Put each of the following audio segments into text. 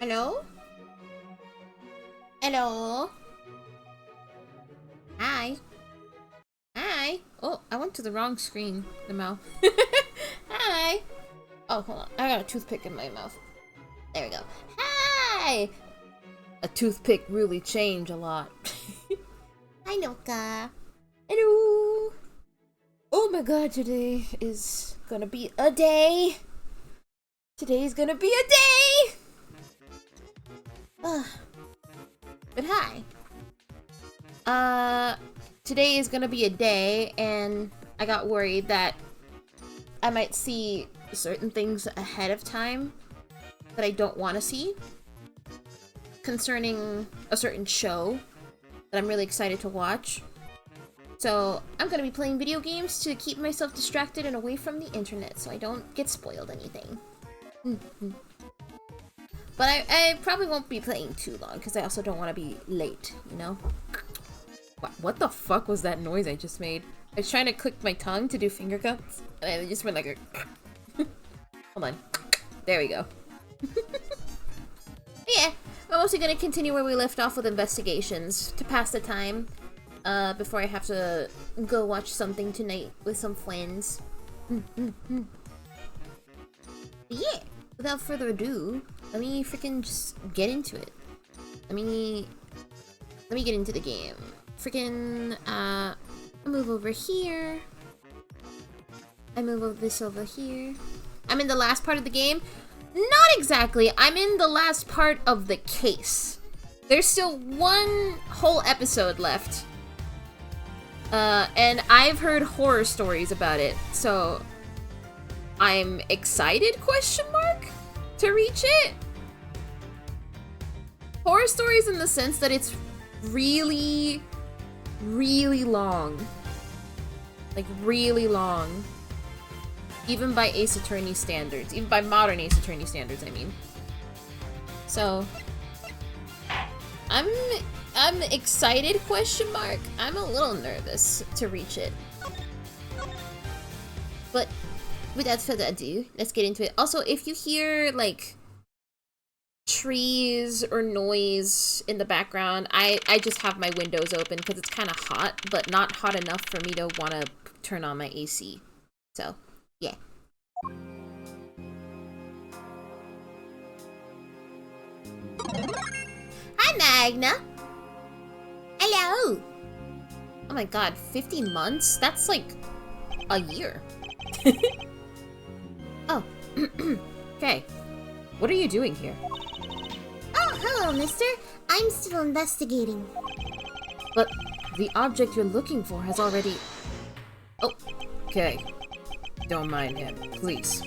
Hello? Hello? Hi. Hi. Oh, I went to the wrong screen. The mouth. Hi. Oh, hold on. I got a toothpick in my mouth. There we go. Hi! A toothpick really changed a lot. Hi, Noka. Hello. Oh my god, today is gonna be a day. Today's gonna be a day! But hi. Today is gonna be a day, and I got worried that I might see certain things ahead of time that I don't want to see concerning a certain show that I'm really excited to watch. So I'm gonna be playing video games to keep myself distracted and away from the internet so I don't get spoiled anything. But I probably won't be playing too long because I also don't want to be late, you know? What the fuck was that noise I just made? I was trying to click my tongue to do finger cuts, and it just went like a... Hold on. There we go. Yeah, I'm also gonna continue where we left off with investigations to pass the time, before I have to go watch something tonight with some friends. Yeah, without further ado, let me freaking just get into it. Let me get into the game. Freaking, I move over here. I move this over here. I'm in the last part of the game. Not exactly. I'm in the last part of the case. There's still one whole episode left. And I've heard horror stories about it, so I'm excited, question mark, to reach it. Horror stories in the sense that it's really, really long. Like, really long. Even by Ace Attorney standards. Even by modern Ace Attorney standards, I mean. So, I'm excited, question mark. I'm a little nervous to reach it. But without further ado, let's get into it. Also, if you hear, like, trees or noise in the background, I just have my windows open because it's kind of hot, but not hot enough for me to want to turn on my AC. So, yeah. Hi, Magna! Hello! Oh my god, 50 months? That's like a year. Oh. Okay. What are you doing here? Oh, hello, mister. I'm still investigating. But the object you're looking for has already... Oh. Okay. Don't mind him. Please.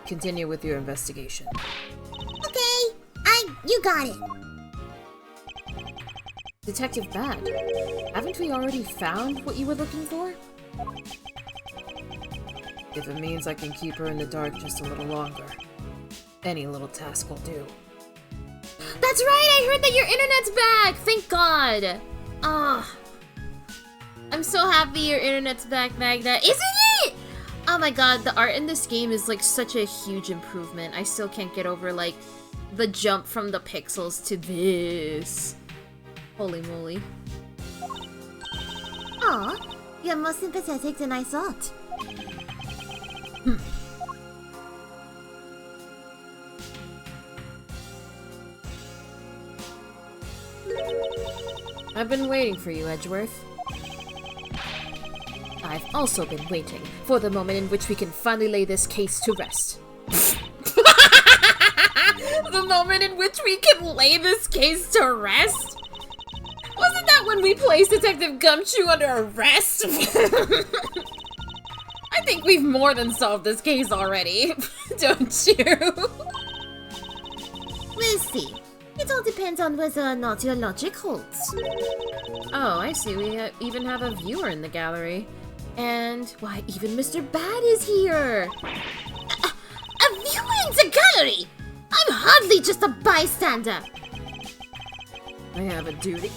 Continue with your investigation. Okay. You got it. Detective Bad, haven't we already found what you were looking for? If it means I can keep her in the dark just a little longer, any little task will do. That's right! I heard that your internet's back! Thank God! Ah. I'm so happy your internet's back, Magna. Isn't it? Oh my god, the art in this game is like such a huge improvement. I still can't get over like the jump from the pixels to this. Holy moly. Aw, you're more sympathetic than I thought. I've been waiting for you, Edgeworth. I've also been waiting for the moment in which we can finally lay this case to rest. The moment in which we can lay this case to rest? Wasn't that when we placed Detective Gumshoe under arrest? I think we've more than solved this case already, don't you? We'll see. It all depends on whether or not your logic holds. Oh, I see. We even have a viewer in the gallery. And, why, even Mr. Bad is here! A viewer in the gallery? I'm hardly just a bystander. I have a duty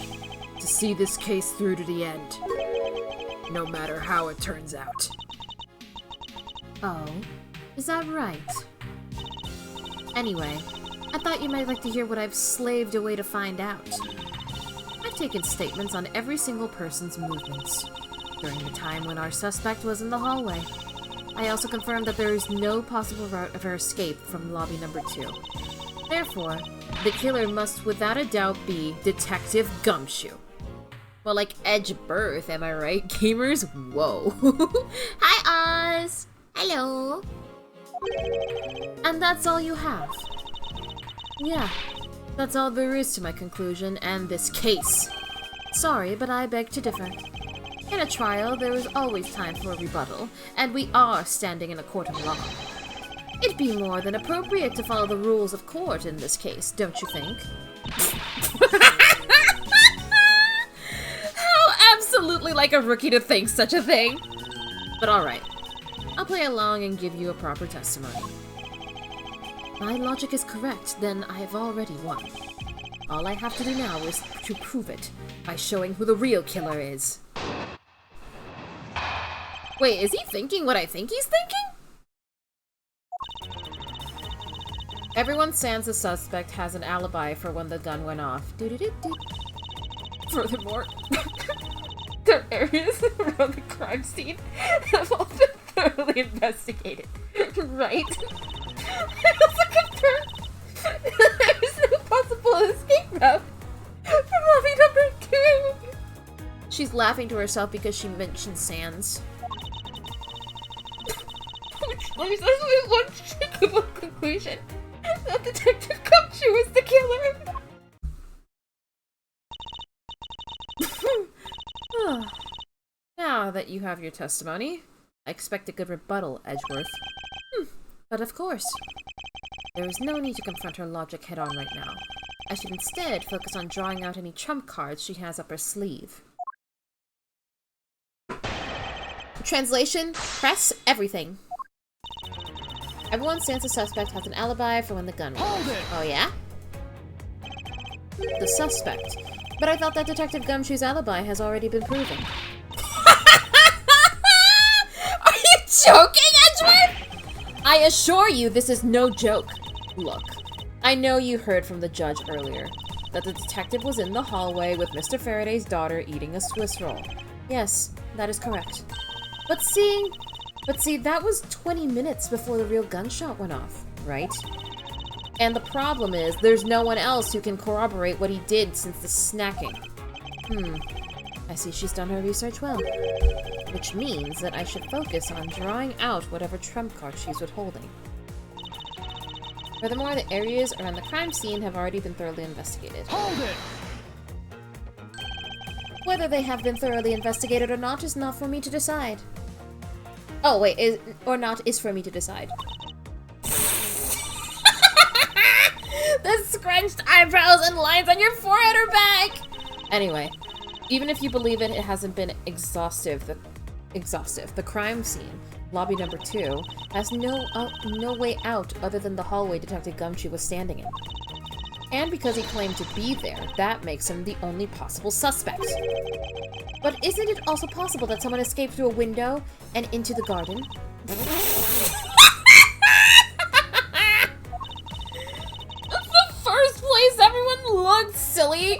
to see this case through to the end, no matter how it turns out. Oh, is that right? Anyway, I thought you might like to hear what I've slaved away to find out. I've taken statements on every single person's movements during the time when our suspect was in the hallway. I also confirmed that there is no possible route of her escape from lobby number 2. Therefore, the killer must without a doubt be Detective Gumshoe. Well, like Edgeworth, am I right, gamers? Whoa. Hi, Oz. Hello. And that's all you have? Yeah, that's all there is to my conclusion and this case. Sorry, but I beg to differ. In a trial, there is always time for a rebuttal, and we are standing in a court of law. It'd be more than appropriate to follow the rules of court in this case, don't you think? How absolutely like a rookie to think such a thing. But alright, I'll play along and give you a proper testimony. My logic is correct, then I have already won. All I have to do now is to prove it by showing who the real killer is. Wait, is he thinking what I think he's thinking? Everyone sans the suspect has an alibi for when the gun went off. Doo-doo-doo-doo. Furthermore, the areas around the crime scene have all been thoroughly investigated, right? I also confirmed there is no possible escape route from lobby number 2. She's laughing to herself because she mentioned Sans. Which leaves us with one shakable conclusion: that Detective Gumshoe is the killer. Now that you have your testimony, I expect a good rebuttal, Edgeworth. But of course, there is no need to confront her logic head-on right now. I should instead focus on drawing out any trump cards she has up her sleeve. Translation: press everything. Everyone stands the suspect has an alibi for when the gun went off. Oh yeah? The suspect. But I thought that Detective Gumshoe's alibi has already been proven. Are you joking, Edgeworth? I assure you this is no joke. Look, I know you heard from the judge earlier that the detective was in the hallway with Mr. Faraday's daughter eating a Swiss roll. Yes, that is correct. But see, that was 20 minutes before the real gunshot went off, right? And the problem is, there's no one else who can corroborate what he did since the snacking. I see she's done her research well. Which means that I should focus on drawing out whatever trump card she's withholding. Furthermore, the areas around the crime scene have already been thoroughly investigated. Hold it! Whether they have been thoroughly investigated or not is not for me to decide. Oh wait, Is for me to decide. The scrunched eyebrows and lines on your forehead are back! Anyway, even if you believe it hasn't been exhaustive, the crime scene, lobby number 2, has no way out other than the hallway Detective Gumshoe was standing in. And because he claimed to be there, that makes him the only possible suspect. But isn't it also possible that someone escaped through a window and into the garden? Everyone looked silly.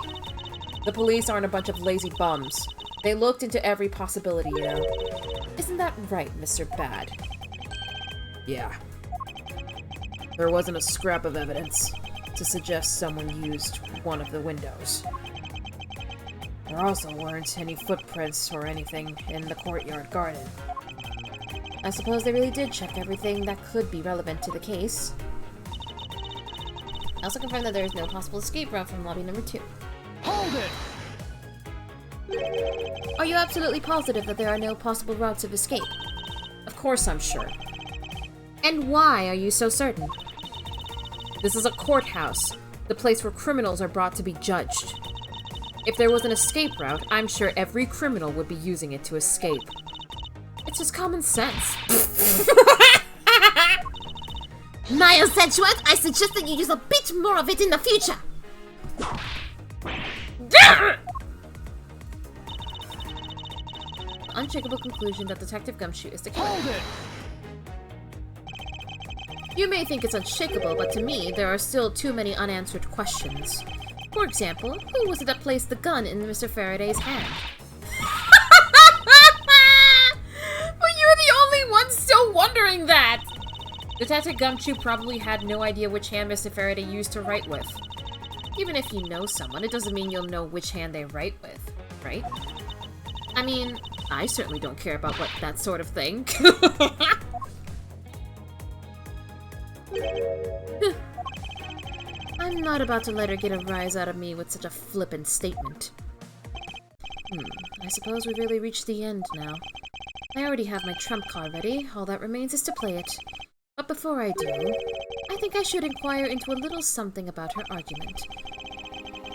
The police aren't a bunch of lazy bums. They looked into every possibility, you know. Isn't that right, Mr. Bad? Yeah. There wasn't a scrap of evidence to suggest someone used one of the windows. There also weren't any footprints or anything in the courtyard garden. I suppose they really did check everything that could be relevant to the case. I also confirmed that there is no possible escape route from lobby number 2. Hold it! Are you absolutely positive that there are no possible routes of escape? Of course I'm sure. And why are you so certain? This is a courthouse, the place where criminals are brought to be judged. If there was an escape route, I'm sure every criminal would be using it to escape. It's just common sense. Miles Edgeworth, I suggest that you use a bit more of it in the future. The unshakable conclusion that Detective Gumshoe is the killer. Hold it! You may think it's unshakable, but to me, there are still too many unanswered questions. For example, who was it that placed the gun in Mr. Faraday's hand? But you're the only one still wondering that! Detective Gumshoe probably had no idea which hand Mr. Faraday used to write with. Even if you know someone, it doesn't mean you'll know which hand they write with, right? I mean, I certainly don't care about that sort of thing. I'm not about to let her get a rise out of me with such a flippant statement. I suppose we've really reached the end now. I already have my trump card ready. All that remains is to play it. But before I do, I think I should inquire into a little something about her argument.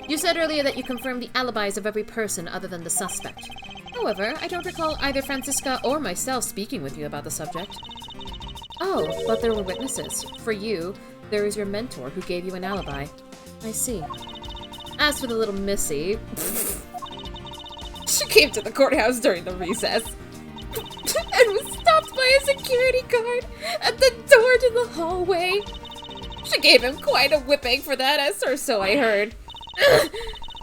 You said earlier that you confirmed the alibis of every person other than the suspect. However, I don't recall either Franziska or myself speaking with you about the subject. Oh, but there were witnesses. For you, there is your mentor who gave you an alibi. I see. As for the little Missy... She came to the courthouse during the recess and was stopped by a security guard at the door to the hallway. She gave him quite a whipping for that, or so I heard. I'm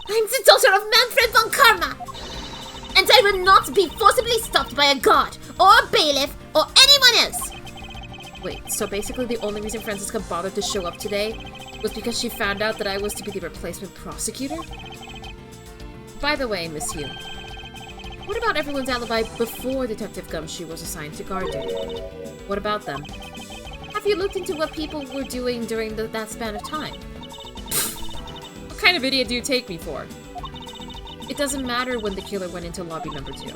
the daughter of Manfred von Karma, and I will not be forcibly stopped by a guard, or a bailiff, or anyone else. Wait, so basically the only reason Franziska bothered to show up today was because she found out that I was to be the replacement prosecutor? By the way, Miss Hugh, what about everyone's alibi before Detective Gumshoe was assigned to guard duty? What about them? Have you looked into what people were doing during that span of time? What kind of idiot do you take me for? It doesn't matter when the killer went into lobby number 2.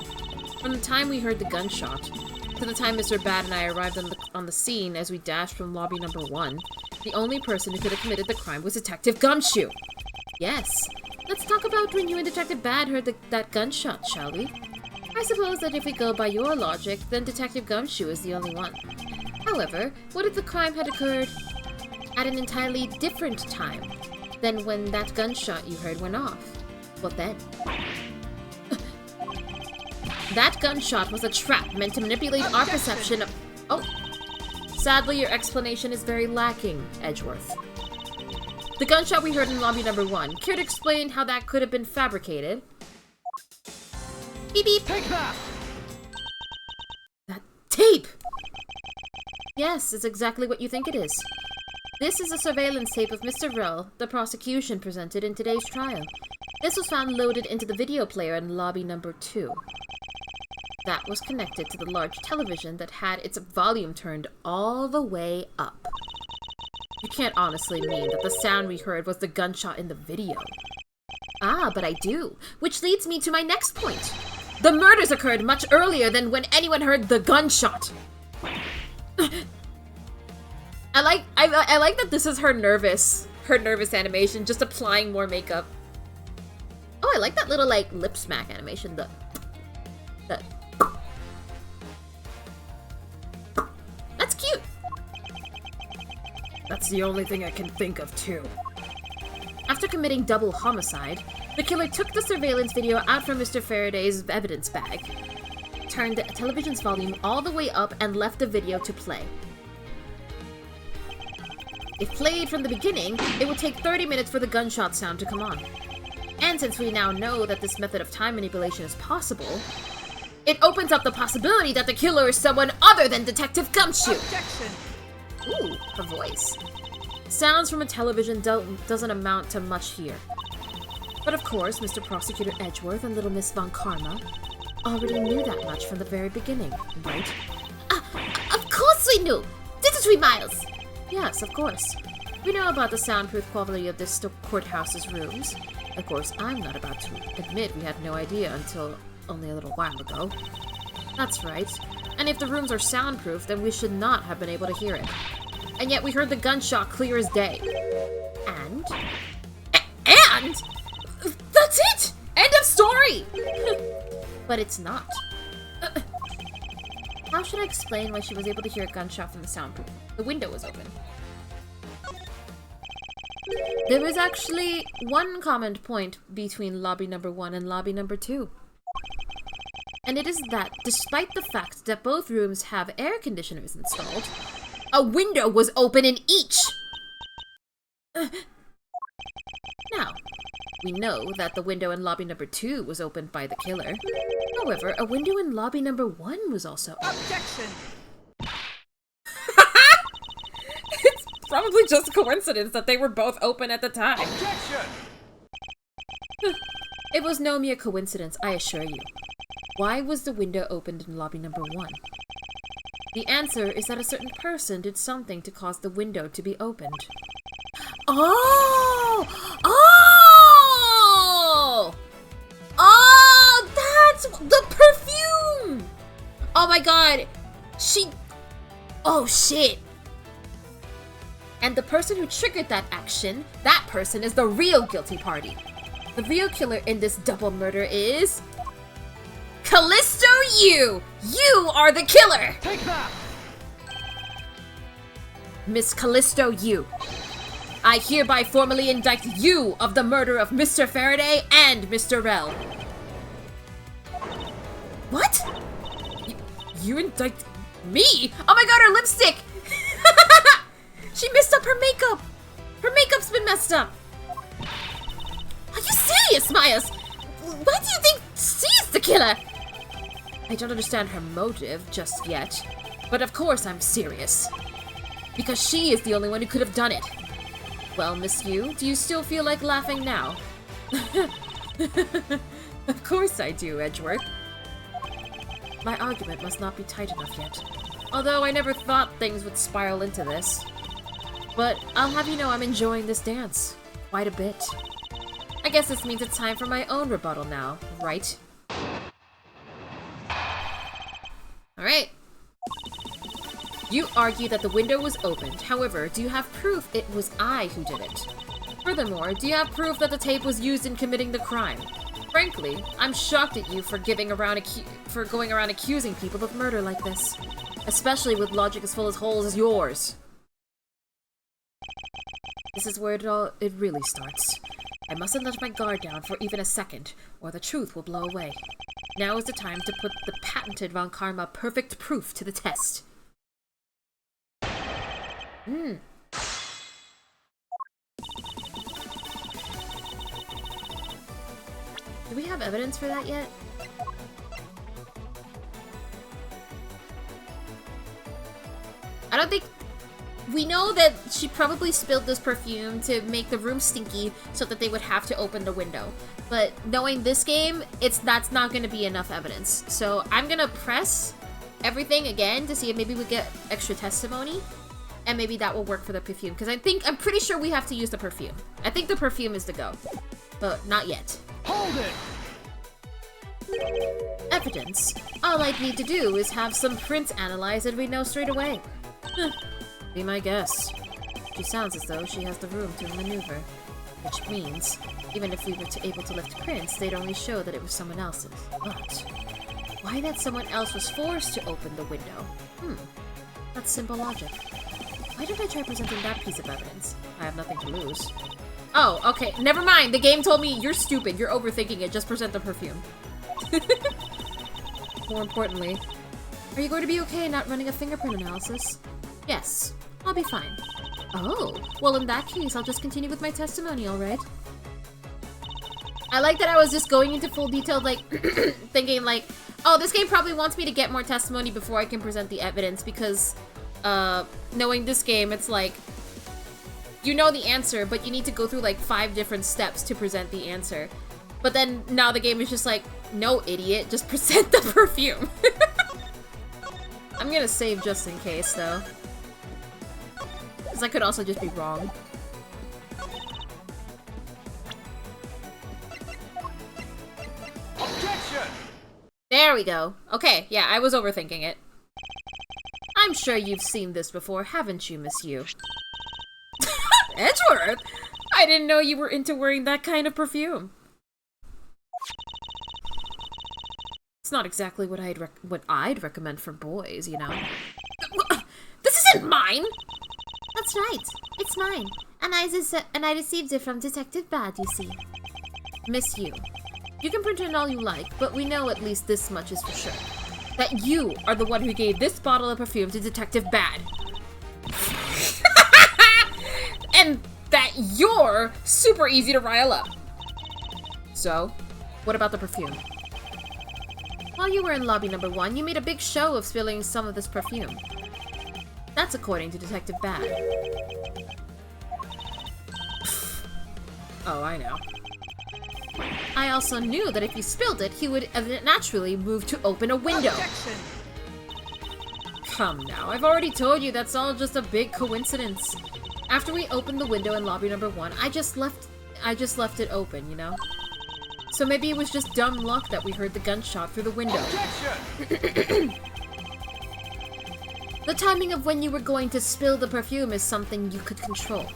From the time we heard the gunshot, to the time Mr. Bad and I arrived on the scene as we dashed from lobby number 1, the only person who could have committed the crime was Detective Gumshoe! Yes, let's talk about when you and Detective Bad heard that gunshot, shall we? I suppose that if we go by your logic, then Detective Gumshoe is the only one. However, what if the crime had occurred at an entirely different time than when that gunshot you heard went off? What then? That gunshot was a trap meant to manipulate our perception of... Oh! Sadly, your explanation is very lacking, Edgeworth. The gunshot we heard in lobby number 1. Care to explain how that could have been fabricated? Beep beep. Take that! That tape! Yes, it's exactly what you think it is. This is a surveillance tape of Mr. Rull, the prosecution presented in today's trial. This was found loaded into the video player in lobby number 2. That was connected to the large television that had its volume turned all the way up. You can't honestly mean that the sound we heard was the gunshot in the video. Ah, but I do. Which leads me to my next point. The murders occurred much earlier than when anyone heard the gunshot. I like that this is her nervous animation, just applying more makeup. Oh, I like that little like lip smack animation. That's cute. That's the only thing I can think of too. After committing double homicide, the killer took the surveillance video out from Mr. Faraday's evidence bag, turned the television's volume all the way up, and left the video to play. If played from the beginning, it would take 30 minutes for the gunshot sound to come on. And since we now know that this method of time manipulation is possible, it opens up the possibility that the killer is someone other than Detective Gumshoe. Objection! Ooh, her voice. Sounds from a television doesn't amount to much here. But of course, Mr. Prosecutor Edgeworth and Little Miss Von Karma already knew that much from the very beginning, right? Of course we knew! This is 3 miles! Yes, of course. We know about the soundproof quality of this courthouse's rooms. Of course, I'm not about to admit we had no idea until only a little while ago. That's right. And if the rooms are soundproof, then we should not have been able to hear it. And yet we heard the gunshot clear as day. And? And? That's it! End of story! But it's not. How should I explain why she was able to hear a gunshot from the soundproof? The window was open. There is actually one common point between lobby number 1 and lobby number 2. And it is that, despite the fact that both rooms have air conditioners installed, A window was open in each! Now, we know that the window in lobby number 2 was opened by the killer. However, a window in lobby number 1 was also open. Objection! It's probably just a coincidence that they were both open at the time. Objection! It was no mere coincidence, I assure you. Why was the window opened in lobby number 1? The answer is that a certain person did something to cause the window to be opened. Oh! Oh! Oh, that's the perfume! Oh my god. Oh shit. And the person who triggered that action, that person is the real guilty party. The real killer in this double murder is... Callisto Yu! You are the killer! Take that! Miss Callisto Yu, I hereby formally indict you of the murder of Mr. Faraday and Mr. Rel. What? You indict Me? Oh my god, her lipstick! She messed up her makeup! Her makeup's been messed up! Are you serious, Myers? Why do you think she's the killer? I don't understand her motive just yet, but of course I'm serious. Because she is the only one who could have done it. Well, Miss Yu, do you still feel like laughing now? Of course I do, Edgeworth. My argument must not be tight enough yet. Although I never thought things would spiral into this. But I'll have you know I'm enjoying this dance. Quite a bit. I guess this means it's time for my own rebuttal now, right? Alright. You argue that the window was opened. However, do you have proof it was I who did it? Furthermore, do you have proof that the tape was used in committing the crime? Frankly, I'm shocked at you for going around accusing people of murder like this. Especially with logic as full as holes as yours. This is where it really starts. I mustn't let my guard down for even a second, or the truth will blow away. Now is the time to put the patented Von Karma perfect proof to the test. Do we have evidence for that yet? I don't think... We know that she probably spilled this perfume to make the room stinky so that they would have to open the window. But knowing this game, that's not going to be enough evidence. So I'm going to press everything again to see if maybe we get extra testimony. And maybe that will work for the perfume. Because I'm pretty sure we have to use the perfume. I think the perfume is the go. But not yet. Hold it! Evidence. All I'd need to do is have some prints analyzed and we know straight away. Be my guess. She sounds as though she has the room to maneuver. Which means, even if we were able to lift prints, they'd only show that it was someone else's. But why that someone else was forced to open the window? That's simple logic. Why did I try presenting that piece of evidence? I have nothing to lose. Oh, okay. Never mind. The game told me you're stupid. You're overthinking it. Just present the perfume. More importantly, are you going to be okay not running a fingerprint analysis? Yes. I'll be fine. Oh, well in that case, I'll just continue with my testimony, alright? I like that I was just going into full detail, like, thinking like, oh, this game probably wants me to get more testimony before I can present the evidence, because, knowing this game, it's like, you know the answer, but you need to go through like 5 different steps to present the answer. But then, now the game is just like, no, idiot, just present the perfume. I'm gonna save just in case, though. I could also just be wrong. Objection! There we go. Okay, yeah, I was overthinking it. I'm sure you've seen this before, haven't you, Miss Yu? Edgeworth? I didn't know you were into wearing that kind of perfume. It's not exactly what I'd recommend for boys, you know. This isn't mine! That's right. It's mine. And I received it from Detective Bad, you see. Miss Yu, you can pretend all you like, but we know at least this much is for sure. That you are the one who gave this bottle of perfume to Detective Bad. And that you're super easy to rile up. So, what about the perfume? While you were in lobby number 1, you made a big show of spilling some of this perfume. That's according to Detective Bad. Oh, I know. I also knew that if you spilled it, he would naturally move to open a window. Objection. Come now, I've already told you that's all just a big coincidence. After we opened the window in lobby number 1, I just left it open, you know? So maybe it was just dumb luck that we heard the gunshot through the window. The timing of when you were going to spill the perfume is something you could control.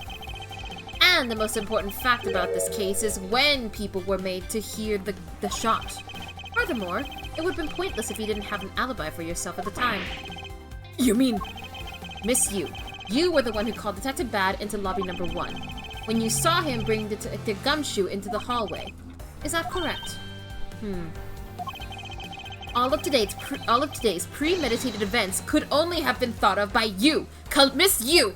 And the most important fact about this case is when people were made to hear the shot. Furthermore, it would have been pointless if you didn't have an alibi for yourself at the time. You mean... Miss Yu. You were the one who called Detective Bad into lobby number 1, when you saw him bring Detective Gumshoe into the hallway. Is that correct? All of today's premeditated events could only have been thought of by you, Miss Yu!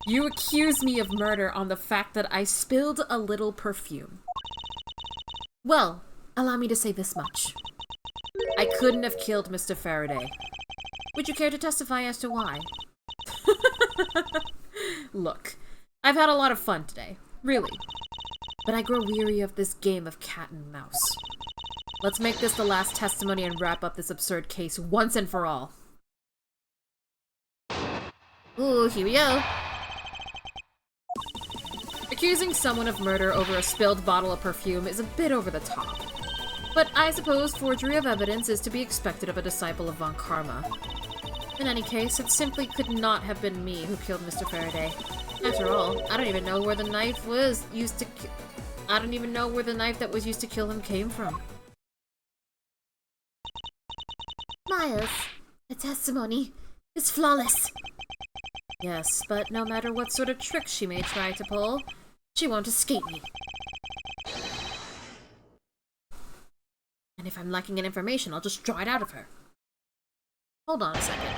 You accuse me of murder on the fact that I spilled a little perfume. Well, allow me to say this much. I couldn't have killed Mr. Faraday. Would you care to testify as to why? Look, I've had a lot of fun today, really. But I grow weary of this game of cat and mouse. Let's make this the last testimony and wrap up this absurd case once and for all. Ooh, here we go. Accusing someone of murder over a spilled bottle of perfume is a bit over the top. But I suppose forgery of evidence is to be expected of a disciple of Von Karma. In any case, it simply could not have been me who killed Mr. Faraday. After all, I don't even know where the knife was used to I don't even know where the knife that was used to kill him came from. Miles, the testimony is flawless. Yes, but no matter what sort of trick she may try to pull, she won't escape me. And if I'm lacking in information, I'll just draw it out of her. Hold on a second.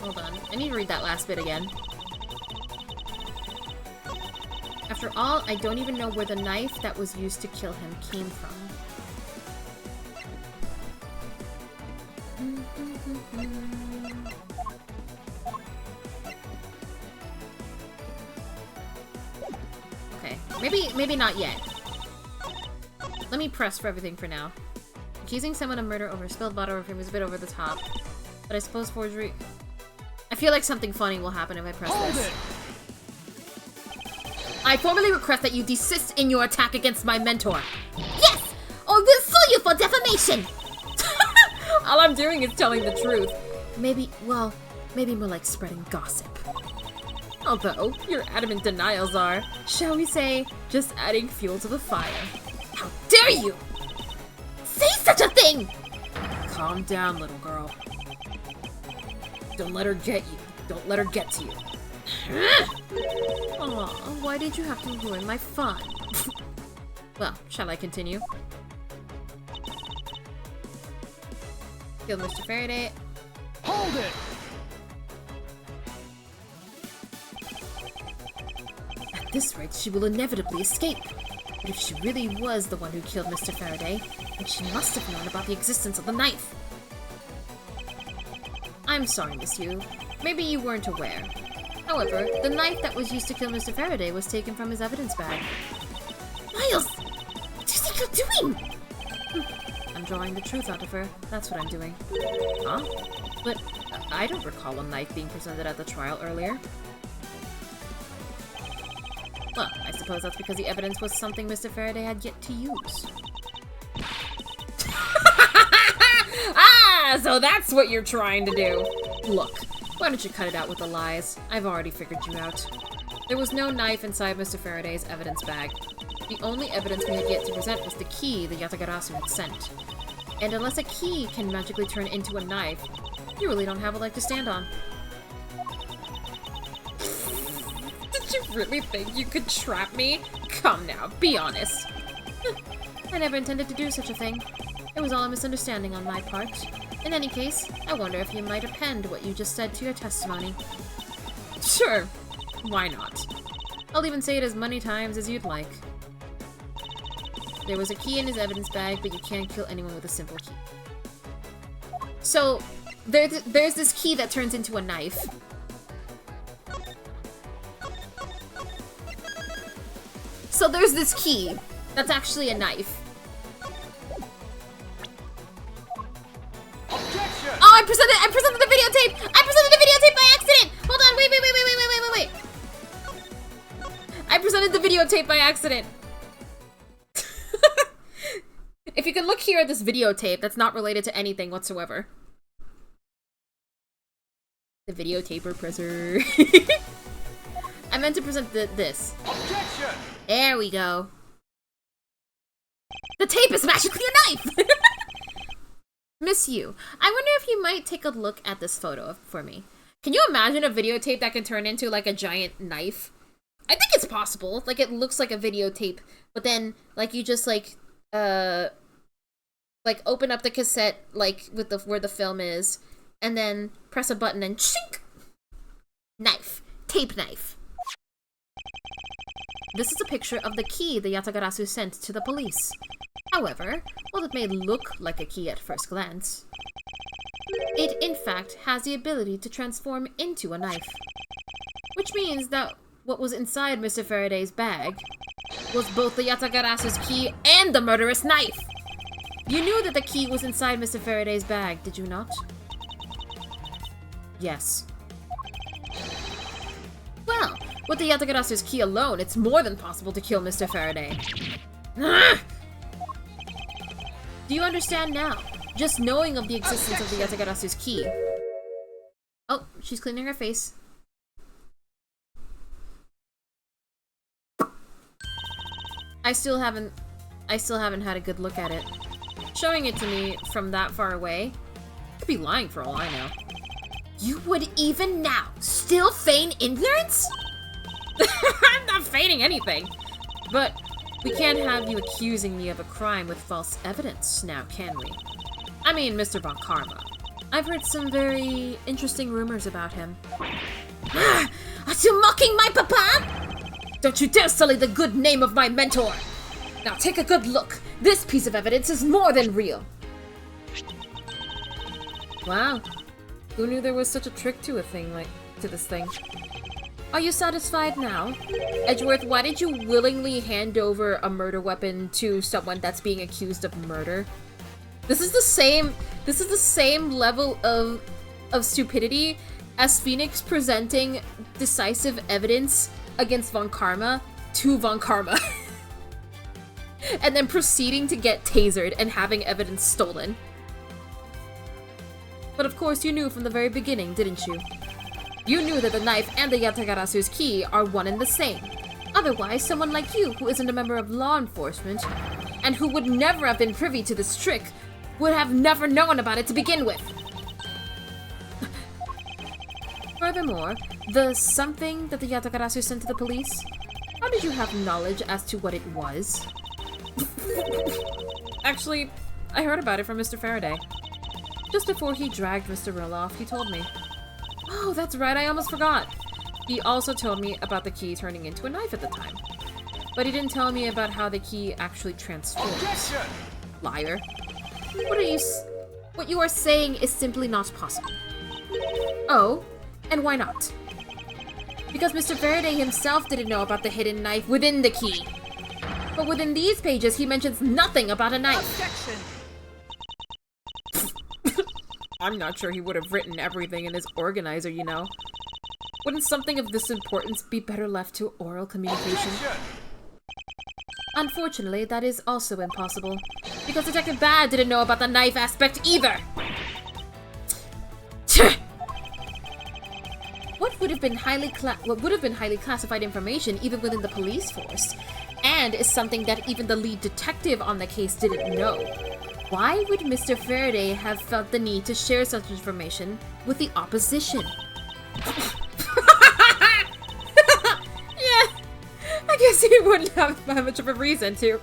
Hold on. I need to read that last bit again. After all, I don't even know where the knife that was used to kill him came from. Okay, maybe not yet. Let me press for everything for now. Accusing someone of murder over a spilled bottle of perfume is a bit over the top, but I suppose forgery... I feel like something funny will happen if I press this. I formally request that you desist in your attack against my mentor. Yes! Or we'll sue you for defamation! All I'm doing is telling the truth. Maybe more like spreading gossip. Although, your adamant denials are, shall we say, just adding fuel to the fire. How dare you! Say such a thing! Calm down, little girl. Don't let her get you. Don't let her get to you. Aw, why did you have to ruin my fun? Well, shall I continue? Kill Mr. Faraday. Hold it! At this rate, she will inevitably escape. But if she really was the one who killed Mr. Faraday, then she must have known about the existence of the knife. I'm sorry, Miss Yu. Maybe you weren't aware. However, the knife that was used to kill Mr. Faraday was taken from his evidence bag. Miles! What do you think you're doing? I'm drawing the truth out of her. That's what I'm doing. Huh? But I don't recall a knife being presented at the trial earlier. Well, I suppose that's because the evidence was something Mr. Faraday had yet to use. Ah, so that's what you're trying to do. Look, why don't you cut it out with the lies? I've already figured you out. There was no knife inside Mr. Faraday's evidence bag. The only evidence we had yet to present was the key the Yatagarasu had sent. And unless a key can magically turn into a knife, you really don't have a leg to stand on. Did you really think you could trap me? Come now, be honest. I never intended to do such a thing. It was all a misunderstanding on my part. In any case, I wonder if you might append what you just said to your testimony. Sure, why not? I'll even say it as many times as you'd like. There was a key in his evidence bag, but you can't kill anyone with a simple key. So, there's this key that turns into a knife. So there's this key that's actually a knife. Objection! Oh, I presented the videotape! I presented the videotape by accident! Hold on, wait. I presented the videotape by accident. If you can look here at this videotape, that's not related to anything whatsoever. The videotaper presser. I meant to present this. Objection! There we go. The tape is magically a knife! Miss you. I wonder if you might take a look at this photo for me. Can you imagine a videotape that can turn into like a giant knife? I think it's possible. Like, it looks like a videotape, but then like you just like open up the cassette like with the where the film is, and then press a button and chink! Knife. Tape knife. This is a picture of the key the Yatagarasu sent to the police. However, while it may look like a key at first glance, it in fact has the ability to transform into a knife. Which means that what was inside Mr. Faraday's bag was both the Yatagarasu's key and the murderous knife! You knew that the key was inside Mr. Faraday's bag, did you not? Yes. Well, with the Yatagarasu's key alone, it's more than possible to kill Mr. Faraday. Do you understand now? Just knowing of the existence of the Yatagarasu's key. Oh, she's cleaning her face. I still haven't had a good look at it. Showing it to me from that far away, I could be lying for all I know. You would even now still feign ignorance? I'm not feigning anything. But we can't have you accusing me of a crime with false evidence now, can we? I mean, Mr. Von Karma. I've heard some very interesting rumors about him. Are you mocking my papa? Don't you dare sully the good name of my mentor! Now take a good look. This piece of evidence is more than real. Wow. Who knew there was such a trick to this thing? Are you satisfied now? Edgeworth, why did you willingly hand over a murder weapon to someone that's being accused of murder? This is the same level of stupidity as Phoenix presenting decisive evidence against Von Karma to Von Karma. And then proceeding to get tasered and having evidence stolen. But of course you knew from the very beginning, didn't you? You knew that the knife and the Yatagarasu's key are one and the same. Otherwise, someone like you, who isn't a member of law enforcement, and who would never have been privy to this trick, would have never known about it to begin with. Furthermore, the something that the Yatagarasu sent to the police, how did you have knowledge as to what it was? Actually, I heard about it from Mr. Faraday. Just before he dragged Mr. Roloff, he told me. Oh, that's right, I almost forgot. He also told me about the key turning into a knife at the time. But he didn't tell me about how the key actually transforms. Objection! Liar. What you are saying is simply not possible. Oh, and why not? Because Mr. Faraday himself didn't know about the hidden knife within the key. But within these pages, he mentions nothing about a knife. Objection! I'm not sure he would have written everything in his organizer, you know. Wouldn't something of this importance be better left to oral communication? Objection! Unfortunately, that is also impossible. Because Detective Bad didn't know about the knife aspect either! What would have been highly classified information even within the police force, and is something that even the lead detective on the case didn't know. Why would Mr. Faraday have felt the need to share such information with the opposition? Yeah, guess he wouldn't have much of a reason to.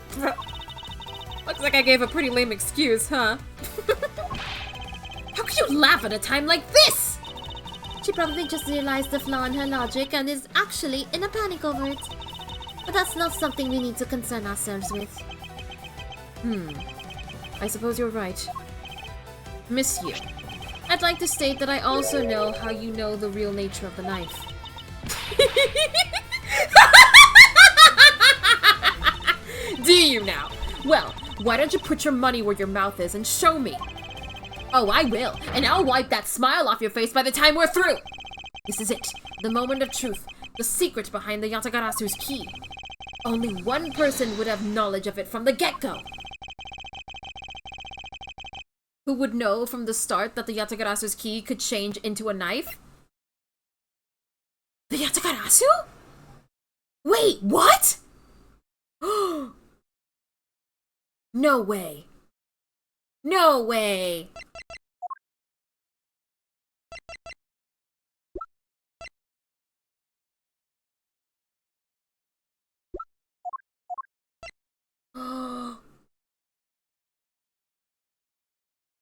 Looks like I gave a pretty lame excuse, huh? How can you laugh at a time like this? She probably just realized the flaw in her logic and is actually in a panic over it. But that's not something we need to concern ourselves with. I suppose you're right. Miss you. I'd like to state that I also know how you know the real nature of the knife. Do you now? Well, why don't you put your money where your mouth is and show me? Oh, I will, and I'll wipe that smile off your face by the time we're through. This is it, the moment of truth, the secret behind the Yatagarasu's key. Only one person would have knowledge of it from the get-go. Who would know from the start that the Yatagarasu's key could change into a knife? The Yatagarasu? Wait, what? No way. No way.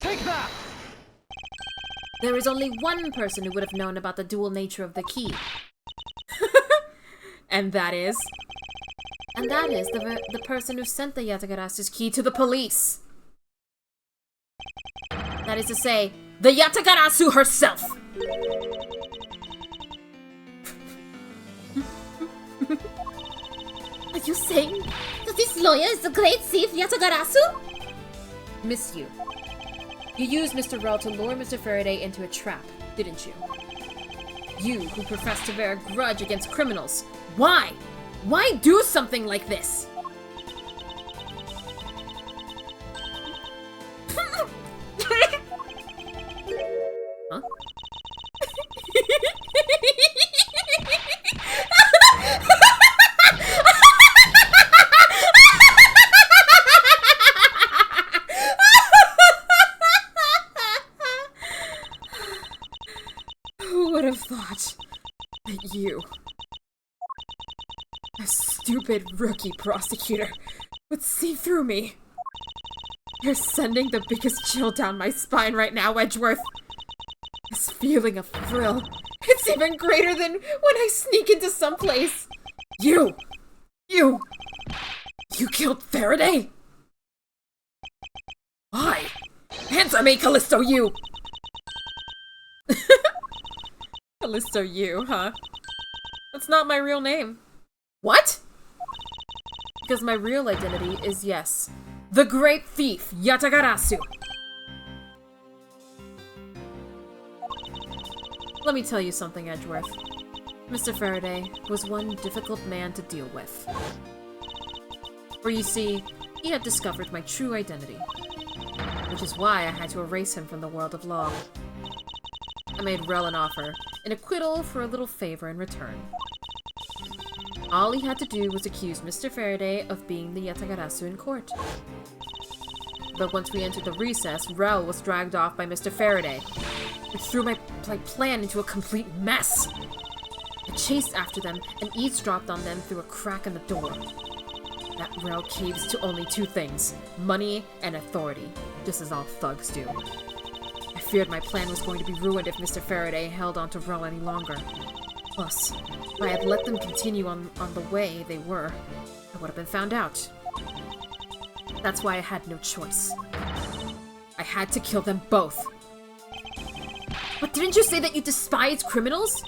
Take that! There is only one person who would have known about the dual nature of the key. And that is? And that is the person who sent the Yatagarasu's key to the police. That is to say, the Yatagarasu herself! Are you saying that this lawyer is the great thief Yatagarasu? Miss you. You used Mr. Rel to lure Mr. Faraday into a trap, didn't you? You, who profess to bear a grudge against criminals. Why? Why do something like this? Huh? Who would have thought that you, a stupid rookie prosecutor, would see through me? You're sending the biggest chill down my spine right now, Edgeworth. This feeling of thrill, it's even greater than when I sneak into someplace. You killed Faraday? Why? Answer me, Callisto, you! Callisto, you, huh? That's not my real name. What? Because my real identity is, yes, the great thief, Yatagarasu. Let me tell you something, Edgeworth. Mr. Faraday was one difficult man to deal with. For you see, he had discovered my true identity, which is why I had to erase him from the world of law. I made Rel an offer, an acquittal for a little favor in return. All he had to do was accuse Mr. Faraday of being the Yatagarasu in court. But once we entered the recess, Rel was dragged off by Mr. Faraday, which threw my plan into a complete mess. I chased after them and eavesdropped on them through a crack in the door. That Rel caves to only two things, money and authority, just as all thugs do. I feared my plan was going to be ruined if Mr. Faraday held on to Rel any longer. Plus, if I had let them continue on the way they were, I would have been found out. That's why I had no choice. I had to kill them both. But didn't you say that you despise criminals?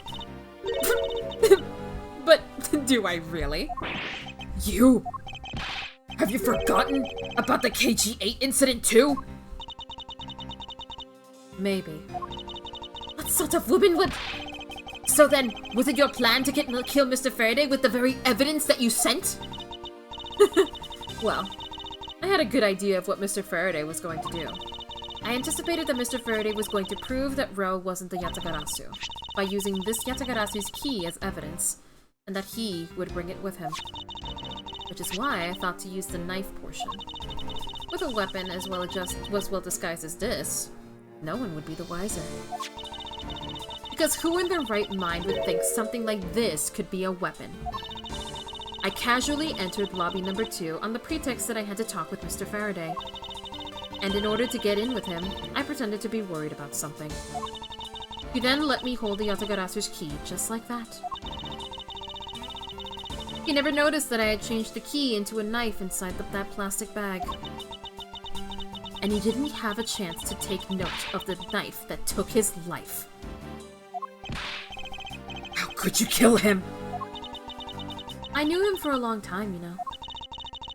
But do I really? You! Have you forgotten about the KG-8 incident too? Maybe. What sort of woman would... So then, was it your plan to kill Mr. Faraday with the very evidence that you sent? Well, I had a good idea of what Mr. Faraday was going to do. I anticipated that Mr. Faraday was going to prove that Rel wasn't the Yatagarasu, by using this Yatagarasu's key as evidence, and that he would bring it with him. Which is why I thought to use the knife portion. With a weapon as well disguised as this, no one would be the wiser. Because who in their right mind would think something like this could be a weapon? I casually entered lobby number 2 on the pretext that I had to talk with Mr. Faraday. And in order to get in with him, I pretended to be worried about something. He then let me hold the Yatagarasu's key, just like that. He never noticed that I had changed the key into a knife inside that plastic bag. And he didn't have a chance to take note of the knife that took his life. How could you kill him? I knew him for a long time, you know.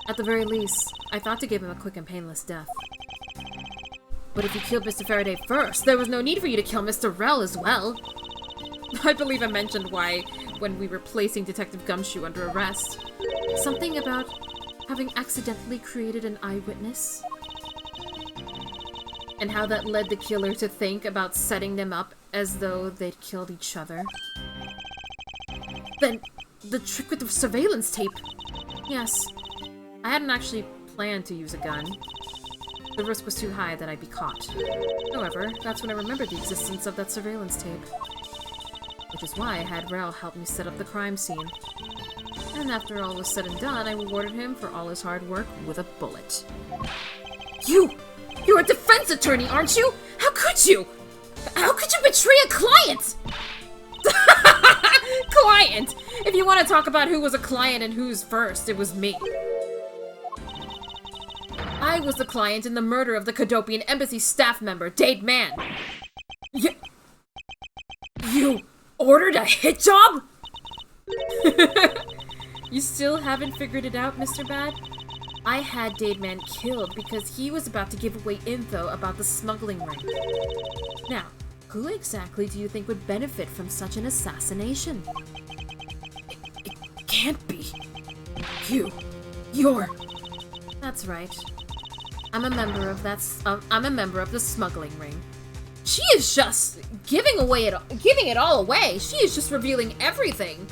At the very least, I thought to give him a quick and painless death. But if you killed Mr. Faraday first, there was no need for you to kill Mr. Rel as well. I believe I mentioned why when we were placing Detective Gumshoe under arrest. Something about having accidentally created an eyewitness. And how that led the killer to think about setting them up as though they'd killed each other. Then, the trick with the surveillance tape. Yes, I hadn't actually planned to use a gun. The risk was too high that I'd be caught. However, that's when I remembered the existence of that surveillance tape. Which is why I had Rel help me set up the crime scene. And after all was said and done, I rewarded him for all his hard work with a bullet. You're a defense attorney, aren't you? How could you? How could you betray a client? Client! If you want to talk about who was a client and who's first, it was me. I was the client in the murder of the Cadopian Embassy staff member, Dade Man. You ordered a hit job? You still haven't figured it out, Mr. Bad? I had Dade Man killed because he was about to give away info about the smuggling ring. Now, who exactly do you think would benefit from such an assassination? It can't be. You're... That's right. I'm a member of the smuggling ring. She is just giving it all away. She is just revealing everything.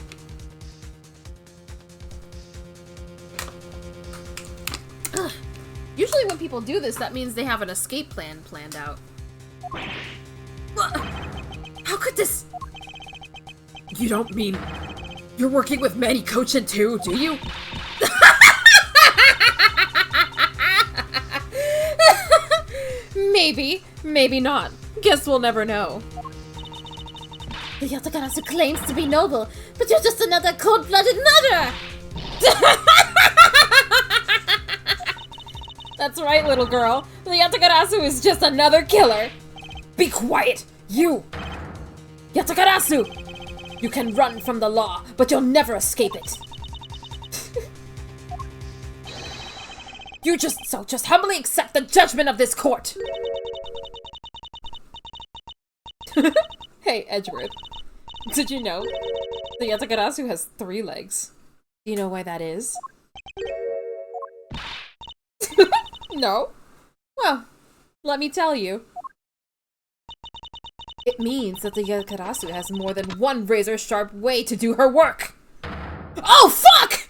Ugh. Usually when people do this, that means they have an escape plan planned out. How could this... You don't mean you're working with Manny Kochin too, do you? Maybe not. Guess we'll never know. The Yatagarasu claims to be noble, but you're just another cold-blooded murderer! That's right, little girl. The Yatagarasu is just another killer. Be quiet, you! Yatagarasu! You can run from the law, but you'll never escape it. You just humbly accept the judgment of this court. Hey, Edgeworth. Did you know the Yatagarasu has 3 legs? Do you know why that is? No? Well, let me tell you. It means that the Yatagarasu has more than one razor-sharp way to do her work! Oh, fuck!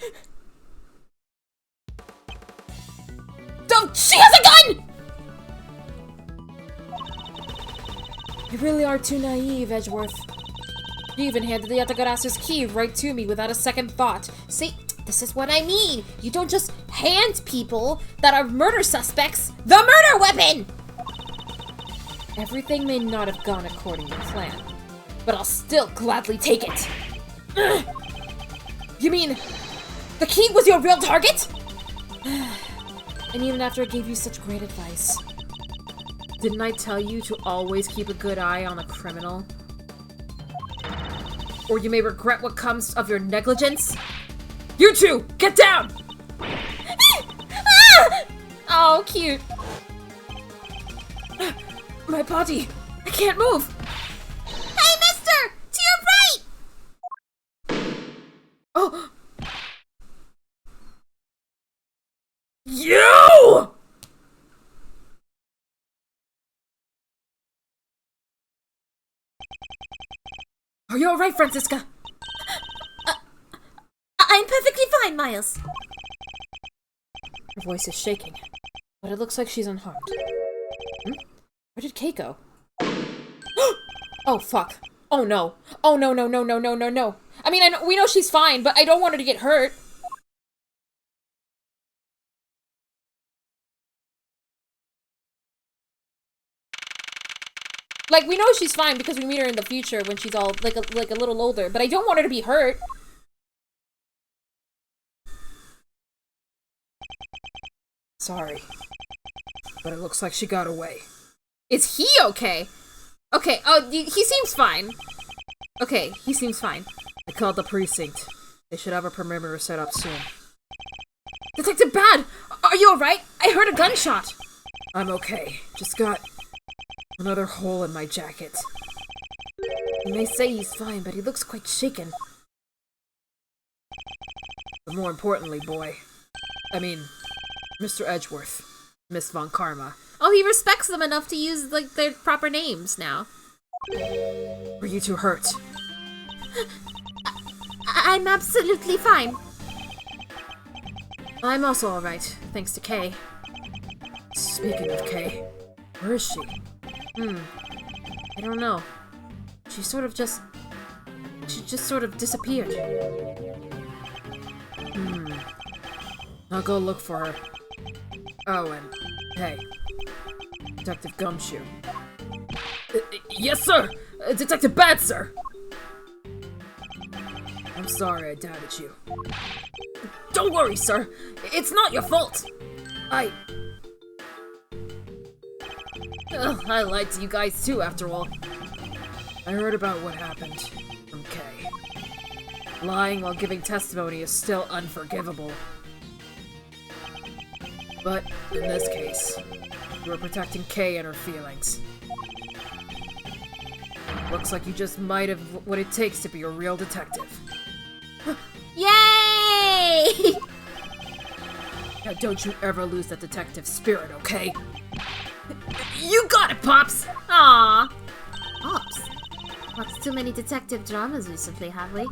Don't- She has a gun! You really are too naive, Edgeworth. You even handed the Yatagarasu's key right to me without a second thought. See, this is what I mean. You don't just hand people that are murder suspects the murder weapon! Everything may not have gone according to plan, but I'll still gladly take it. Ugh. You mean the key was your real target? And even after I gave you such great advice, didn't I tell you to always keep a good eye on a criminal? Or you may regret what comes of your negligence? You two, get down! Oh, cute. My body, I can't move. Hey, mister! To your right! Oh! You! Are you alright, Francisca? I'm perfectly fine, Miles. Her voice is shaking, but it looks like she's unharmed. Where did Kate go? Oh, fuck. Oh, no. Oh, no, no, no, no, no, no, no. I mean, we know she's fine, but I don't want her to get hurt. Like, we know she's fine because we meet her in the future when she's all, like a little older, but I don't want her to be hurt. Sorry, but it looks like she got away. Is he okay? Okay, oh, he seems fine. Okay, he seems fine. I called the precinct. They should have a perimeter set up soon. Detective Bad! Are you alright? I heard a gunshot! I'm okay. Just got another hole in my jacket. You may say he's fine, but he looks quite shaken. But more importantly, boy. I mean, Mr. Edgeworth. Miss Von Karma. Oh, he respects them enough to use, like, their proper names now. Were you too hurt? I'm absolutely fine. I'm also alright, thanks to Kay. Speaking of Kay, where is she? I don't know. She just sort of disappeared. I'll go look for her. Oh, and hey, Detective Gumshoe. Yes, sir! Detective Bad, sir! I'm sorry I doubted you. Don't worry, sir. It's not your fault. I lied to you guys too, after all. I heard about what happened from Kay. Lying while giving testimony is still unforgivable. But in this case, you were protecting Kay and her feelings. Looks like you just might have what it takes to be a real detective. Yay! Now don't you ever lose that detective spirit, okay? You got it, Pops! Aww. Pops. Watched too many detective dramas recently, have we?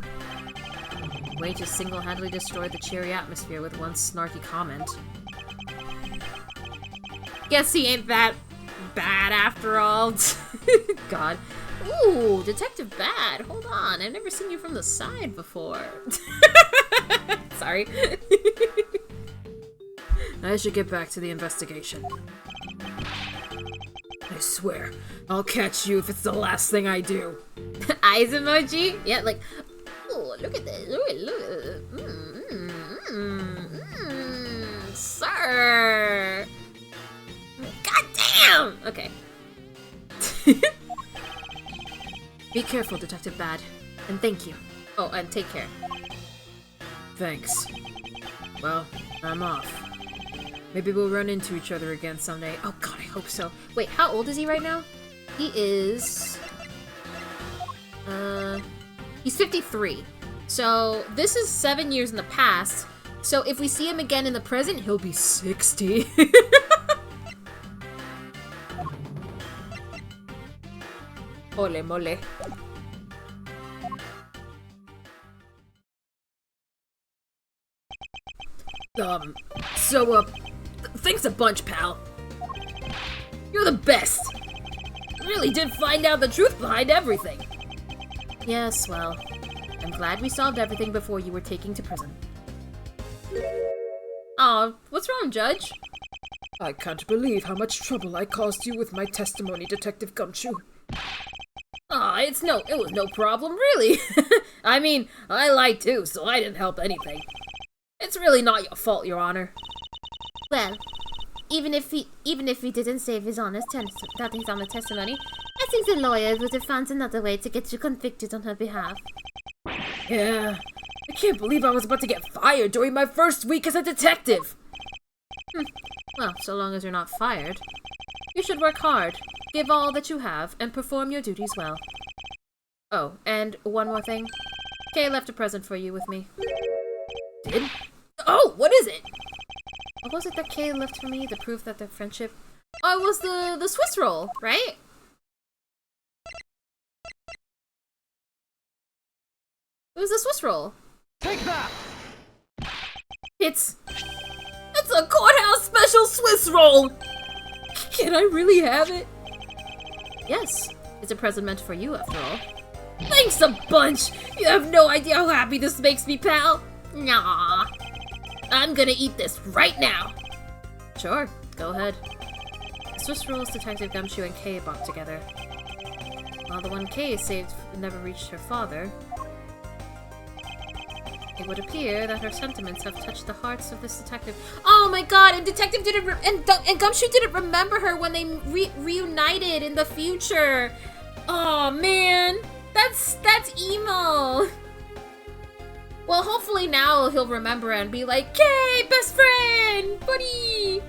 Way just single-handedly destroyed the cheery atmosphere with one snarky comment. Guess he ain't that bad after all. God. Ooh, Detective Bad. Hold on, I've never seen you from the side before. Sorry. I should get back to the investigation. I swear, I'll catch you if it's the last thing I do. Eyes emoji? Yeah, like, oh, look at this. Look at sir. God damn! Okay. Be careful, Detective Bad. And thank you. Oh, and take care. Thanks. Well, I'm off. Maybe we'll run into each other again someday. Oh god, I hope so. Wait, how old is he right now? He is... He's 53. So, this is 7 years in the past. So, if we see him again in the present, he'll be 60. Ole mole. Thanks a bunch, pal. You're the best. Really did find out the truth behind everything. Yes, well, I'm glad we solved everything before you were taken to prison. Aw, what's wrong, Judge? I can't believe how much trouble I caused you with my testimony, Detective Gumshoe. Aw, it was no problem, really. I mean, I lied too, so I didn't help anything. It's really not your fault, Your Honor. Well, even if he didn't save his honest testimony, I think the lawyers would have found another way to get you convicted on her behalf. Yeah, I can't believe I was about to get fired during my first week as a detective. Well, so long as you're not fired. You should work hard, give all that you have, and perform your duties well. Oh, and one more thing. Kay left a present for you with me. Did? Oh, what is it? What was it that Kay left for me? The proof that their friendship... Oh, it was the Swiss roll, right? It was the Swiss roll. Take that! It's a courthouse special Swiss roll! Can I really have it? Yes, it's a present meant for you, after all. Thanks a bunch! You have no idea how happy this makes me, pal! Nah. I'm gonna eat this right now! Sure, go ahead. The Swiss rolls Detective Gumshoe and Kay bought together. while the one Kay saved never reached her father, it would appear that her sentiments have touched the hearts of this detective. Oh my god, and Detective didn't and Gumshoe didn't remember her when they reunited in the future. Oh man, that's emo. Well, hopefully now he'll remember and be like, Kay, best friend, buddy.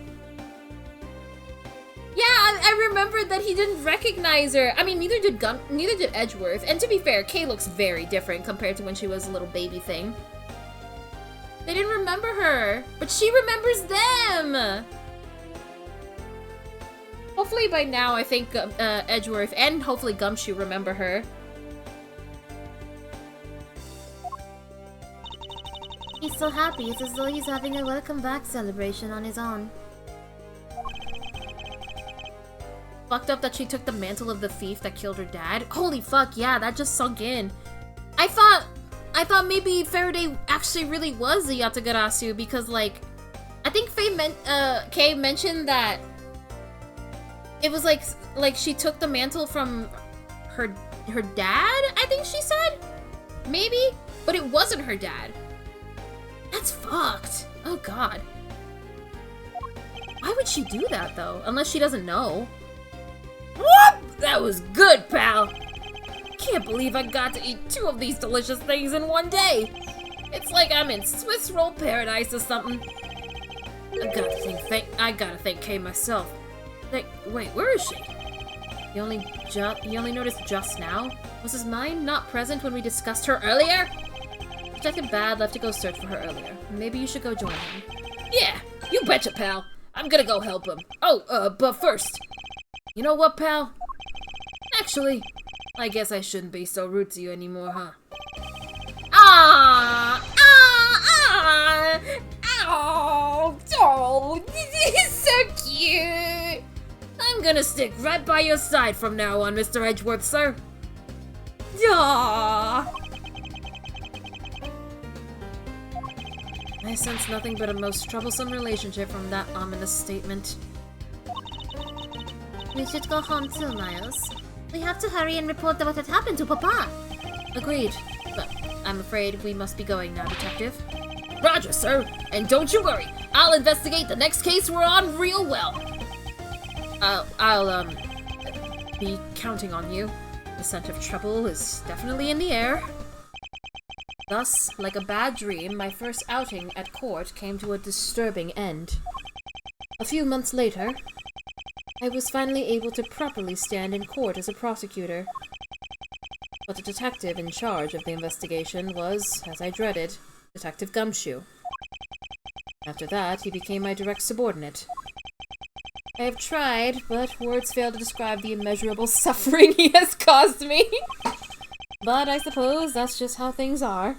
Yeah, I remembered that he didn't recognize her. I mean, neither did Edgeworth. And to be fair, Kay looks very different compared to when she was a little baby thing. They didn't remember her, but she remembers them. Hopefully by now, I think Edgeworth and hopefully Gumshoe remember her. He's so happy, it's as though he's having a welcome back celebration on his own. Fucked up that she took the mantle of the thief that killed her dad. Holy fuck, yeah, that just sunk in. I thought maybe Faraday actually really was a Yatagarasu because, like, I think Kay mentioned that it was like she took the mantle from her dad, I think she said? Maybe? But it wasn't her dad. That's fucked. Oh god. Why would she do that, though? Unless she doesn't know. Whoop! That was good, pal! Can't believe I got to eat 2 of these delicious things in one day! It's like I'm in Swiss roll paradise or something. I gotta thank Kay myself. Wait, where is she? You only noticed just now? Was his mind not present when we discussed her earlier? Detective Bad left to go search for her earlier. Maybe you should go join him. Yeah, you betcha, pal. I'm gonna go help him. Oh, but first, you know what, pal? Actually, I guess I shouldn't be so rude to you anymore, huh? Oh, this is so cute. I'm gonna stick right by your side from now on, Mr. Edgeworth, sir. Aww. I sense nothing but a most troublesome relationship from that ominous statement. We should go home too, Miles. We have to hurry and report what had happened to Papa. Agreed. But I'm afraid we must be going now, Detective. Roger, sir. And don't you worry. I'll investigate the next case we're on real well. I'll be counting on you. The scent of trouble is definitely in the air. Thus, like a bad dream, my first outing at court came to a disturbing end. A few months later, I was finally able to properly stand in court as a prosecutor. But the detective in charge of the investigation was, as I dreaded, Detective Gumshoe. After that, he became my direct subordinate. I have tried, but words fail to describe the immeasurable suffering he has caused me. But I suppose that's just how things are.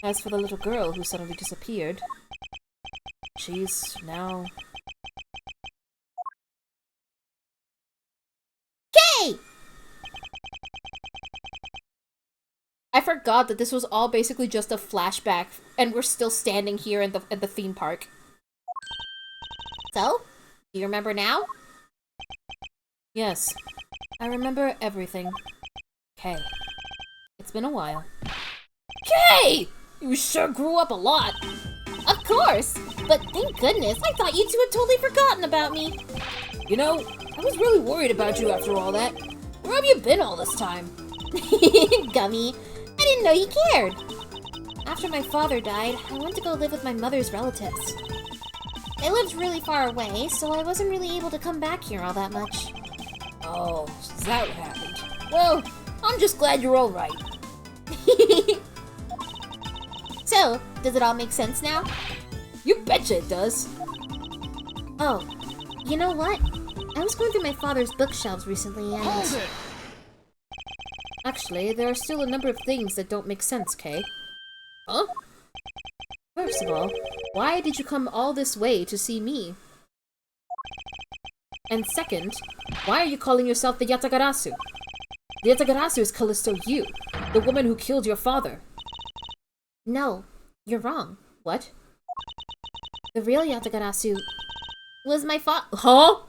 As for the little girl who suddenly disappeared, she's now... Kay! I forgot that this was all basically just a flashback, and we're still standing here in the theme park. So, do you remember now? Yes, I remember everything. Kay. It's been a while. Kay! You sure grew up a lot. Of course! But thank goodness, I thought you two had totally forgotten about me. You know, I was really worried about you after all that. Where have you been all this time? Gummy, I didn't know you cared. After my father died, I went to go live with my mother's relatives. They lived really far away, so I wasn't really able to come back here all that much. Oh, is that what happened? Well, I'm just glad you're all right. So, does it all make sense now? You betcha it does. Oh, you know what? I was going through my father's bookshelves recently and... Actually, there are still a number of things that don't make sense, Kay. Huh? First of all, why did you come all this way to see me? And second, why are you calling yourself the Yatagarasu? The Yatagarasu is Callisto Yu, the woman who killed your father. No, you're wrong. What? The real Yatagarasu was my Huh?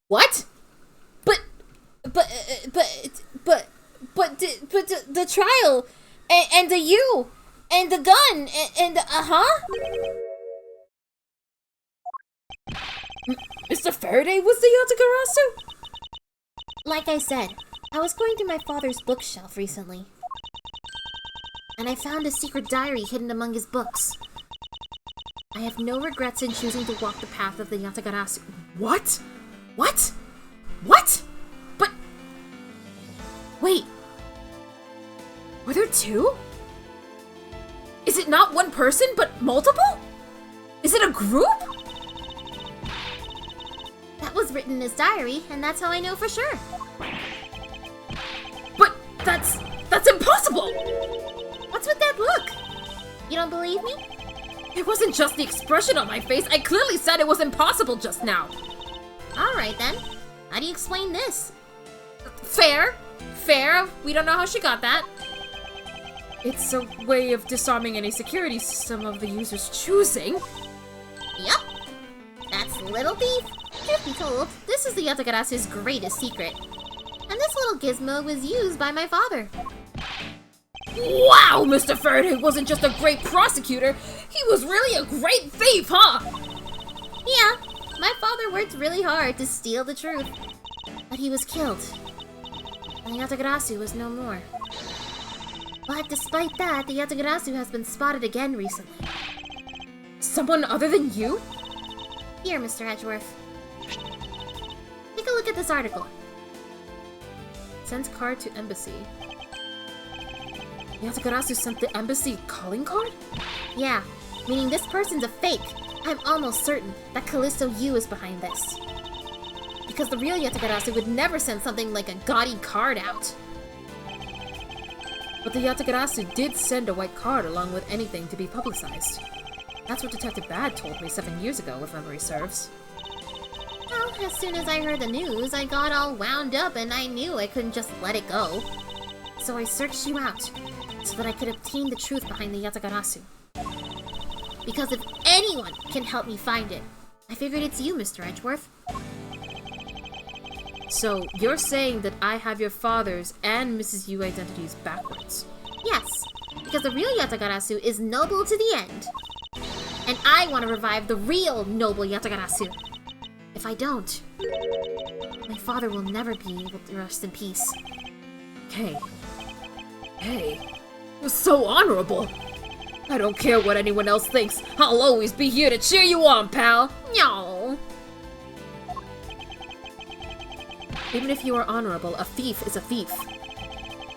What? the trial, and the you, and the gun, and Mr. Faraday was the Yatagarasu? Like I said, I was going through my father's bookshelf recently, and I found a secret diary hidden among his books. I have no regrets in choosing to walk the path of the Yatagarasu. What? What? What? But... Wait. Were there two? Is it not one person, but multiple? Is it a group? That was written in his diary, and that's how I know for sure. But that's impossible! What's with that look? You don't believe me? It wasn't just the expression on my face. I clearly said it was impossible just now. Alright then. How do you explain this? Fair. Fair. We don't know how she got that. It's a way of disarming any security system of the user's choosing. Yup. That's Little Thief. Truth be told, this is the Yatagarasu's greatest secret. And this little gizmo was used by my father. Wow, Mr. Faraday wasn't just a great prosecutor, he was really a great thief, huh? Yeah, my father worked really hard to steal the truth. But he was killed. And the Yatagarasu was no more. But despite that, the Yatagarasu has been spotted again recently. Someone other than you? Here, Mr. Edgeworth. Take a look at this article. Sends card to embassy. Yatagarasu sent the embassy calling card? Yeah, meaning this person's a fake. I'm almost certain that Callisto Yu is behind this. Because the real Yatagarasu would never send something like a gaudy card out. But the Yatagarasu did send a white card along with anything to be publicized. That's what Detective Bad told me 7 years ago, if memory serves. Well, as soon as I heard the news, I got all wound up and I knew I couldn't just let it go. So I searched you out, so that I could obtain the truth behind the Yatagarasu. Because if anyone can help me find it, I figured it's you, Mr. Edgeworth. So, you're saying that I have your father's and Mrs. Yu identities backwards? Yes, because the real Yatagarasu is noble to the end. And I want to revive the real noble Yatagarasu. If I don't, my father will never be able to rest in peace. Hey. You're so honorable. I don't care what anyone else thinks. I'll always be here to cheer you on, pal. No. Even if you are honorable, a thief is a thief.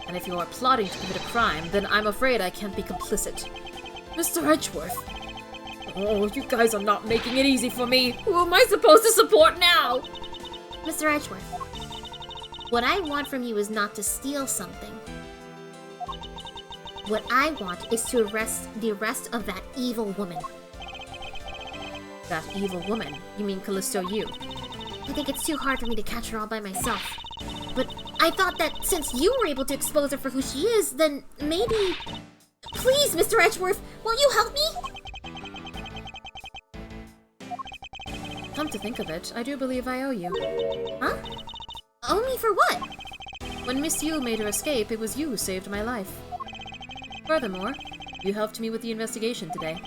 And if you are plotting to commit a crime, then I'm afraid I can't be complicit. Mr. Edgeworth. Oh, you guys are not making it easy for me. Who am I supposed to support now? Mr. Edgeworth, what I want from you is not to steal something. What I want is to arrest of that evil woman. That evil woman? You mean Callisto Yu? I think it's too hard for me to catch her all by myself. But I thought that since you were able to expose her for who she is, then maybe... Please, Mr. Edgeworth, won't you help me? Come to think of it, I do believe I owe you. Huh? Owe me for what? When Miss Yu made her escape, it was you who saved my life. Furthermore, you helped me with the investigation today.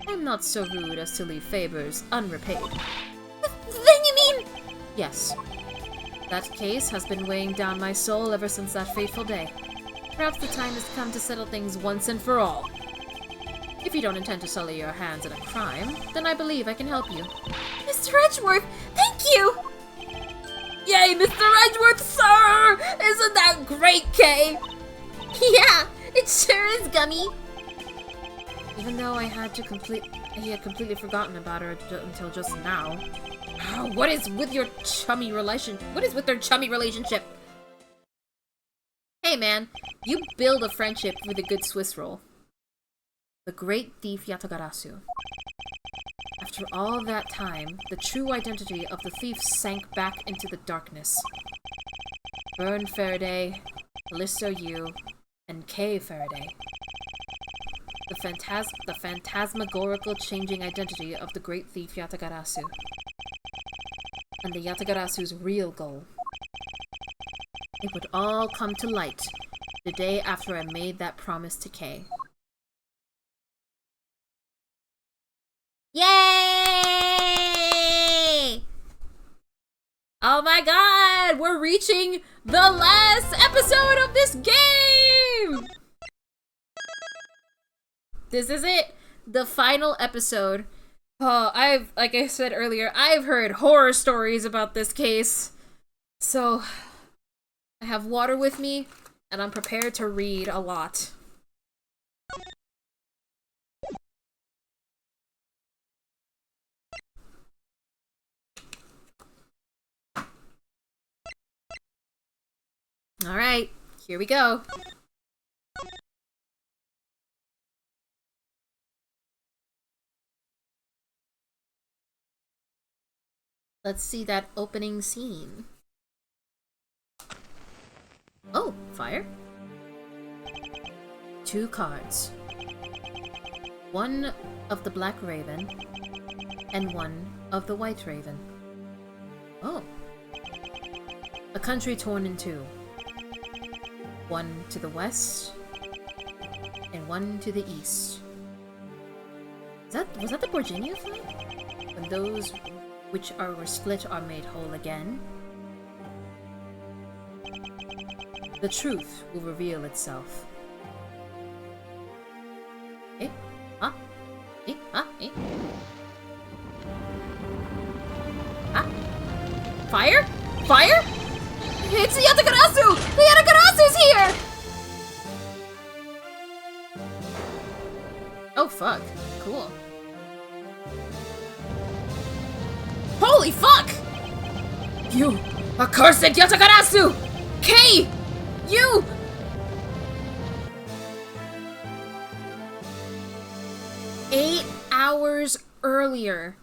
I'm not so rude as to leave favors unrepaid. Then you mean... Yes. That case has been weighing down my soul ever since that fateful day. Perhaps the time has come to settle things once and for all. If you don't intend to sully your hands in a crime, then I believe I can help you. Mr. Edgeworth, thank you! Yay, Mr. Edgeworth, sir! Isn't that great, Kay? Yeah, it sure is, Gummy. Even though I had completely forgotten about her until just now. What is with their chummy relationship? Hey man, you build a friendship with a good Swiss roll. The great thief Yatagarasu. After all that time, the true identity of the thief sank back into the darkness. Vern Faraday, Callisto Yu, and Kay Faraday. The phantasmagorical changing identity of the great thief Yatagarasu. And the Yatagarasu's real goal. it would all come to light the day after I made that promise to Kay. Yay! Oh my god! We're reaching the last episode of this game! This is it. The final episode. Oh, like I said earlier, I've heard horror stories about this case. So, I have water with me, and I'm prepared to read a lot. Alright, here we go. Let's see that opening scene. Oh, fire. 2 cards. 1 of the Black Raven, and 1 of the White Raven. Oh. A country torn in 2. 1 to the west, and 1 to the east. Was that the Borginia flag? When those which were split are made whole again. The truth will reveal itself. Eh? Huh? Eh? Huh? Eh? Huh? Fire? Fire? It's Yatakarasu! The Yatakarasu's here! Oh fuck. Cool. Holy fuck! You accursed Yatakarasu! Kay! You! Eight hours earlier.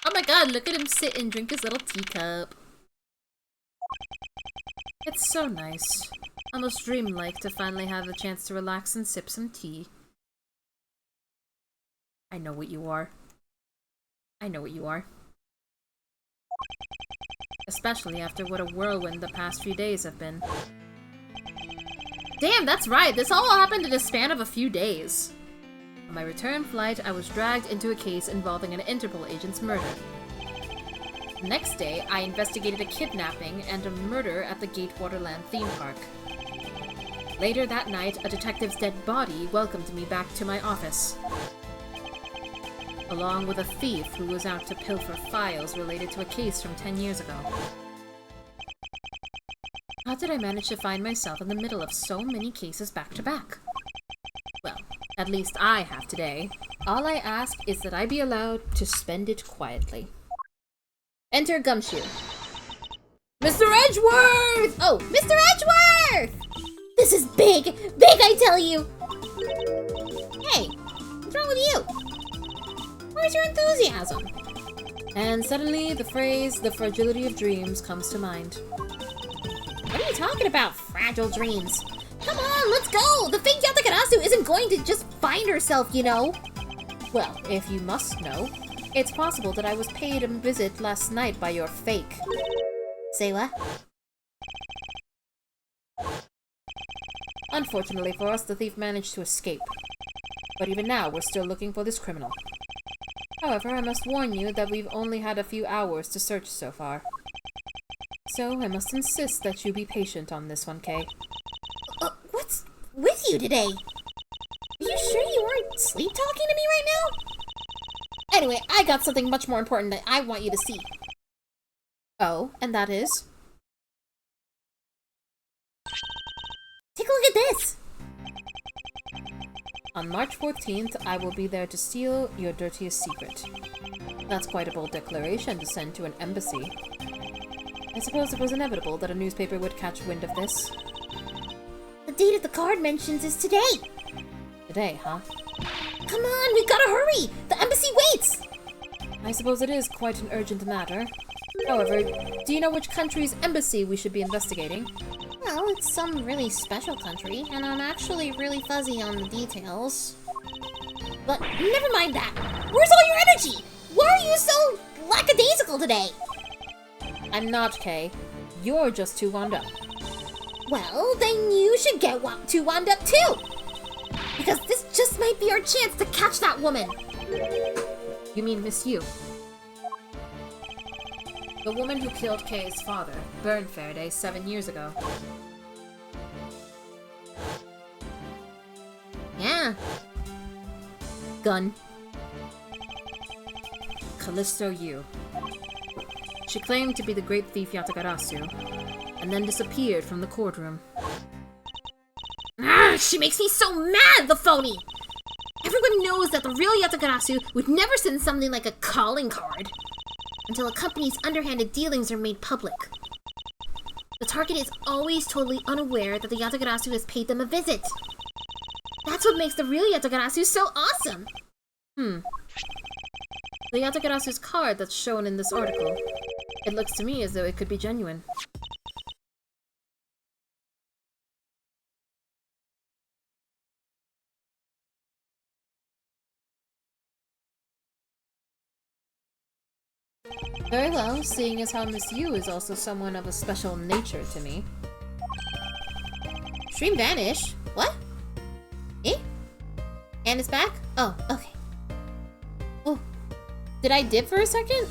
Oh my god, look at him sit and drink his little teacup. It's so nice. Almost dreamlike to finally have the chance to relax and sip some tea. I know what you are. I know what you are. Especially after what a whirlwind the past few days have been. Damn, that's right! This all happened in a span of a few days. On my return flight, I was dragged into a case involving an Interpol agent's murder. The next day, I investigated a kidnapping and a murder at the Gatewaterland theme park. Later that night, a detective's dead body welcomed me back to my office, along with a thief who was out to pilfer files related to a case from 10 years ago. How did I manage to find myself in the middle of so many cases back to back? Well, at least I have today. All I ask is that I be allowed to spend it quietly. Enter Gumshoe. Mr. Edgeworth! Oh, Mr. Edgeworth! This is big! Big, I tell you! Hey, what's wrong with you? Where's your enthusiasm? And suddenly, the phrase, the fragility of dreams, comes to mind. What are you talking about, fragile dreams? Come on, let's go! The fake Yatakarasu isn't going to just find herself, you know! Well, if you must know, it's possible that I was paid a visit last night by your fake. Say what? Unfortunately for us, the thief managed to escape. But even now, we're still looking for this criminal. However, I must warn you that we've only had a few hours to search so far. So, I must insist that you be patient on this one, Kay. What's with you today? Are you sure you aren't sleep-talking to me right now? Anyway, I got something much more important that I want you to see. Oh, and that is? Take a look at this! On March 14th, I will be there to steal your dirtiest secret. That's quite a bold declaration to send to an embassy. I suppose it was inevitable that a newspaper would catch wind of this. The date of the card mentions is today! Today, huh? Come on, we've gotta hurry! The embassy waits! I suppose it is quite an urgent matter. However, do you know which country's embassy we should be investigating? Well, it's some really special country, and I'm actually really fuzzy on the details. But never mind that! Where's all your energy? Why are you so lackadaisical today? I'm not, Kay. You're just too wound up. Well, then you should get too wound up too! Because this just might be our chance to catch that woman! You mean Miss Yu? The woman who killed Kay's father, burned Faraday 7 years ago. Yeah. Gun. Callisto Yu. She claimed to be the great thief Yatagarasu, and then disappeared from the courtroom. She makes me so mad, the phony! Everyone knows that the real Yatagarasu would never send something like a calling card until a company's underhanded dealings are made public. The target is always totally unaware that the Yatagarasu has paid them a visit. That's what makes the real Yatagarasu so awesome! The Yatagarasu's card that's shown in this article. It looks to me as though it could be genuine. Very well, seeing as how Miss Yu is also someone of a special nature to me. Stream vanish? What? Eh? And it's back? Oh, okay. Oh. Did I dip for a second?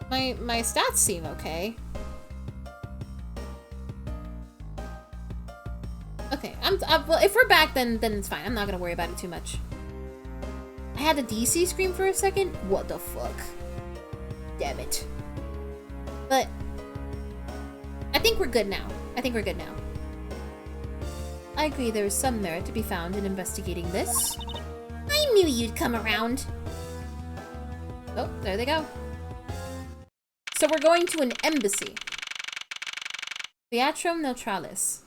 My stats seem okay. Okay, well, if we're back, then it's fine. I'm not gonna worry about it too much. I had the DC screen for a second? What the fuck? Damn it. But I think we're good now. I agree there is some merit to be found in investigating this. I knew you'd come around. Oh, there they go. So we're going to an embassy. Theatrum Neutralis.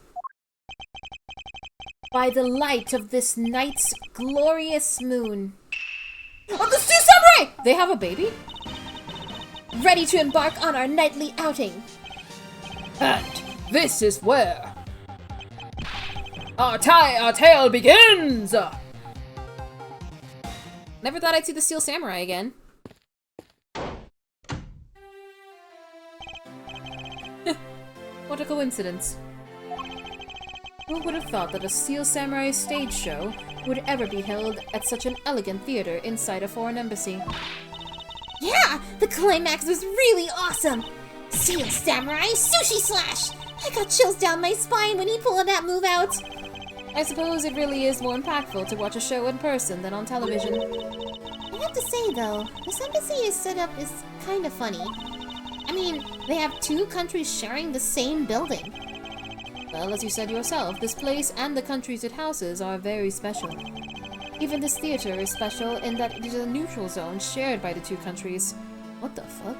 By the light of this night's glorious moon. Oh, the two samurai! They have a baby? Ready to embark on our nightly outing. And this is where our tale begins! Never thought I'd see the Steel Samurai again. What a coincidence. Who would have thought that a Steel Samurai stage show would ever be held at such an elegant theater inside a foreign embassy? Yeah, the climax was really awesome! Steel Samurai Sushi Slash! I got chills down my spine when he pulled that move out! I suppose it really is more impactful to watch a show in person than on television. I have to say though, this embassy is set up is kind of funny. I mean, they have two countries sharing the same building. Well, as you said yourself, this place and the countries it houses are very special. Even this theater is special in that it is a neutral zone shared by the two countries. What the fuck?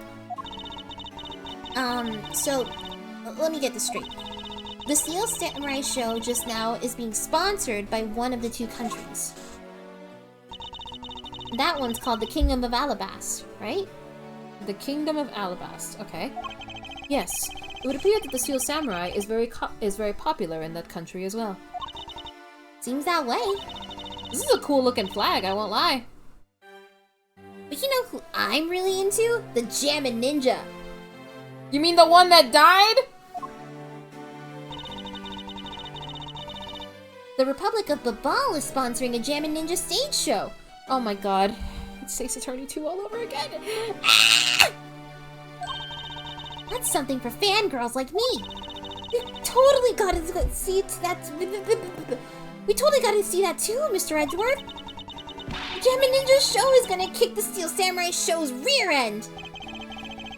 So, let me get this straight. The Steel Samurai show just now is being sponsored by one of the two countries. That one's called the Kingdom of Alabast, right? The Kingdom of Alabast, okay. Yes, it would appear that the Steel Samurai is very popular in that country as well. Seems that way. This is a cool looking flag, I won't lie. But you know who I'm really into? The Jammin' Ninja. You mean the one that died? The Republic of Babal is sponsoring a Jammin' Ninja stage show. Oh my god. It's Ace Attorney 2 all over again. That's something for fangirls like me. We totally gotta see that. We totally gotta see that too, Mr. Edgeworth. Jammin' Ninja's show is gonna kick the Steel Samurai show's rear end.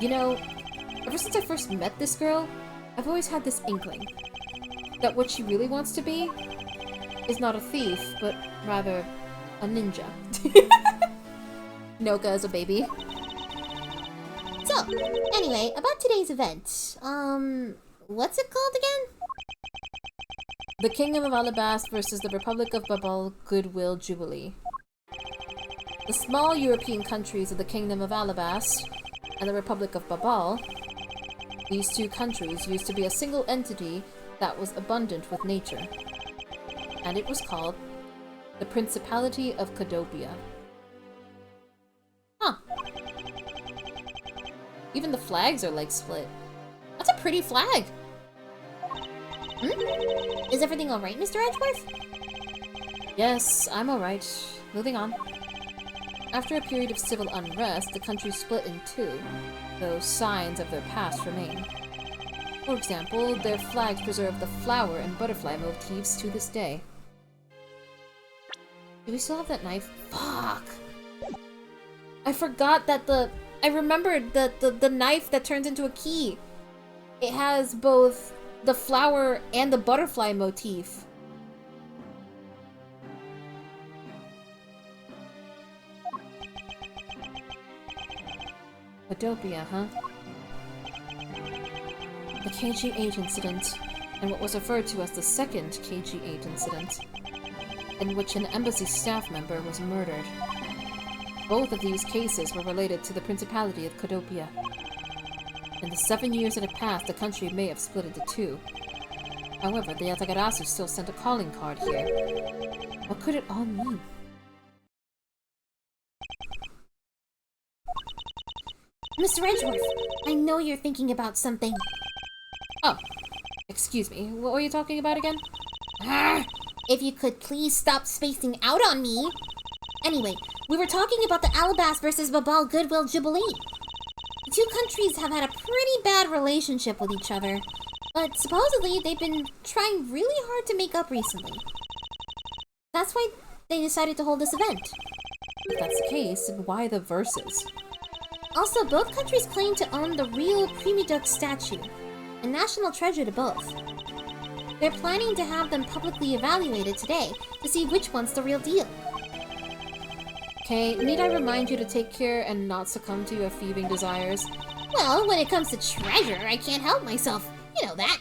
You know, ever since I first met this girl, I've always had this inkling that what she really wants to be is not a thief, but rather a ninja. Noka as a baby. So, anyway, about today's event. What's it called again? The Kingdom of Alabast versus the Republic of Babal Goodwill Jubilee. The small European countries of the Kingdom of Alabast and the Republic of Babal, these two countries used to be a single entity that was abundant with nature, and it was called the Principality of Cadopia. Huh. Even the flags are like split. That's a pretty flag. Is everything alright, Mr. Edgeworth? Yes, I'm alright. Moving on. After a period of civil unrest, the country split in two, though signs of their past remain. For example, their flags preserve the flower and butterfly motifs to this day. Do we still have that knife? Fuck! I forgot that I remembered the knife that turns into a key. It has both the flower and the butterfly motif. Utopia, huh? The KG-8 incident, and what was referred to as the second KG-8 incident, in which an embassy staff member was murdered. Both of these cases were related to the Principality of Codopia. In the 7 years that have passed, the country may have split into two. However, the Yatagarasu still sent a calling card here. What could it all mean? Mr. Edgeworth, I know you're thinking about something. Oh, excuse me, what were you talking about again? If you could please stop spacing out on me. Anyway, we were talking about the Alabas versus Babal Goodwill Jubilee. The two countries have had a pretty bad relationship with each other, but supposedly they've been trying really hard to make up recently. That's why they decided to hold this event. If that's the case, then why the verses? Also, both countries claim to own the real Primiduk statue, a national treasure to both. They're planning to have them publicly evaluated today to see which one's the real deal. Okay, need I remind you to take care and not succumb to your thieving desires? Well, when it comes to treasure, I can't help myself. You know that.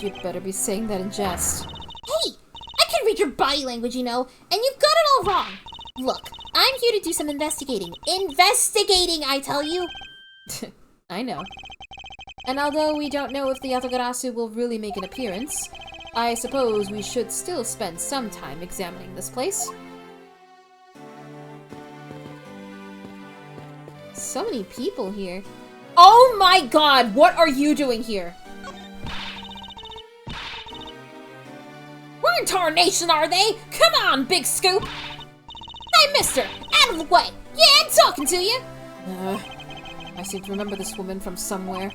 You'd better be saying that in jest. Hey! I can read your body language, you know, and you've got it all wrong. Look, I'm here to do some investigating. Investigating, I tell you! I know. And although we don't know if the Yatagarasu will really make an appearance, I suppose we should still spend some time examining this place. So many people here. Oh my god, what are you doing here? Where in tarnation are they? Come on, Big Scoop! Hey, mister! Out of the way! Yeah, I'm talking to you! I seem to remember this woman from somewhere.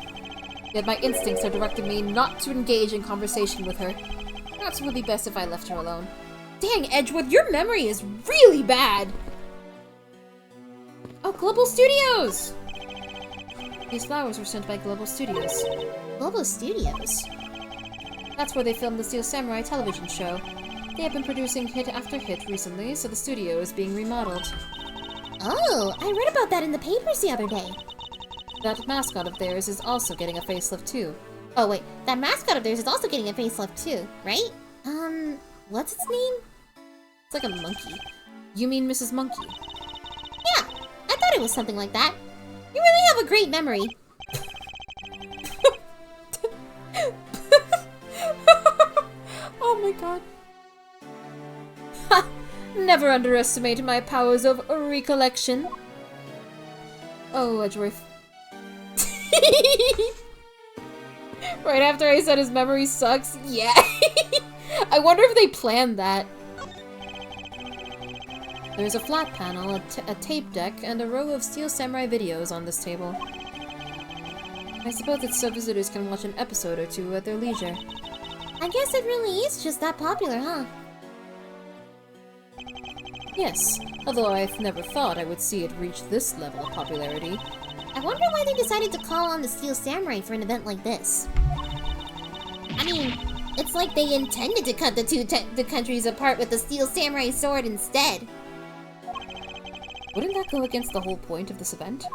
Yet my instincts are directing me not to engage in conversation with her. Perhaps it would be best if I left her alone. Dang, Edgeworth, your memory is really bad! Oh, Global Studios! These flowers were sent by Global Studios. Global Studios? That's where they filmed the Steel Samurai television show. They have been producing hit after hit recently, so the studio is being remodeled. Oh, I read about that in the papers the other day. That mascot of theirs is also getting a facelift too. Oh wait, that mascot of theirs is also getting a facelift too, right? What's its name? It's like a monkey. You mean Mrs. Monkey? Yeah, I thought it was something like that. You really have a great memory. Oh my god. Ha! Never underestimate my powers of recollection. Oh, Edgeworth. Right after I said his memory sucks? Yeah. I wonder if they planned that. There's a flat panel, a tape deck, and a row of Steel Samurai videos on this table. I suppose it's so visitors can watch an episode or two at their leisure. I guess it really is just that popular, huh? Yes, although I've never thought I would see it reach this level of popularity. I wonder why they decided to call on the Steel Samurai for an event like this. I mean, it's like they intended to cut the countries apart with the Steel Samurai sword instead. Wouldn't that go against the whole point of this event?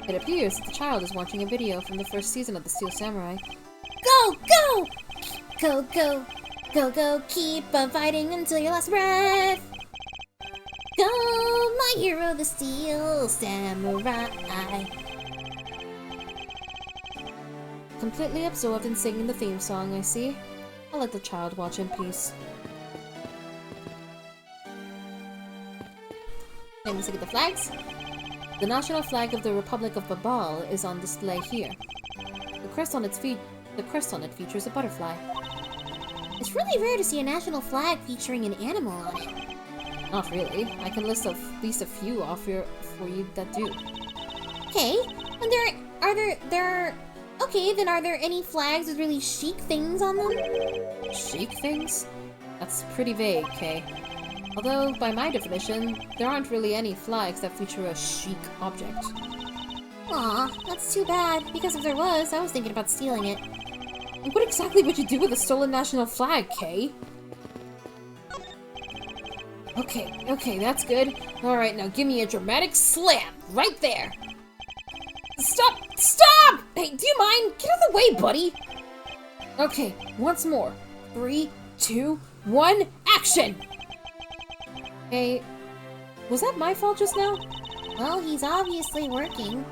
It appears that the child is watching a video from the first season of the Steel Samurai. Go, go! Go, go, go, go, keep on fighting until your last breath! Go, my hero, the Steel Samurai! Completely absorbed in singing the theme song, I see. I'll let the child watch in peace. Let me look at the flags. The national flag of the Republic of Babal is on display here. The crest on it features a butterfly. It's really rare to see a national flag featuring an animal on it. Not really. I can list at least a few off here for you that do. Okay, and are there any flags with really chic things on them? Chic things? That's pretty vague, Kay. Although, by my definition, there aren't really any flags that feature a chic object. Aw, that's too bad, because if there was, I was thinking about stealing it. What exactly would you do with a stolen national flag, Kay? Okay, that's good. Alright, now give me a dramatic slam, right there! Stop! Hey, do you mind? Get out of the way, buddy! Okay, once more. 3, 2, 1, action! Hey, was that my fault just now? Well, he's obviously working.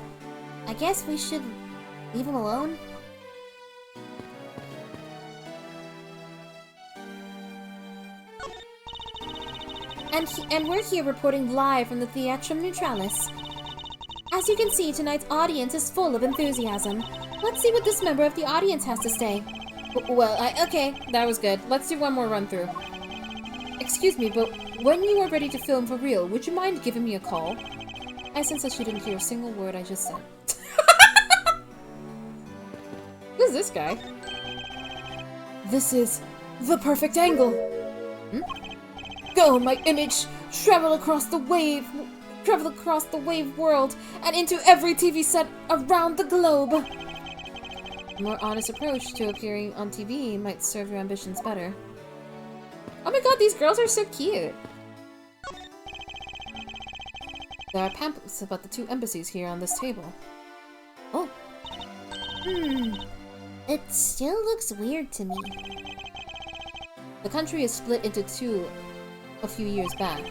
I guess we should leave him alone. And we're here reporting live from the Theatrum Neutralis. As you can see, tonight's audience is full of enthusiasm. Let's see what this member of the audience has to say. Okay, that was good. Let's do one more run-through. Excuse me, but when you are ready to film for real, would you mind giving me a call? I sense that you didn't hear a single word I just said. Who's this guy? This is the perfect angle. Go, my image! Travel across the wave world and into every TV set around the globe. A more honest approach to appearing on TV might serve your ambitions better. Oh my god, these girls are so cute! There are pamphlets about the 2 embassies here on this table. Oh. It still looks weird to me. The country is split into 2 a few years back,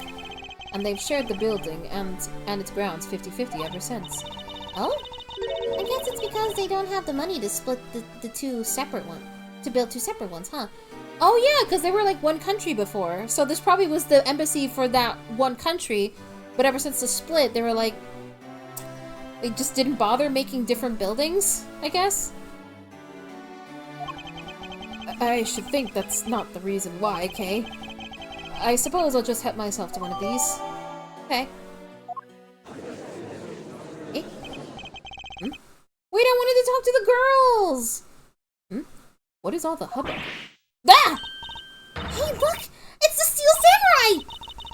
and they've shared the building and its grounds 50-50 ever since. Oh? I guess it's because they don't have the money to split the 2 separate ones. To build 2 separate ones, huh? Oh yeah, because they were like one country before. So this probably was the embassy for that one country, but ever since the split, they were like... They just didn't bother making different buildings, I guess? I should think that's not the reason why, Kay. I suppose I'll just help myself to one of these. Okay. Hey. Wait, I wanted to talk to the girls! What is all the hubbub? Ah! Hey, look! It's the Steel Samurai!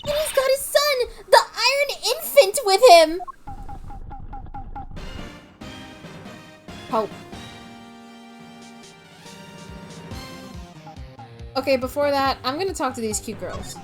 And he's got his son, the Iron Infant, with him! Help. Okay, before that, I'm gonna talk to these cute girls.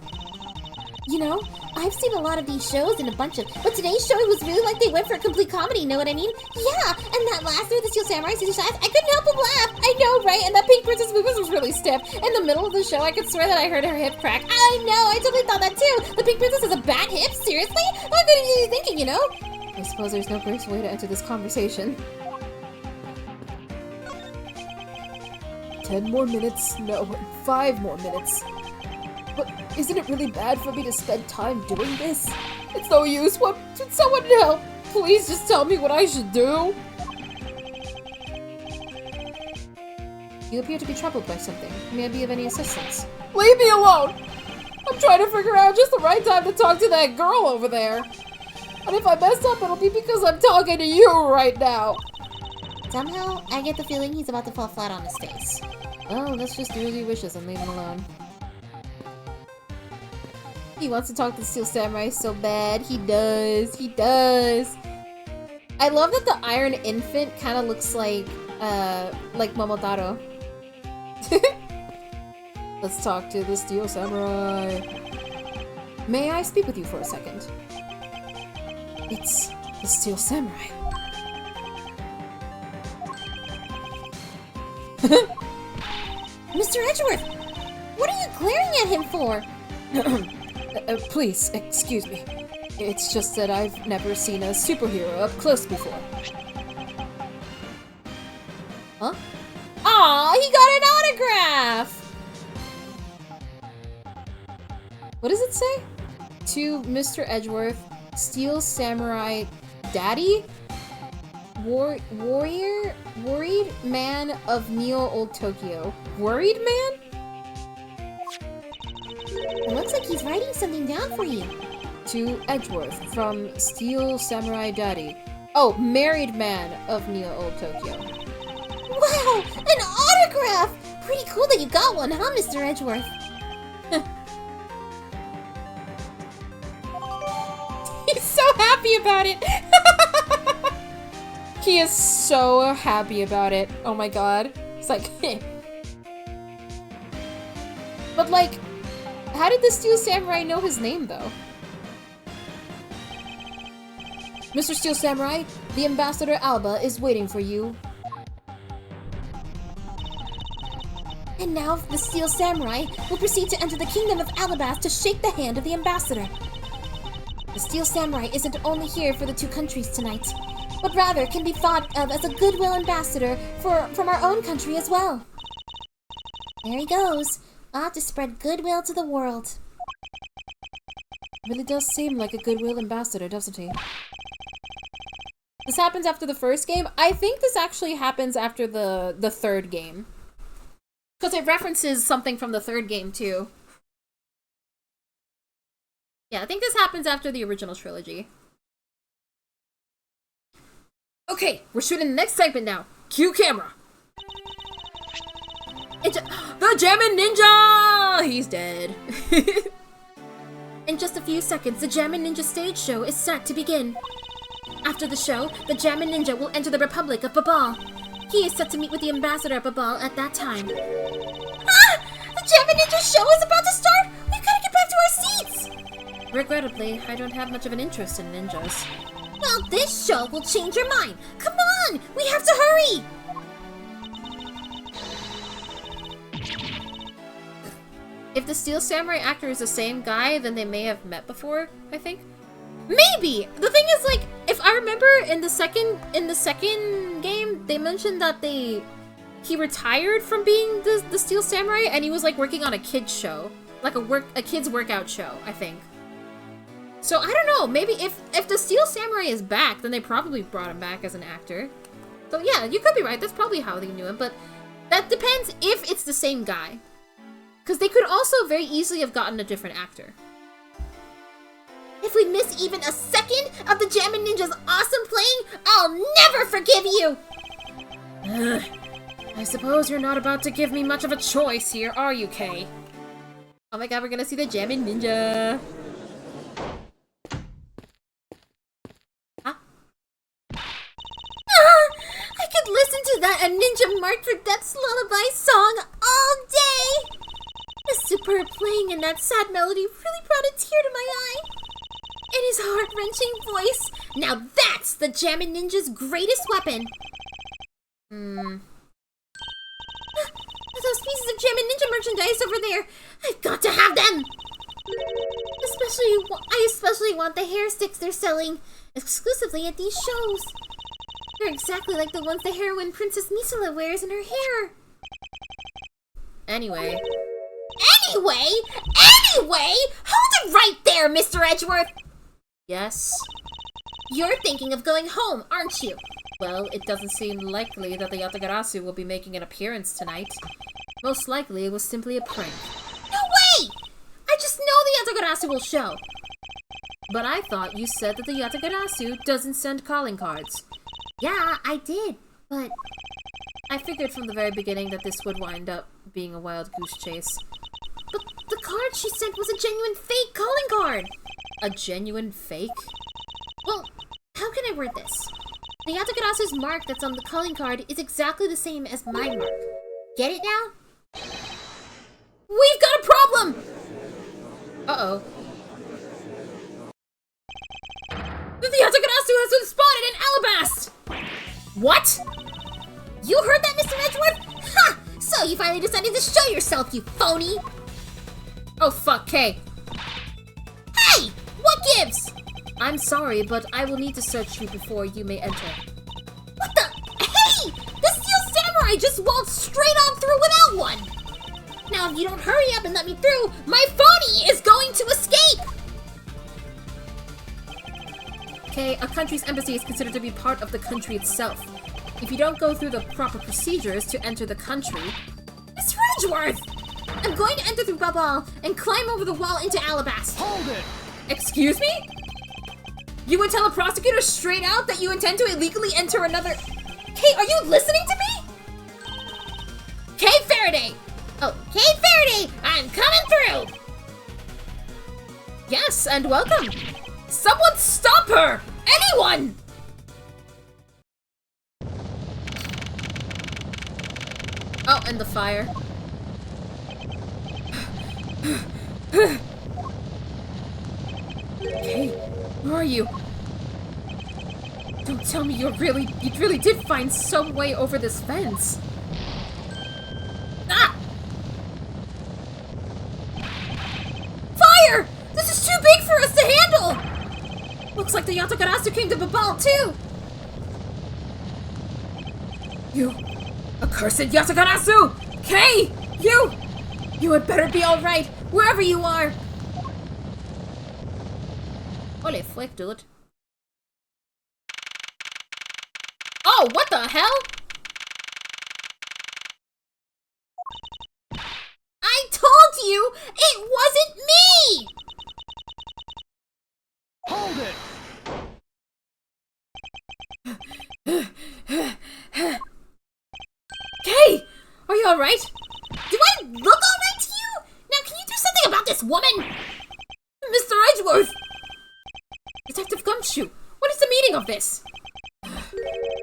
You know, I've seen a lot of these shows and a bunch of... But today's show, it was really like they went for a complete comedy, you know what I mean? Yeah, and that last one, the Steel Samurai, I couldn't help but laugh. I know, right? And that Pink Princess movement was really stiff. In the middle of the show, I could swear that I heard her hip crack. I know, I totally thought that too. The Pink Princess has a bad hip? Seriously? What are you thinking, you know? I suppose there's no graceful way to enter this conversation. 10 more minutes? No, 5 more minutes. But isn't it really bad for me to spend time doing this? It's no use. What? Did someone help? Please just tell me what I should do. You appear to be troubled by something. May I be of any assistance? Leave me alone! I'm trying to figure out just the right time to talk to that girl over there. And if I mess up, it'll be because I'm talking to you right now. Somehow, I get the feeling he's about to fall flat on his face. Well, let's just do as he wishes and leave him alone. He wants to talk to the Steel Samurai so bad. He does. He does. I love that the Iron Infant kind of looks like Momotaro. Let's talk to the Steel Samurai. May I speak with you for a second? It's the Steel Samurai. Mr. Edgeworth! What are you glaring at him for? Please, excuse me. It's just that I've never seen a superhero up close before. Huh? Aw, he got an autograph! What does it say? To Mr. Edgeworth, Steel Samurai Daddy? Worried man of Neo Old Tokyo. Worried man? It looks like he's writing something down for you. To Edgeworth from Steel Samurai Daddy. Oh, married man of Neo Old Tokyo. Wow, an autograph! Pretty cool that you got one, huh, Mr. Edgeworth? He's so happy about it! He is so happy about it. Oh my god. It's like, But like, how did the Steel Samurai know his name though? Mr. Steel Samurai, the Ambassador Alba is waiting for you. And now the Steel Samurai will proceed to enter the kingdom of Alabas to shake the hand of the ambassador. The Steel Samurai isn't only here for the two countries tonight, but rather can be thought of as a goodwill ambassador from our own country as well. There he goes, to spread goodwill to the world. Really does seem like a goodwill ambassador, doesn't he? This happens after the first game. I think this actually happens after the third game. Because it references something from the third game, too. Yeah, I think this happens after the original trilogy. Okay, we're shooting the next segment now. Cue camera. It's the Jammin' Ninja! He's dead. In just a few seconds, the Jammin' Ninja stage show is set to begin. After the show, the Jammin' Ninja will enter the Republic of Babal. He is set to meet with the ambassador of Babal at that time. Ah! The Jammin' Ninja show is about to start! We've got to get back to our seats! Regrettably, I don't have much of an interest in ninjas. Well, this show will change your mind. Come on! We have to hurry! If the Steel Samurai actor is the same guy, then they may have met before, I think. Maybe! The thing is, like, if I remember in the second game, they mentioned that he retired from being the Steel Samurai and he was like working on a kids show. Like a kids workout show, I think. So I don't know, maybe if the Steel Samurai is back, then they probably brought him back as an actor. So yeah, you could be right, that's probably how they knew him, but that depends if it's the same guy. Because they could also very easily have gotten a different actor. If we miss even a second of the Jammin' Ninja's awesome playing, I'll never forgive you! I suppose you're not about to give me much of a choice here, are you, Kay? Oh my god, we're gonna see the Jammin' Ninja! Huh? I could listen to that A Ninja Marked for Death's lullaby song all day! The superb playing in that sad melody really brought a tear to my eye. And his heart-wrenching voice. Now that's the Jammin' Ninja's greatest weapon. Those pieces of Jammin' Ninja merchandise over there. I've got to have them. I especially want the hair sticks they're selling exclusively at these shows. They're exactly like the ones the heroine Princess Misula wears in her hair. Anyway, hold it right there, Mr. Edgeworth. yes? You're thinking of going home, aren't you? Well, it doesn't seem likely that the Yatagarasu will be making an appearance tonight. Most likely it was simply a prank. No way! I just know the Yatagarasu will show. But I thought you said that the Yatagarasu doesn't send calling cards. Yeah, I did, but I figured from the very beginning that this would wind up being a wild goose chase. But the card she sent was a genuine fake calling card! A genuine fake? Well, how can I word this? The Yatagarasu's mark that's on the calling card is exactly the same as my mark. Get it now? We've got a problem! Uh-oh. The Yatagarasu has been spotted in Alabast! What? You heard that, Mr. Edgeworth? Ha! So you finally decided to show yourself, you phony! Oh fuck, Kay. Hey! What gives? I'm sorry, but I will need to search you before you may enter. What the? Hey! The Steel Samurai just waltzed straight on through without one! Now if you don't hurry up and let me through, my phony is going to escape! Okay, a country's embassy is considered to be part of the country itself. If you don't go through the proper procedures to enter the country... Mr. Edgeworth! I'm going to enter through Babal and climb over the wall into Alabast. Hold it! Excuse me? You would tell a prosecutor straight out that you intend to illegally enter another... Kay, are you listening to me? Kay Faraday! Oh, Kay Faraday! I'm coming through! Yes, and welcome! Someone stop her! Anyone! Oh, and the fire. Kay, where are you? Don't tell me you really did find some way over this fence. Ah! Fire! This is too big for us to handle! Looks like the Yatagarasu came to Babal too! You accursed Yatagarasu! Kay! You had better be alright, wherever you are! Holy flick, dude. Oh, what the hell? I told you it wasn't me! Hold it! Kay! Are you alright? Do I look alright to you? Now, can you do something about this woman? Mr. Edgeworth! Detective Gumshoe, what is the meaning of this?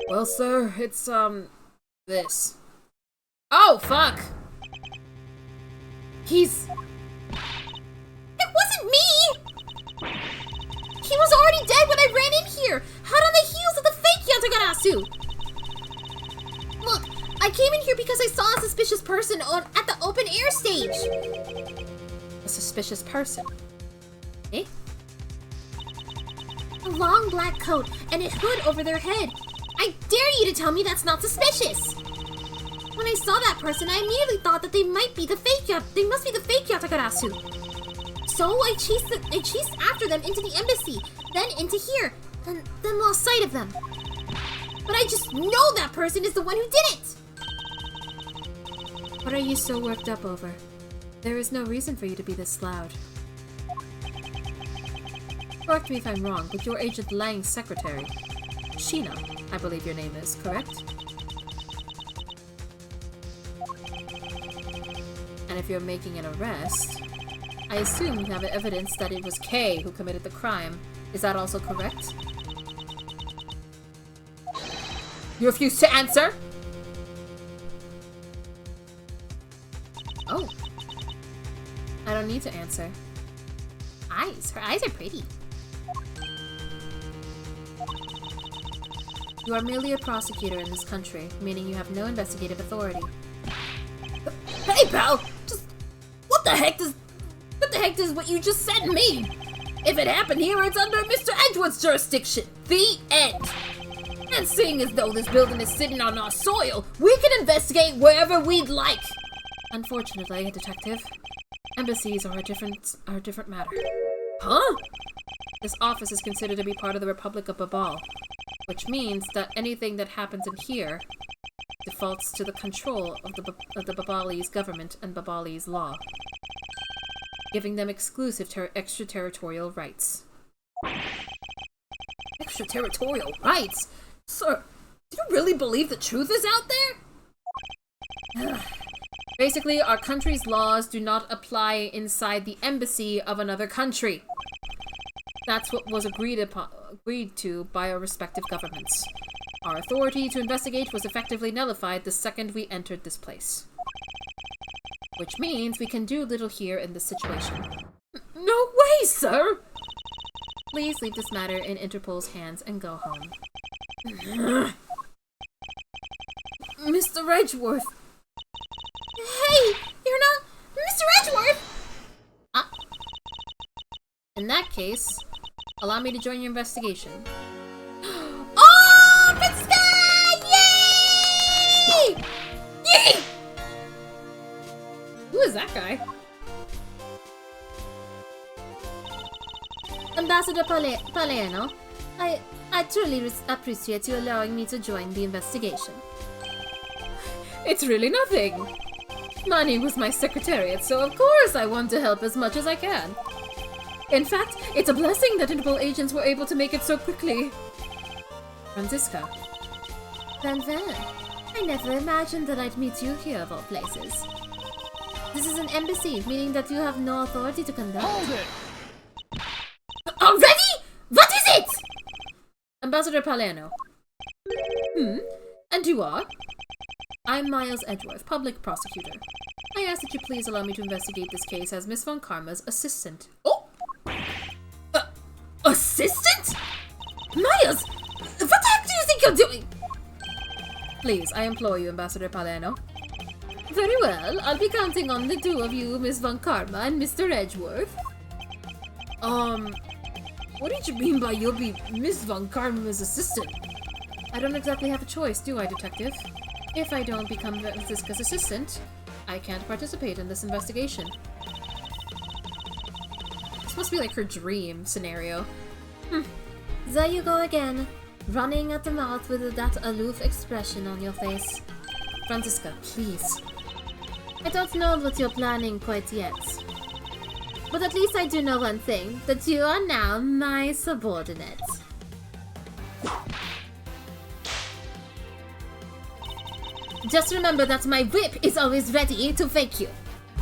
Well, sir, it's, this. Oh, fuck! He's... It wasn't me! He was already dead when I ran in here! Hot on the heels of the fake Yatagarasu! Look, I came in here because I saw a suspicious person at the open air stage! A suspicious person? Eh? A long black coat and a hood over their head. I dare you to tell me that's not suspicious! When I saw that person, I immediately thought that they must be the fake Yatagarasu. So I chased after them into the embassy, then into here, and then lost sight of them. But I just know that person is the one who did it! What are you so worked up over? There is no reason for you to be this loud. Correct me if I'm wrong, but you're Agent Lang's secretary. Sheena, I believe your name is, correct? And if you're making an arrest, I assume you have evidence that it was Kay who committed the crime. Is that also correct? You refuse to answer? Oh. I don't need to answer. Eyes. Her eyes are pretty. You are merely a prosecutor in this country, meaning you have no investigative authority. Hey, pal! Just... What the heck does what you just said mean? If it happened here, it's under Mr. Edgeworth's jurisdiction. The end. And seeing as though this building is sitting on our soil, we can investigate wherever we'd like. Unfortunately, Detective, embassies are a different matter. Huh? This office is considered to be part of the Republic of Babal, which means that anything that happens in here defaults to the control of the Babalese government and Babalese law, giving them exclusive extraterritorial rights. Extraterritorial rights? Sir, do you really believe the truth is out there? Basically, our country's laws do not apply inside the embassy of another country. That's what was agreed to by our respective governments. Our authority to investigate was effectively nullified the second we entered this place. Which means we can do little here in this situation. No way, sir! Please leave this matter in Interpol's hands and go home. Mr. Edgeworth! Hey! You're not... Mr. Edgeworth! In that case, allow me to join your investigation. Oh! Pitska! Yay! Yay! Who is that guy? Ambassador Palermo, I truly appreciate you allowing me to join the investigation. It's really nothing. Manny was my secretariat, so of course I want to help as much as I can. In fact, it's a blessing that Interpol agents were able to make it so quickly. Franziska. Van, I never imagined that I'd meet you here of all places. This is an embassy, meaning that you have no authority to conduct. Hold it! Already? What is it? Ambassador Palermo. And you are? I'm Miles Edgeworth, public prosecutor. I ask that you please allow me to investigate this case as Miss Von Karma's assistant. Oh! Assistant? Miles! What the heck do you think you're doing? Please, I implore you, Ambassador Palermo. Very well, I'll be counting on the two of you, Miss Von Karma and Mr. Edgeworth. What did you mean by you'll be Miss Von Karma's assistant? I don't exactly have a choice, do I, Detective? If I don't become Franziska's assistant, I can't participate in this investigation. This must be like her dream scenario. There you go again, running at the mouth with that aloof expression on your face. Franziska, please. I don't know what you're planning quite yet. But at least I do know one thing, that you are now my subordinate. Just remember that my whip is always ready to fake you,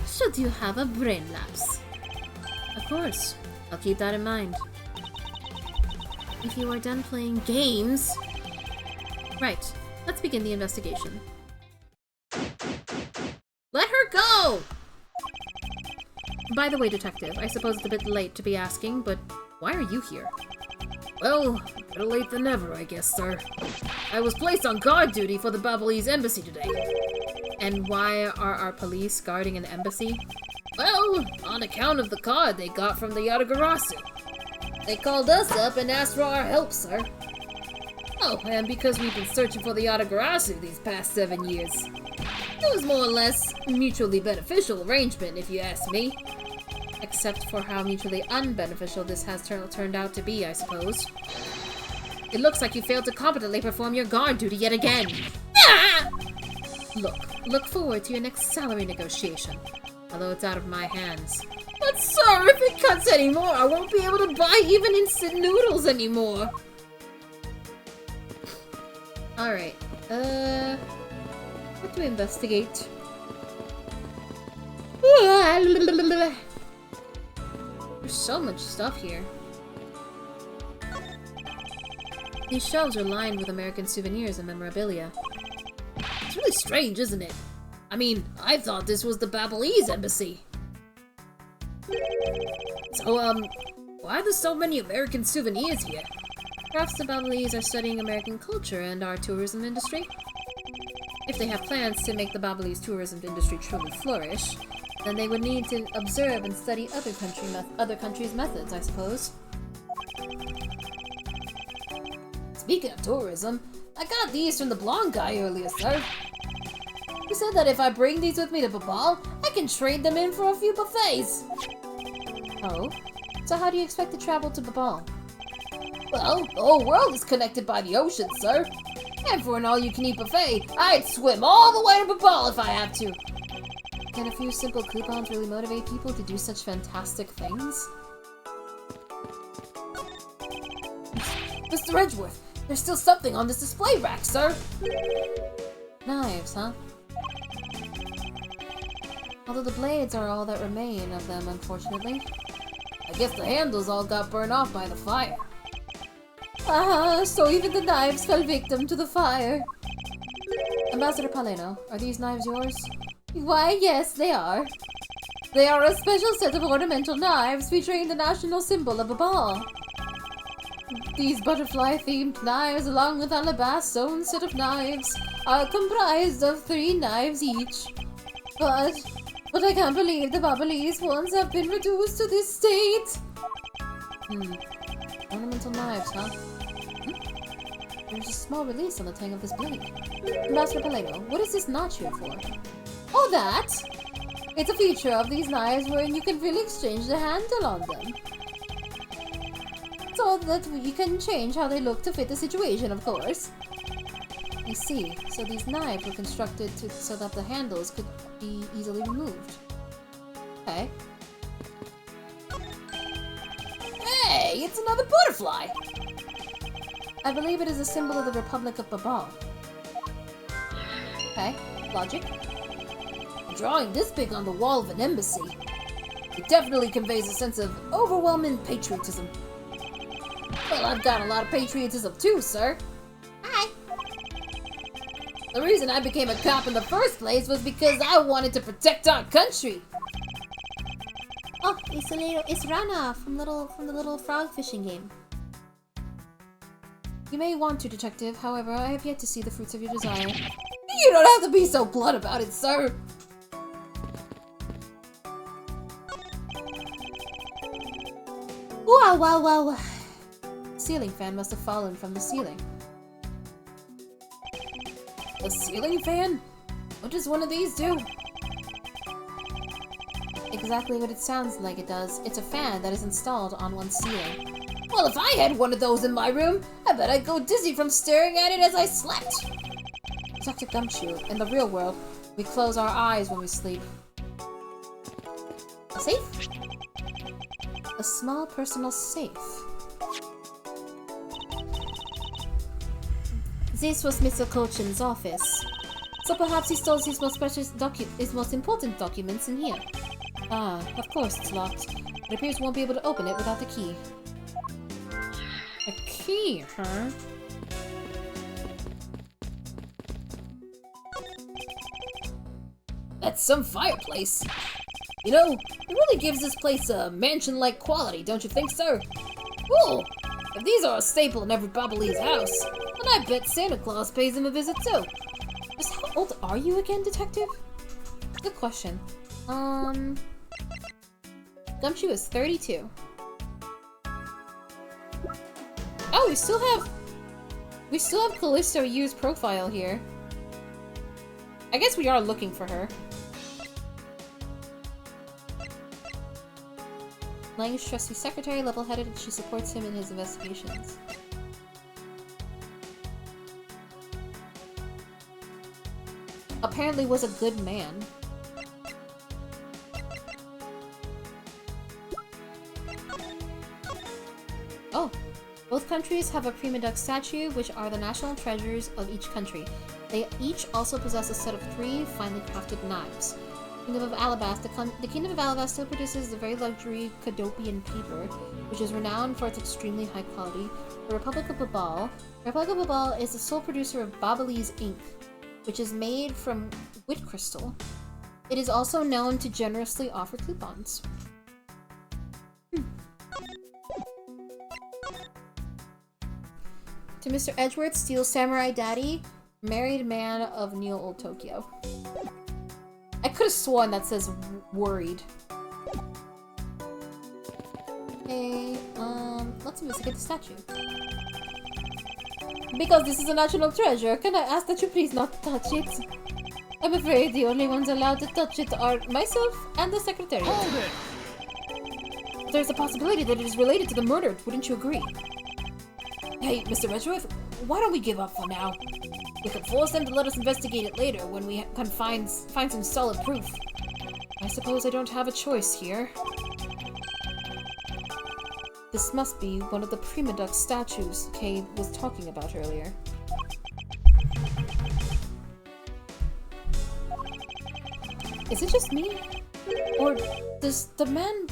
should you have a brain lapse. Of course. I'll keep that in mind. If you are done playing games... Right. Let's begin the investigation. Let her go! By the way, Detective, I suppose it's a bit late to be asking, but why are you here? Well, better late than never, I guess, sir. I was placed on guard duty for the Babalese embassy today. And why are our police guarding an embassy? Well, on account of the card they got from the Yatagarasu. They called us up and asked for our help, sir. Oh, and because we've been searching for the Yatagarasu these past 7 years. It was more or less a mutually beneficial arrangement, if you ask me. Except for how mutually unbeneficial this has turned out to be, I suppose. It looks like you failed to competently perform your guard duty yet again. Ah! Look forward to your next salary negotiation. Although it's out of my hands. But sir, if it cuts anymore, I won't be able to buy even instant noodles anymore. Alright, what to investigate? There's so much stuff here. These shelves are lined with American souvenirs and memorabilia. It's really strange, isn't it? I mean, I thought this was the Babalese embassy. So, why are there so many American souvenirs here? Perhaps the Babalese are studying American culture and our tourism industry? If they have plans to make the Babalese tourism industry truly flourish, then they would need to observe and study other countries' methods, I suppose. Speaking of tourism, I got these from the blonde guy earlier, sir. He said that if I bring these with me to Babal, I can trade them in for a few buffets. Oh? So how do you expect to travel to Babal? Well, the whole world is connected by the ocean, sir. And for an all-you-can-eat buffet, I'd swim all the way to Babal if I had to. Can a few simple coupons really motivate people to do such fantastic things? Mr. Edgeworth, there's still something on this display rack, sir. Knives, huh? Although the blades are all that remain of them, unfortunately. I guess the handles all got burned off by the fire. Ah, so even the knives fell victim to the fire. Ambassador Palermo, are these knives yours? Why, yes, they are. They are a special set of ornamental knives featuring the national symbol of Babal. These butterfly-themed knives, along with Alabast's own set of knives, are comprised of 3 knives each. But I can't believe the Babalese ones have been reduced to this state. Ornamental knives, huh? There's a small release on the tang of this blade. Ambassador Palermo, what is this notch here for? Oh, that? It's a feature of these knives wherein you can really exchange the handle on them. So that you can change how they look to fit the situation, of course. I see. So these knives were constructed so that the handles could be easily removed. Okay. Hey, it's another butterfly! I believe it is a symbol of the Republic of Babal. Okay, logic. A drawing this big on the wall of an embassy. It definitely conveys a sense of overwhelming patriotism. Well, I've got a lot of patriotism too, sir. Hi. The reason I became a cop in the first place was because I wanted to protect our country. Oh, it's Rana from the little frog fishing game. You may want to, Detective. However, I have yet to see the fruits of your desire. You don't have to be so blunt about it, sir. Wow. Ceiling fan must have fallen from the ceiling. A ceiling fan? What does one of these do? Exactly what it sounds like it does. It's a fan that is installed on one's ceiling. Well, if I had one of those in my room, I bet I'd go dizzy from staring at it as I slept. Dr. Gumshoe, in the real world, we close our eyes when we sleep. A safe? A small personal safe. This was Mr. Cochin's office. So perhaps he stole his most precious his most important documents in here. Ah, of course it's locked. It appears we won't be able to open it without the key. A key, huh? That's some fireplace. You know, it really gives this place a mansion-like quality, don't you think, sir? Cool! If these are a staple in every Babalese house, then I bet Santa Claus pays him a visit too. Just how old are you again, Detective? Good question. Gumshoe is 32. Oh, we still have Callisto Yu's profile here. I guess we are looking for her. Lang's trusty secretary, level-headed, she supports him in his investigations. Apparently was a good man. Oh, both countries have a prima duck statue, which are the national treasures of each country. They each also possess a set of 3 finely crafted knives. The Kingdom of Alabasta still produces the very luxury Cadopian paper, which is renowned for its extremely high quality. The Republic of Babal is the sole producer of Babalese ink, which is made from wood crystal. It is also known to generously offer coupons. To Mr. Edgeworth, Steel Samurai Daddy, married man of Neo Old Tokyo. I could have sworn that says worried. Okay, let's investigate the statue. Because this is a national treasure, can I ask that you please not touch it? I'm afraid the only ones allowed to touch it are myself and the secretary. Hold it! There's a possibility that it is related to the murder, wouldn't you agree? Hey, Mr. Edgeworth, why don't we give up for now? We can force them to let us investigate it later when we can find some solid proof. I suppose I don't have a choice here. This must be one of the prima duck statues Kay was talking about earlier. Is it just me? Or does the man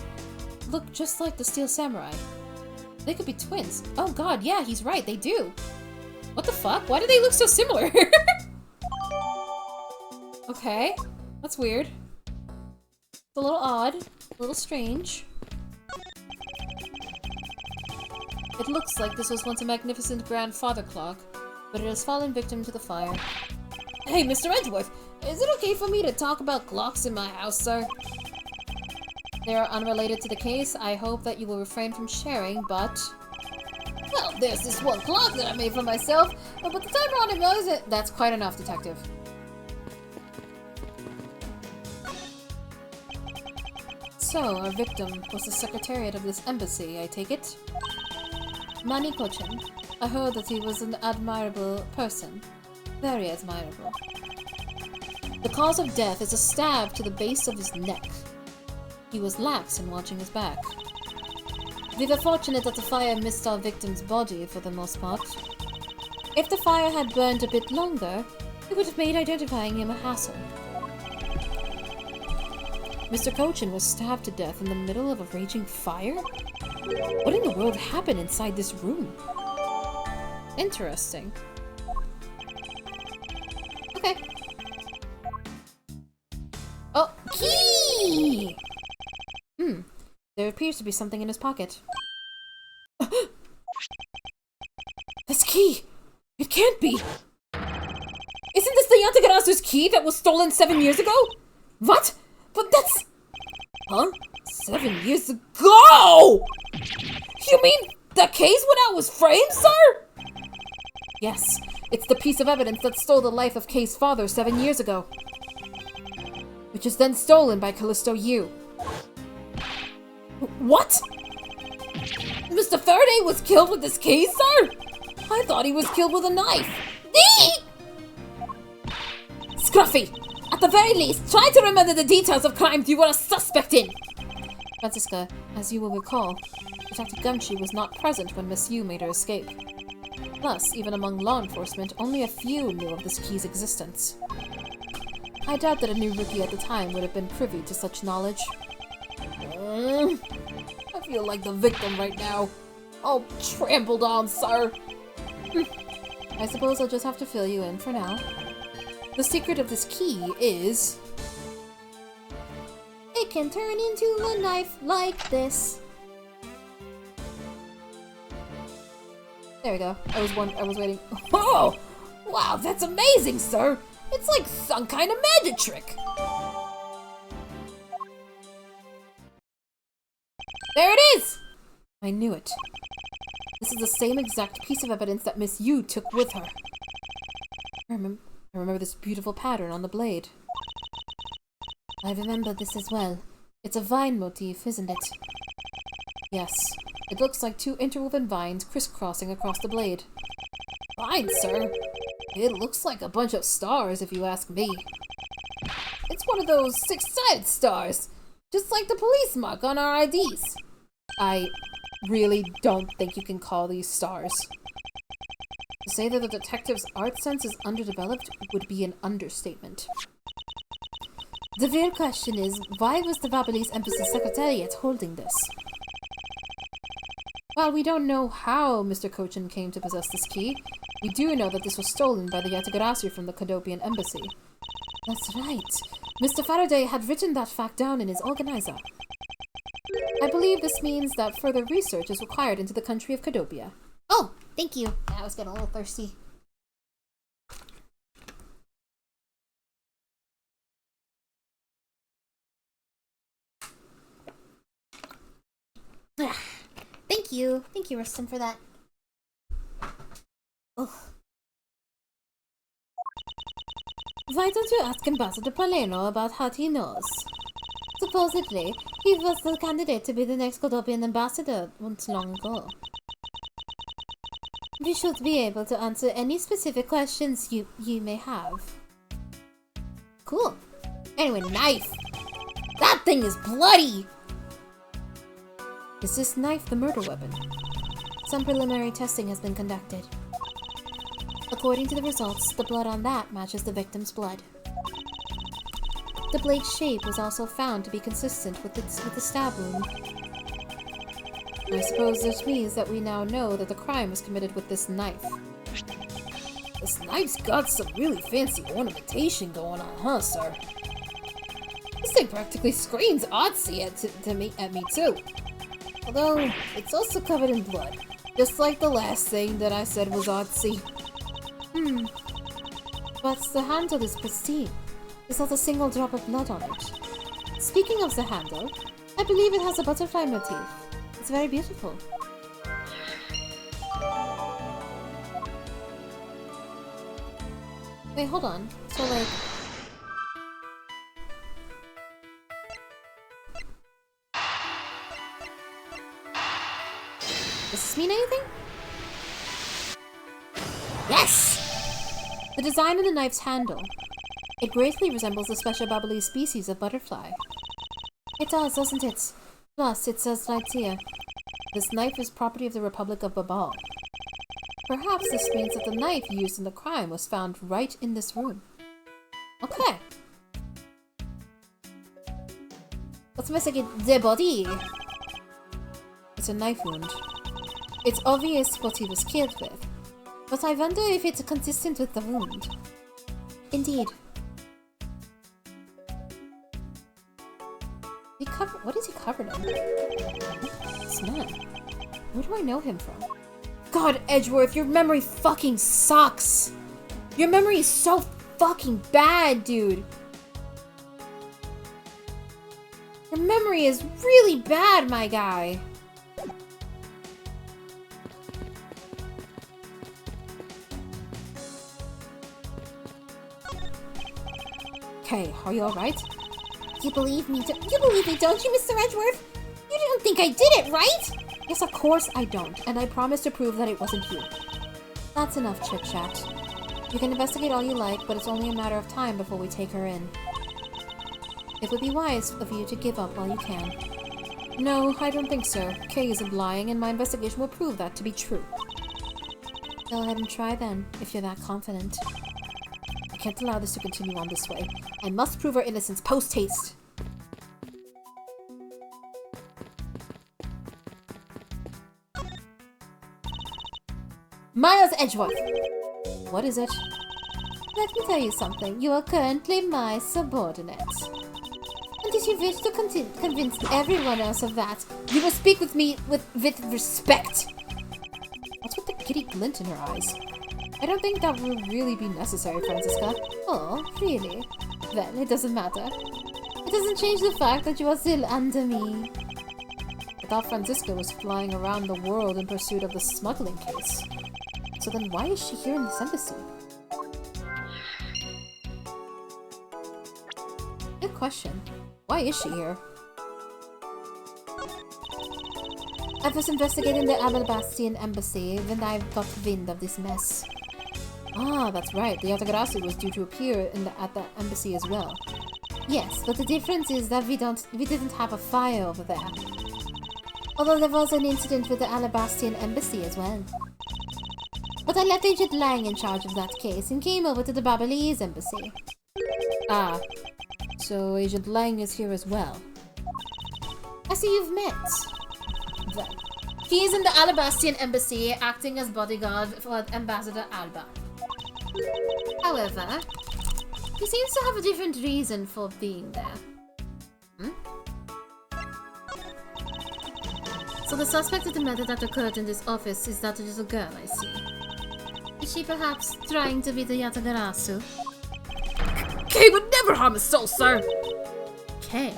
look just like the Steel Samurai? They could be twins. Oh god, yeah, he's right, they do. What the fuck? Why do they look so similar? Okay, that's weird. It's a little odd, a little strange. It looks like this was once a magnificent grandfather clock, but it has fallen victim to the fire. Hey, Mr. Edgeworth, is it okay for me to talk about clocks in my house, sir? They are unrelated to the case. I hope that you will refrain from sharing, but... Well, there's this one clock that I made for myself, but the timer on it knows it. That's quite enough, Detective. So, our victim was the secretariat of this embassy, I take it? Manny-chan. I heard that he was an admirable person. Very admirable. The cause of death is a stab to the base of his neck. He was lax in watching his back. We were fortunate that the fire missed our victim's body for the most part. If the fire had burned a bit longer, it would have made identifying him a hassle. Mr. Cochin was stabbed to death in the middle of a raging fire? What in the world happened inside this room? Interesting. Okay. Oh, key! There appears to be something in his pocket. This key! It can't be! Isn't this the Yatagarasu's key that was stolen 7 years ago? What? But that's... Huh? 7 years ago?! You mean the case when I was framed, sir? Yes, it's the piece of evidence that stole the life of Kay's father 7 years ago. Which is then stolen by Callisto Yu. What? Mr. Faraday was killed with this key, sir? I thought he was killed with a knife. Scruffy! At the very least, try to remember the details of crimes you were a suspect in! Francisca, as you will recall, Detective Gumshoe was not present when Miss Yu made her escape. Plus, even among law enforcement, only a few knew of this key's existence. I doubt that a new rookie at the time would have been privy to such knowledge. I feel like the victim right now. All trampled on, sir. I suppose I'll just have to fill you in for now. The secret of this key is... it can turn into a knife like this. There we go. I was waiting. Oh! Wow, that's amazing, sir! It's like some kind of magic trick! There it is! I knew it. This is the same exact piece of evidence that Miss Yu took with her. I remember this beautiful pattern on the blade. I remember this as well. It's a vine motif, isn't it? Yes. It looks like two interwoven vines crisscrossing across the blade. Vines, sir? It looks like a bunch of stars, if you ask me. It's one of those six-sided stars, just like the police mark on our IDs. I really don't think you can call these stars. To say that the detective's art sense is underdeveloped would be an understatement. The real question is, why was the Vabelese Embassy Secretariat holding this? While we don't know how Mr. Cochin came to possess this key, we do know that this was stolen by the Yatagarasu from the Cadopian Embassy. That's right. Mr. Faraday had written that fact down in his organizer. I believe this means that further research is required into the country of Cadopia. Oh, thank you. I was getting a little thirsty. Thank you. Thank you, Rustin, for that. Ugh. Why don't you ask Ambassador Paleno about how he knows? Supposedly, he was the candidate to be the next Cadopian ambassador once long ago. We should be able to answer any specific questions you may have. Cool. Anyway, knife! That thing is bloody! Is this knife the murder weapon? Some preliminary testing has been conducted. According to the results, the blood on that matches the victim's blood. The blade's shape was also found to be consistent with the stab wound. I suppose this means that we now know that the crime was committed with this knife. This knife's got some really fancy ornamentation going on, huh, sir? This thing practically screams artsy at me too. Although, it's also covered in blood. Just like the last thing that I said was artsy. But the handle is pristine. There's not a single drop of blood on it. Speaking of the handle, I believe it has a butterfly motif. It's very beautiful. Wait, hold on. So, like... Does this mean anything? Yes! The design of the knife's handle. It greatly resembles a special bubbly species of butterfly. It does, doesn't it? Plus, it says right here, this knife is property of the Republic of Babal. Perhaps this means that the knife used in the crime was found right in this room. Okay. Let's investigate the body. It's a knife wound. It's obvious what he was killed with, but I wonder if it's consistent with the wound. Indeed. What is he covered in? This man. Where do I know him from? God, Edgeworth, your memory fucking sucks! Your memory is so fucking bad, dude! Your memory is really bad, my guy! Okay, are you alright? You believe me, don't you, Mr. Edgeworth? You don't think I did it, right? Yes, of course I don't, and I promise to prove that it wasn't you. That's enough chit-chat. You can investigate all you like, but it's only a matter of time before we take her in. It would be wise of you to give up while you can. No, I don't think so. Kay isn't lying, and my investigation will prove that to be true. Go ahead and try then, if you're that confident. I can't allow this to continue on this way. I must prove her innocence post-haste. Miles Edgeworth! What is it? Let me tell you something. You are currently my subordinate. And if you wish to convince everyone else of that, you will speak with me with respect. What's with the giddy glint in her eyes? I don't think that will really be necessary, Franziska. Oh, really? Well, it doesn't matter. It doesn't change the fact that you are still under me. I thought Franziska was flying around the world in pursuit of the smuggling case. So then why is she here in this embassy? Good question. Why is she here? I was investigating the Alabastian embassy when I got wind of this mess. Ah, that's right. The Yatagarasu was due to appear at the embassy as well. Yes, but the difference is that we didn't have a fire over there. Although there was an incident with the Alabastian embassy as well. But I left Agent Lang in charge of that case and came over to the Babalese embassy. Ah, so Agent Lang is here as well. I see you've met. Well, he is in the Alabastian embassy acting as bodyguard for Ambassador Alba. However, he seems to have a different reason for being there. So the suspect of the murder that occurred in this office is that little girl, I see. Is she perhaps trying to be the Yatagarasu? Kay would never harm a soul, sir! Kay?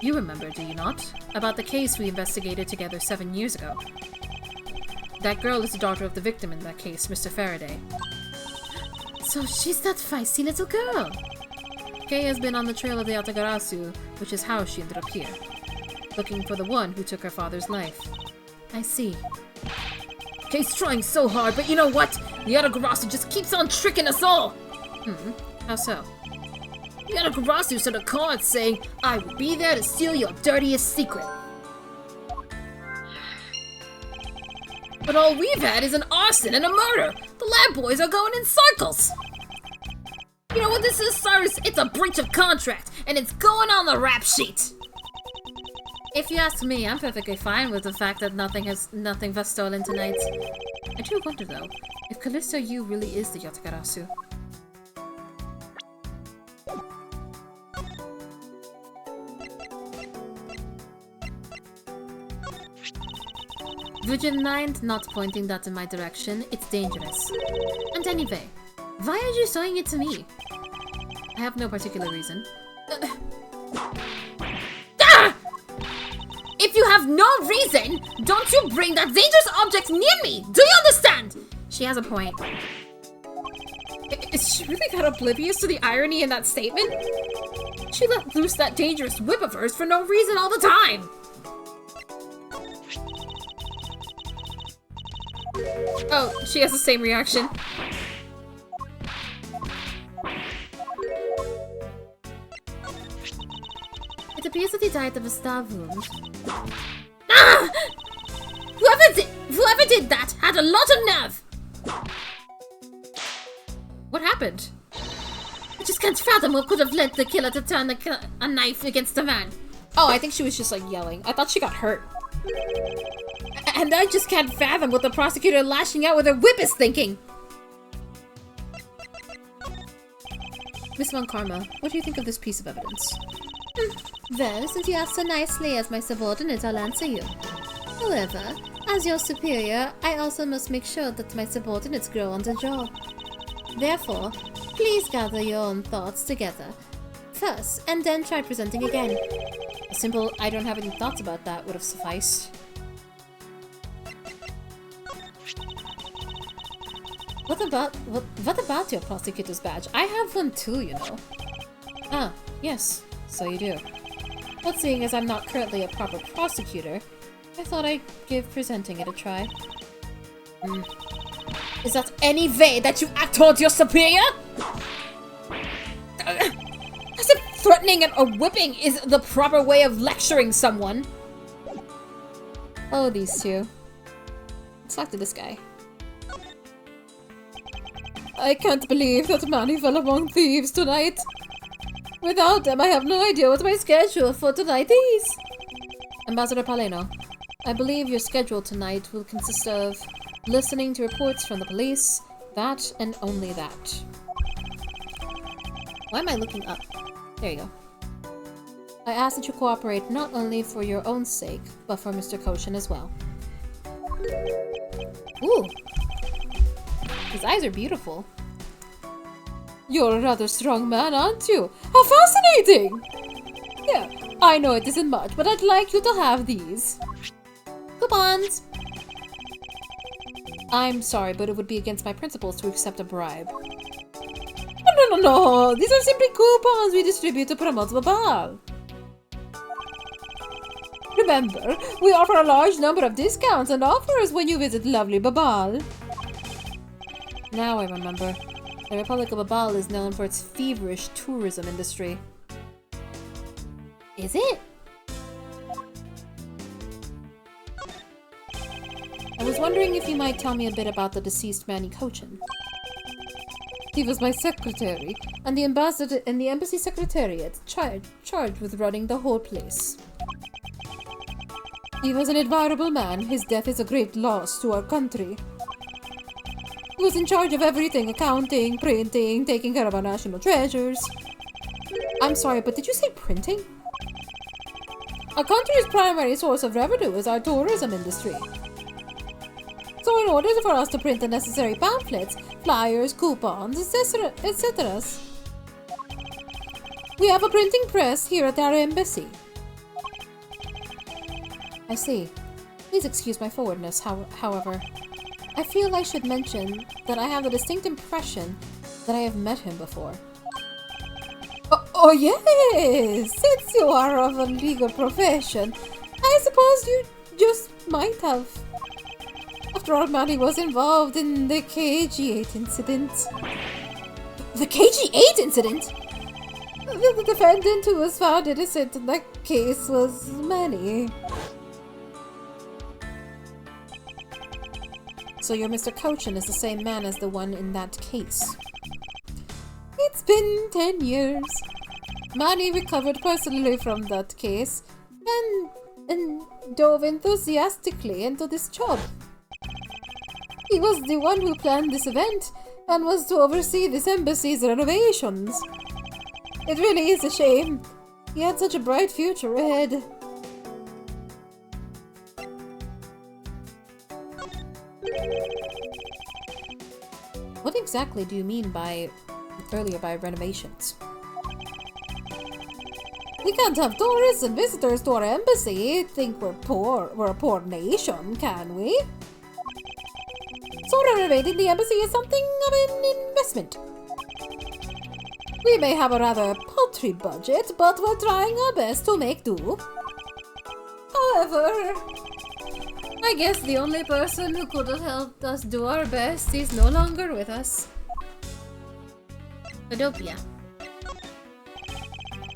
You remember, do you not? About the case we investigated together 7 years ago. That girl is the daughter of the victim in that case, Mr. Faraday. So she's that feisty little girl. Kay has been on the trail of the Yatagarasu, which is how she ended up here. Looking for the one who took her father's life. I see. Kay's trying so hard, but you know what? The Yatagarasu just keeps on tricking us all! How so? The Yatagarasu sent a card saying, I will be there to steal your dirtiest secret. But all we've had is an arson and a murder! The lab boys are going in circles! You know what this is, Cyrus? It's a breach of contract, and it's going on the rap sheet! If you ask me, I'm perfectly fine with the fact that nothing was stolen tonight. I do wonder, though, if Callisto Yu really is the Yatagarasu. Would you mind not pointing that in my direction? It's dangerous. And anyway, why are you showing it to me? I have no particular reason. If you have no reason, don't you bring that dangerous object near me! Do you understand? She has a point. Is she really that oblivious to the irony in that statement? She let loose that dangerous whip of hers for no reason all the time! Oh, she has the same reaction. It appears that he died of a stab wound. Ah! Whoever did that had a lot of nerve! What happened? I just can't fathom what could have led the killer to turn a knife against a man. Oh, I think she was just like yelling. I thought she got hurt. And I just can't fathom what the prosecutor lashing out with her whip is thinking. Miss Von Karma, what do you think of this piece of evidence? Well, since you asked so nicely as my subordinate, I'll answer you. However, as your superior, I also must make sure that my subordinates grow on the job. Therefore, please gather your own thoughts together first, and then try presenting again. A simple, I don't have any thoughts about that would have sufficed. What about your prosecutor's badge? I have one too, you know. Ah, yes, so you do. But seeing as I'm not currently a proper prosecutor, I thought I'd give presenting it a try. Is that any way that you act towards your superior? As if threatening or whipping is the proper way of lecturing someone. Oh, these two. Let's talk to this guy. I can't believe that Manny fell among thieves tonight. Without them, I have no idea what my schedule for tonight is. Ambassador Paleno, I believe your schedule tonight will consist of listening to reports from the police, that and only that. Why am I looking up? There you go. I ask that you cooperate not only for your own sake, but for Mr. Koshin as well. Ooh! His eyes are beautiful. You're a rather strong man, aren't you? How fascinating! Yeah, I know it isn't much, but I'd like you to have these. Coupons! I'm sorry, but it would be against my principles to accept a bribe. No. These are simply coupons we distribute to promote the ball. Remember, we offer a large number of discounts and offers when you visit lovely Babal. Now I remember. The Republic of Babal is known for its feverish tourism industry. Is it? I was wondering if you might tell me a bit about the deceased Manny Kochin. He was my secretary, and the ambassador in the embassy secretariat charged with running the whole place. He was an admirable man. His death is a great loss to our country. He was in charge of everything: accounting, printing, taking care of our national treasures. I'm sorry, but did you say printing? Our country's primary source of revenue is our tourism industry. So in order for us to print the necessary pamphlets, flyers, coupons, etc., we have a printing press here at our embassy. I see. Please excuse my forwardness, however. I feel I should mention that I have a distinct impression that I have met him before. Oh yes! Since you are of a legal profession, I suppose you just might have. After all, Manny was involved in the KG8 incident. The KG8 incident? The defendant who was found innocent in that case was Manny. So your Mr. Kochin is the same man as the one in that case. It's been 10 years. Manny recovered personally from that case and dove enthusiastically into this job. He was the one who planned this event and was to oversee this embassy's renovations. It really is a shame. He had such a bright future ahead. What exactly do you mean by renovations? We can't have tourists and visitors to our embassy think we're a poor nation, can we? So renovating the embassy is something of an investment. We may have a rather paltry budget, but we're trying our best to make do. However, I guess the only person who could have helped us do our best is no longer with us. Codopia.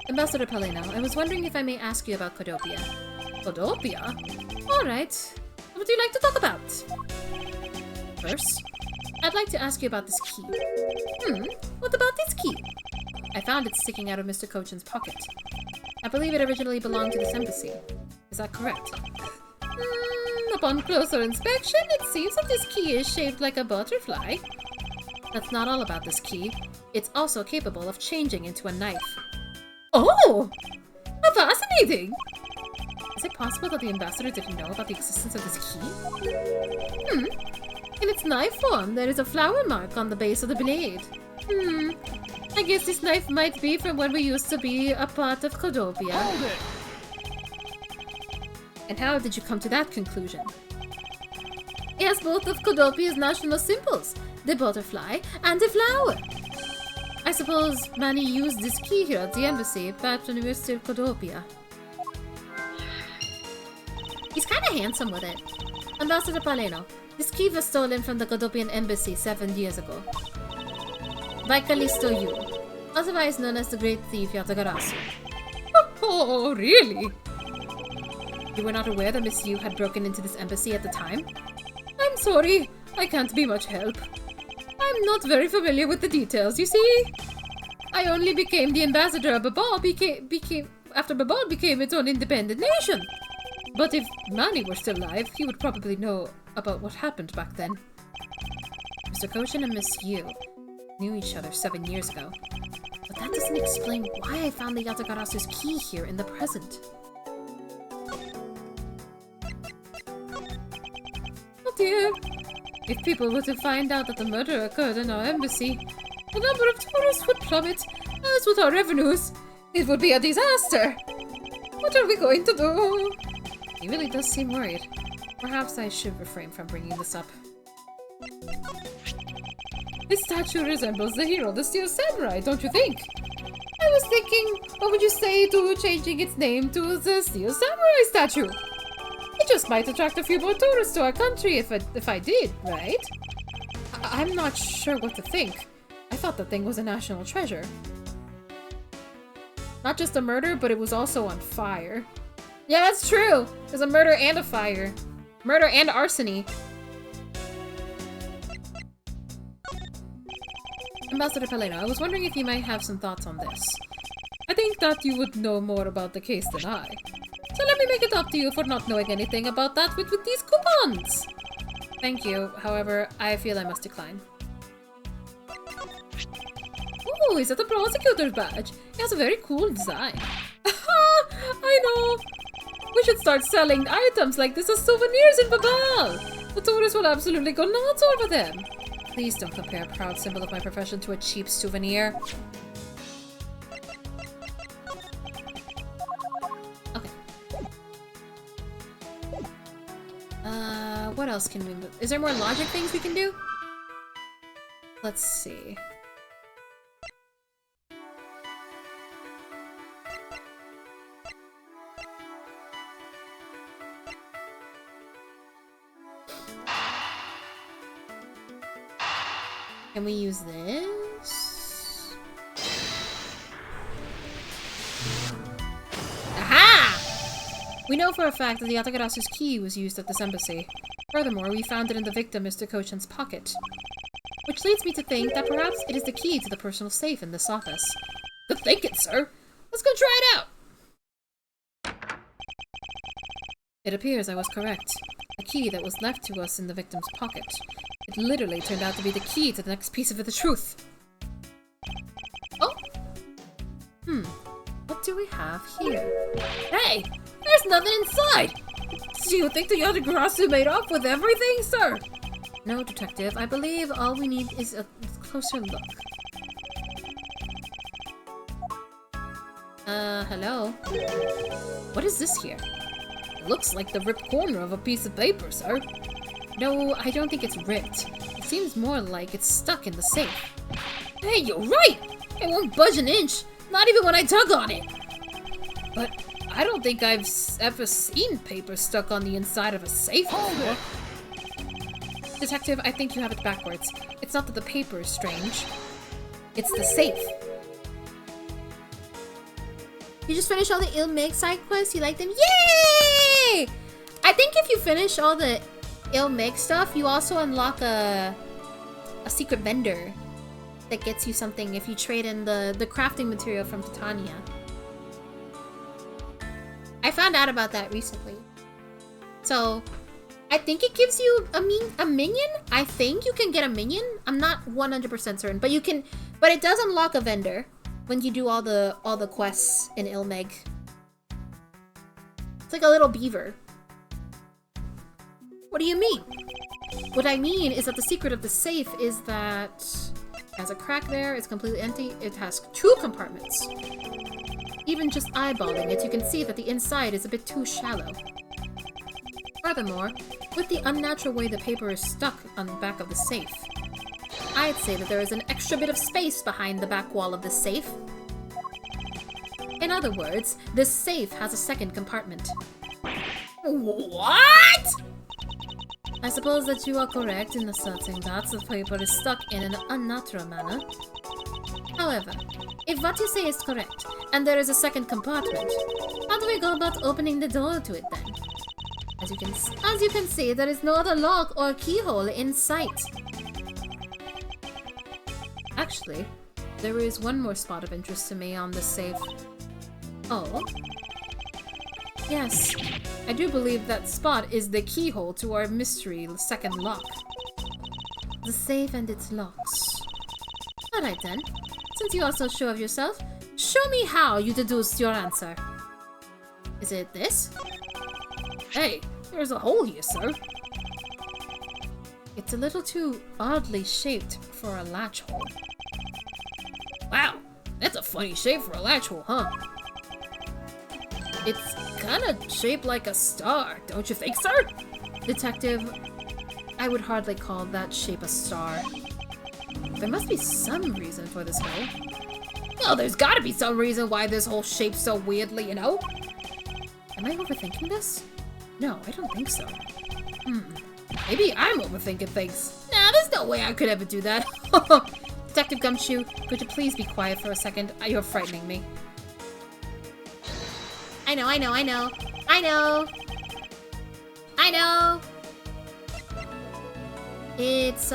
Ambassador Paleno, I was wondering if I may ask you about Codopia. Codopia? Alright. What would you like to talk about? First, I'd like to ask you about this key. What about this key? I found it sticking out of Mr. Cochin's pocket. I believe it originally belonged to this embassy. Is that correct? Upon closer inspection, it seems that this key is shaped like a butterfly. That's not all about this key. It's also capable of changing into a knife. Oh! How fascinating! Is it possible that the ambassador didn't know about the existence of this key? In its knife form, there is a flower mark on the base of the blade. I guess this knife might be from when we used to be a part of Codopia. And how did you come to that conclusion? It has both of Codopia's national symbols, the butterfly and the flower. I suppose Manny used this key here at the embassy back when we were still Codopia. He's kind of handsome with it. Ambassador Paleno, this key was stolen from the Codopian embassy 7 years ago. By Callisto Yu, otherwise known as the Great Thief Yatagarasu. Oh, really? You were not aware that Miss Yu had broken into this embassy at the time? I'm sorry, I can't be much help. I'm not very familiar with the details, you see. I only became the ambassador of Babal after Babal became its own independent nation. But if Manny were still alive, he would probably know about what happened back then. Mr. Koshin and Miss Yu knew each other 7 years ago. But that doesn't explain why I found the Yatagarasu's key here in the present. Oh dear. If people were to find out that the murder occurred in our embassy, the number of tourists would plummet, as would our revenues. It would be a disaster. What are we going to do? He really does seem worried. Perhaps I should refrain from bringing this up. This statue resembles the hero, the Steel Samurai, don't you think? I was thinking, what would you say to changing its name to the Steel Samurai statue? It just might attract a few more tourists to our country if I did, right? I'm not sure what to think. I thought the thing was a national treasure. Not just a murder, but it was also on fire. Yeah, that's true. There's a murder and a fire. Murder and arsony. Ambassador Paleno, I was wondering if you might have some thoughts on this. I think that you would know more about the case than I. So let me make it up to you for not knowing anything about that with these coupons. Thank you. However, I feel I must decline. Oh, is that the prosecutor's badge? It has a very cool design. I know. We should start selling items like this as souvenirs in Babal. The tourists will absolutely go nuts over them. Please don't compare a proud symbol of my profession to a cheap souvenir. Okay. What else can we... Is there more logic things we can do? Let's see. Can we use this? Aha! We know for a fact that the Yatagarasu's key was used at this embassy. Furthermore, we found it in the victim, Mr. Kochin's pocket. Which leads me to think that perhaps it is the key to the personal safe in this office. Good thinking, sir. Let's go try it out. It appears I was correct. The key that was left to us in the victim's pocket. It literally turned out to be the key to the next piece of the truth. Oh? What do we have here? Hey! There's nothing inside! Do you think the Yatagarasu made off with everything, sir? No, Detective. I believe all we need is a closer look. Hello? What is this here? It looks like the ripped corner of a piece of paper, sir. No, I don't think it's ripped. It seems more like it's stuck in the safe. Hey, you're right! It won't budge an inch, not even when I tug on it. But I don't think I've ever seen paper stuck on the inside of a safe before. Detective, I think you have it backwards. It's not that the paper is strange. It's the safe. You just finished all the Il-Meg side quests? You like them? Yay! I think if you finish all the Il-Meg stuff, you also unlock a secret vendor that gets you something if you trade in the crafting material from Titania. I found out about that recently. So, I think it gives you a minion? I think you can get a minion. I'm not 100% certain, but you can. But it does unlock a vendor when you do all the quests in Il-Meg. It's like a little beaver. What do you mean? What I mean is that the secret of the safe is that it has a crack there. It's completely empty. It has 2 compartments. Even just eyeballing it, you can see that the inside is a bit too shallow. Furthermore, with the unnatural way the paper is stuck on the back of the safe, I'd say that there is an extra bit of space behind the back wall of the safe. In other words, this safe has a second compartment. What? I suppose that you are correct in asserting that the paper is stuck in an unnatural manner. However, if what you say is correct, and there is a second compartment, how do we go about opening the door to it then? As you can see, there is no other lock or keyhole in sight. Actually, there is one more spot of interest to me on this safe. Oh? Yes, I do believe that spot is the keyhole to our mystery second lock. The safe and its locks. Alright then, since you are so sure of yourself, show me how you deduced your answer. Is it this? Hey, there's a hole here, sir. It's a little too oddly shaped for a latch hole. Wow, that's a funny shape for a latch hole, huh? It's kind of shaped like a star, don't you think, sir? Detective, I would hardly call that shape a star. There must be some reason for this hole. Well, there's gotta be some reason why this hole shapes so weirdly, you know? Am I overthinking this? No, I don't think so. Maybe I'm overthinking things. Nah, there's no way I could ever do that. Detective Gumshoe, could you please be quiet for a second? You're frightening me. I know. It's,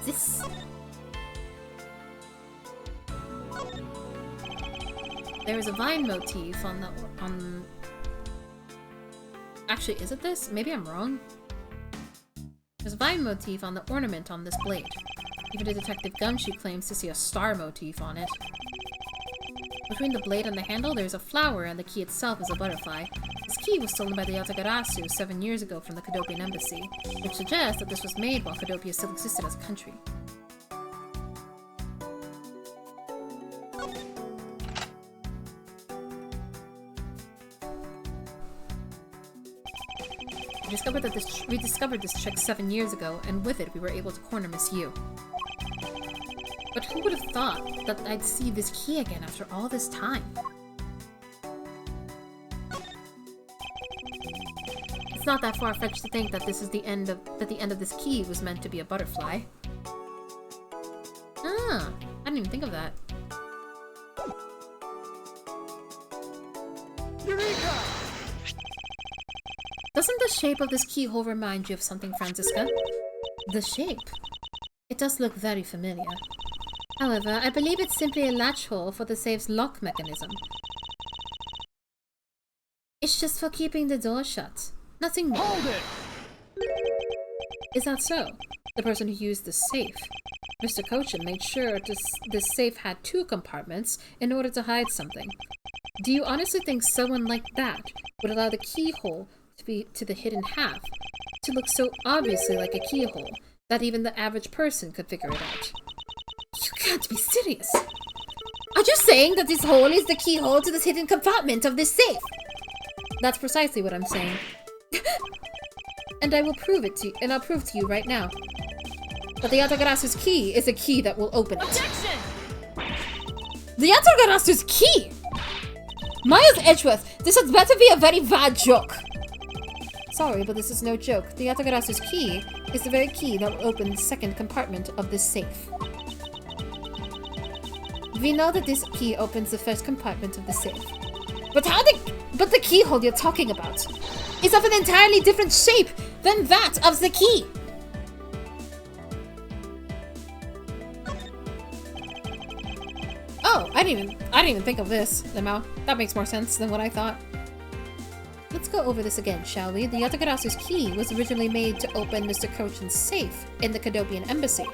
this. There is a vine motif on the, Actually, is it this? Maybe I'm wrong. There's a vine motif on the ornament on this blade. Even the Detective Gumshoe claims to see a star motif on it. Between the blade and the handle, there's a flower, and the key itself is a butterfly. This key was stolen by the Yatagarasu 7 years ago from the Cadopian embassy, which suggests that this was made while Cadopia still existed as a country. We discovered this trick 7 years ago, and with it we were able to corner Miss Yu. But who would have thought that I'd see this key again after all this time? It's not that far-fetched to think that this is the end of this key was meant to be a butterfly. Ah, I didn't even think of that. Eureka! Doesn't the shape of this keyhole remind you of something, Franziska? The shape? It does look very familiar. However, I believe it's simply a latch hole for the safe's lock mechanism. It's just for keeping the door shut. Nothing more. Hold it! Is that so? The person who used the safe. Mr. Cochin made sure this safe had 2 compartments in order to hide something. Do you honestly think someone like that would allow the keyhole to the hidden half to look so obviously like a keyhole that even the average person could figure it out? You can't be serious! Are you saying that this hole is the keyhole to this hidden compartment of this safe? That's precisely what I'm saying. And I will prove it to you, and I'll prove to you right now that the Yatagarasu's key is a key that will open it. Objection! The Yatagarasu's key! Miles Edgeworth, this had better be a very bad joke. Sorry, but this is no joke. The Yatagarasu's key is the very key that will open the second compartment of this safe. We know that this key opens the first compartment of the safe. But the keyhole you're talking about is of an entirely different shape than that of the key. Oh, I didn't even think of this, Limao. That makes more sense than what I thought. Let's go over this again, shall we? The Yatagarasu's key was originally made to open Mr. Kochin's safe in the Kadopian embassy.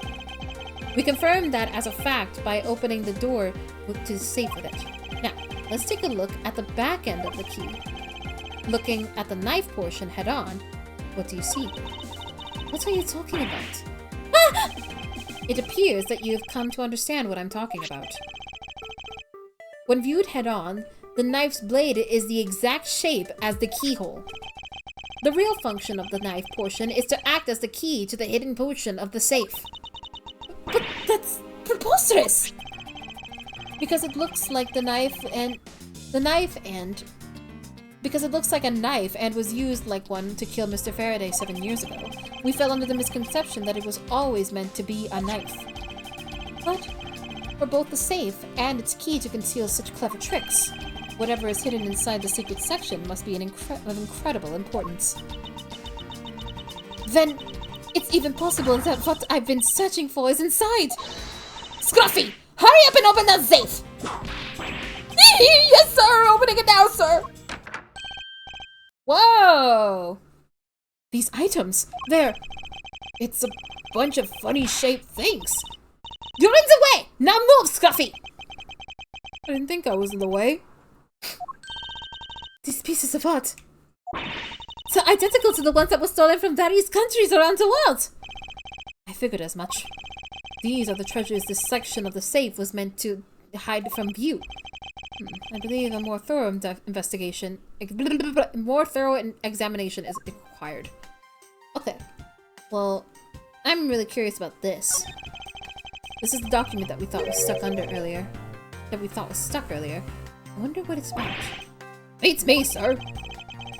We confirmed that as a fact by opening the door to the safe with it. Now, let's take a look at the back end of the key. Looking at the knife portion head-on, what do you see? What are you talking about? Ah! It appears that you have come to understand what I'm talking about. When viewed head-on, the knife's blade is the exact shape as the keyhole. The real function of the knife portion is to act as the key to the hidden portion of the safe. But that's preposterous! Because it looks like a knife and was used like one to kill Mr. Faraday 7 years ago, we fell under the misconception that it was always meant to be a knife. But for both the safe and its key to conceal such clever tricks, whatever is hidden inside the secret section must be of incredible importance. Then, it's even possible that what I've been searching for is inside! Scruffy! Hurry up and open that safe! Yes, sir! Opening it now, sir! Whoa! These items, it's a bunch of funny shaped things. You're in the way! Now move, Scruffy! I didn't think I was in the way. These pieces of art. So identical to the ones that were stolen from various countries around the world. I figured as much. These are the treasures this section of the safe was meant to hide from view. I believe a more thorough examination is required. Okay. Well, I'm really curious about this. This is the document that we thought was stuck earlier. I wonder what it's about. Beats me, sir!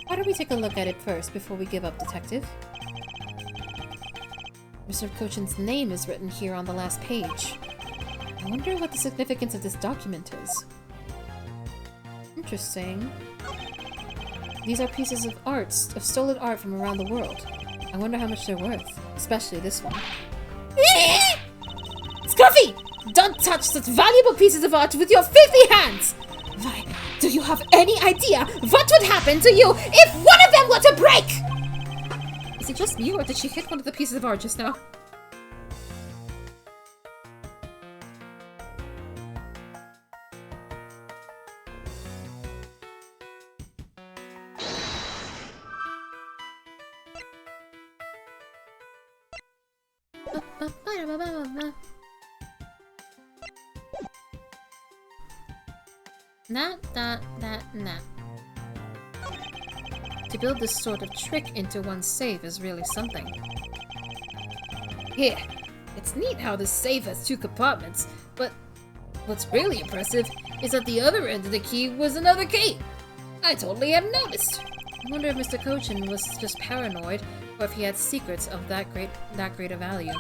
Why don't we take a look at it first before we give up, Detective? Mr. Kochin's name is written here on the last page. I wonder what the significance of this document is. Interesting. These are pieces of stolen art from around the world. I wonder how much they're worth, especially this one. Scruffy! Don't touch such valuable pieces of art with your filthy hands! Why, do you have any idea what would happen to you if one of them were to break? Is it just me, or did she hit one of the pieces of art just now? Nah. To build this sort of trick into one's safe is really something. Here, it's neat how this safe has 2 compartments, but what's really impressive is that the other end of the key was another key. I totally hadn't noticed. I wonder if Mr. Kochin was just paranoid, or if he had secrets of that great a value.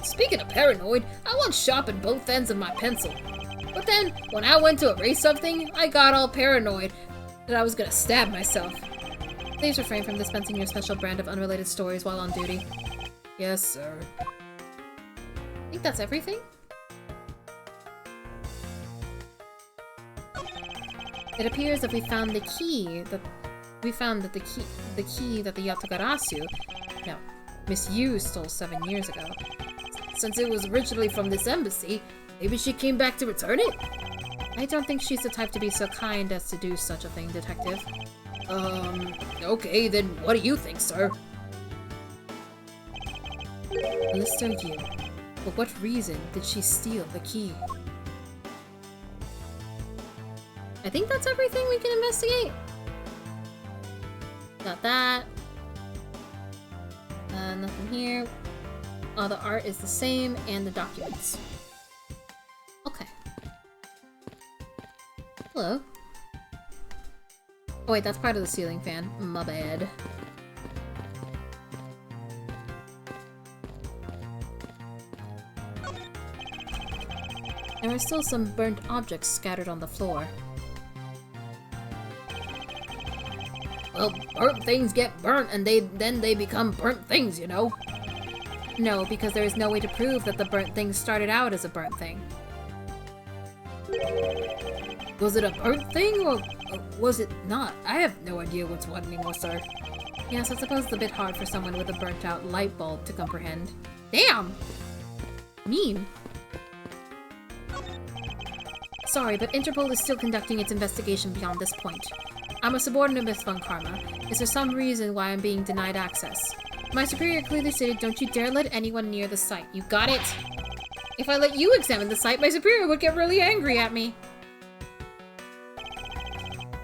Speaking of paranoid, I once sharpened both ends of my pencil. But then, when I went to erase something, I got all paranoid that I was gonna stab myself. Please refrain from dispensing your special brand of unrelated stories while on duty. Yes, sir. I think that's everything? It appears that we found the key that the key that the Yatagarasu, Miss Yu stole 7 years ago. Since it was originally from this embassy, maybe she came back to return it? I don't think she's the type to be so kind as to do such a thing, Detective. Okay, then what do you think, sir? Lister Yu. For what reason did she steal the key? I think that's everything we can investigate. Got that. Nothing here. All the art is the same, and the documents. Okay. Hello. Oh wait, that's part of the ceiling fan. My bad. There are still some burnt objects scattered on the floor. Well, burnt things get burnt and then they become burnt things, you know? No, because there is no way to prove that the burnt thing started out as a burnt thing. Was it a burnt thing or was it not? I have no idea what's what anymore, sir. Yes, I suppose it's a bit hard for someone with a burnt out light bulb to comprehend. Damn! Mean. Sorry, but Interpol is still conducting its investigation beyond this point. I'm a subordinate, Miss Von Karma. Is there some reason why I'm being denied access? My superior clearly stated, don't you dare let anyone near the site. You got it? If I let you examine the site, my superior would get really angry at me.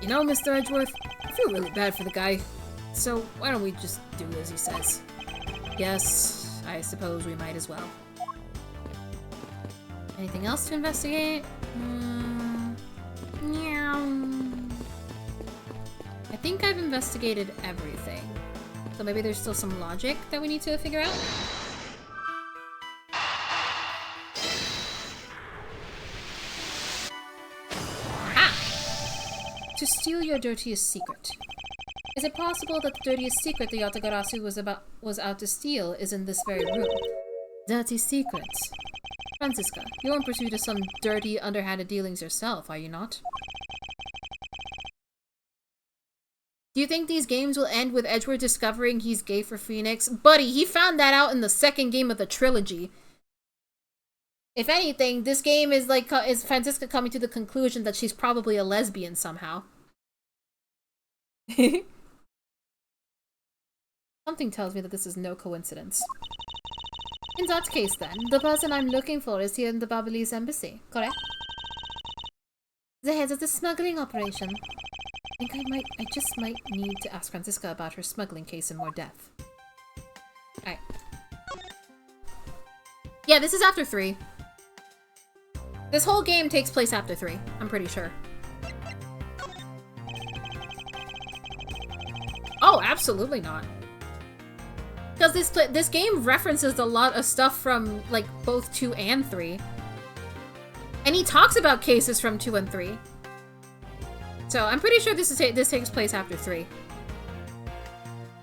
You know, Mr. Edgeworth, I feel really bad for the guy. So why don't we just do as he says? Yes, I suppose we might as well. Anything else to investigate? I think I've investigated everything. So maybe there's still some logic that we need to figure out? Ah! To steal your dirtiest secret. Is it possible that the dirtiest secret the Yatagarasu was out to steal is in this very room? Dirty secrets. Franziska, you're in pursuit of some dirty, underhanded dealings yourself, are you not? Do you think these games will end with Edgeworth discovering he's gay for Phoenix? Buddy, he found that out in the second game of the trilogy. If anything, this game is is Franziska coming to the conclusion that she's probably a lesbian somehow. Something tells me that this is no coincidence. In that case then, the person I'm looking for is here in the Babylonis embassy, correct? The head of the smuggling operation. I think I just might need to ask Franziska about her smuggling case in more depth. Alright. Yeah, this is after 3. This whole game takes place after 3, I'm pretty sure. Oh, absolutely not. Because this game references a lot of stuff from, like, both 2 and 3. And he talks about cases from 2 and 3. So, I'm pretty sure this takes place after 3.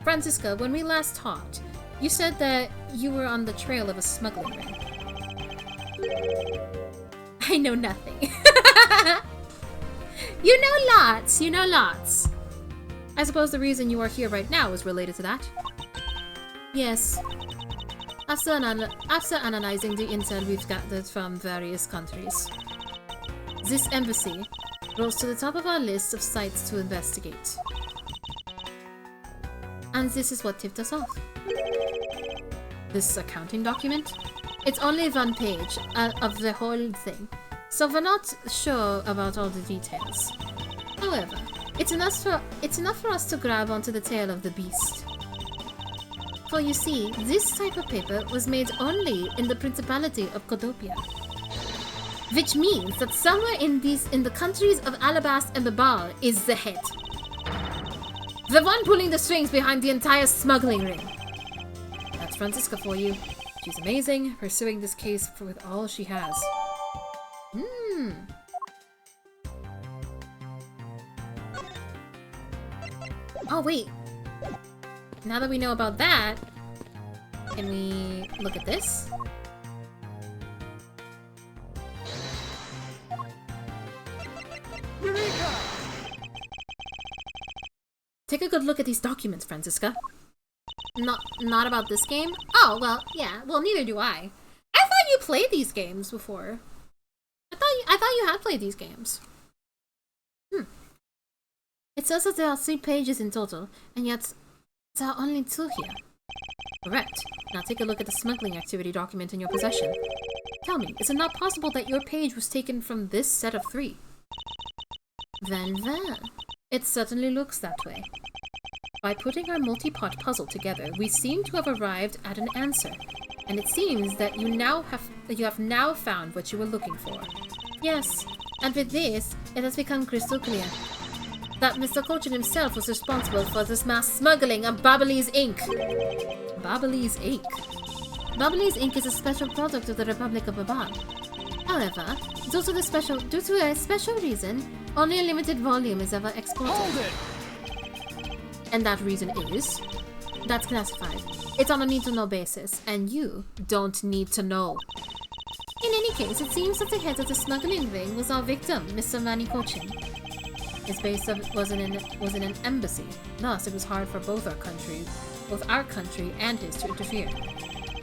Franziska, when we last talked, you said that you were on the trail of a smuggling ring. I know nothing. You know lots, you know lots. I suppose the reason you are here right now is related to that. Yes. After analyzing the intel we've gathered from various countries, this embassy rose to the top of our list of sites to investigate. And this is what tipped us off. This accounting document? It's only one page of the whole thing, so we're not sure about all the details. However, it's enough for us to grab onto the tail of the beast. For you see, this type of paper was made only in the Principality of Codopia. Which means that somewhere in the countries of Alabast and Babal is the head. The one pulling the strings behind the entire smuggling ring. That's Franziska for you. She's amazing, pursuing this case with all she has. Oh, wait. Now that we know about that, can we look at this? Take a good look at these documents, Franziska. Not about this game? Oh, well, yeah. Well, neither do I. I thought you played these games before. I thought you had played these games. It says that there are 3 pages in total, and yet there are only 2 here. Correct. Now take a look at the smuggling activity document in your possession. Tell me, is it not possible that your page was taken from this set of 3? Then, it certainly looks that way. By putting our multi-part puzzle together, we seem to have arrived at an answer, and it seems that you have now found what you were looking for. Yes, and with this, it has become crystal clear. that Mr. Kochin himself was responsible for this mass smuggling of Babalese ink. Babalese ink? Babalese ink is a special product of the Republic of Baban. However, due to a special reason, only a limited volume is ever exported. Hold it! And that reason is? That's classified. It's on a need-to-know basis, and you don't need to know. In any case, it seems that the head of the smuggling ring was our victim, Mr. Manny Kochin. His base was in an embassy. Thus, it was hard for both our country and his to interfere,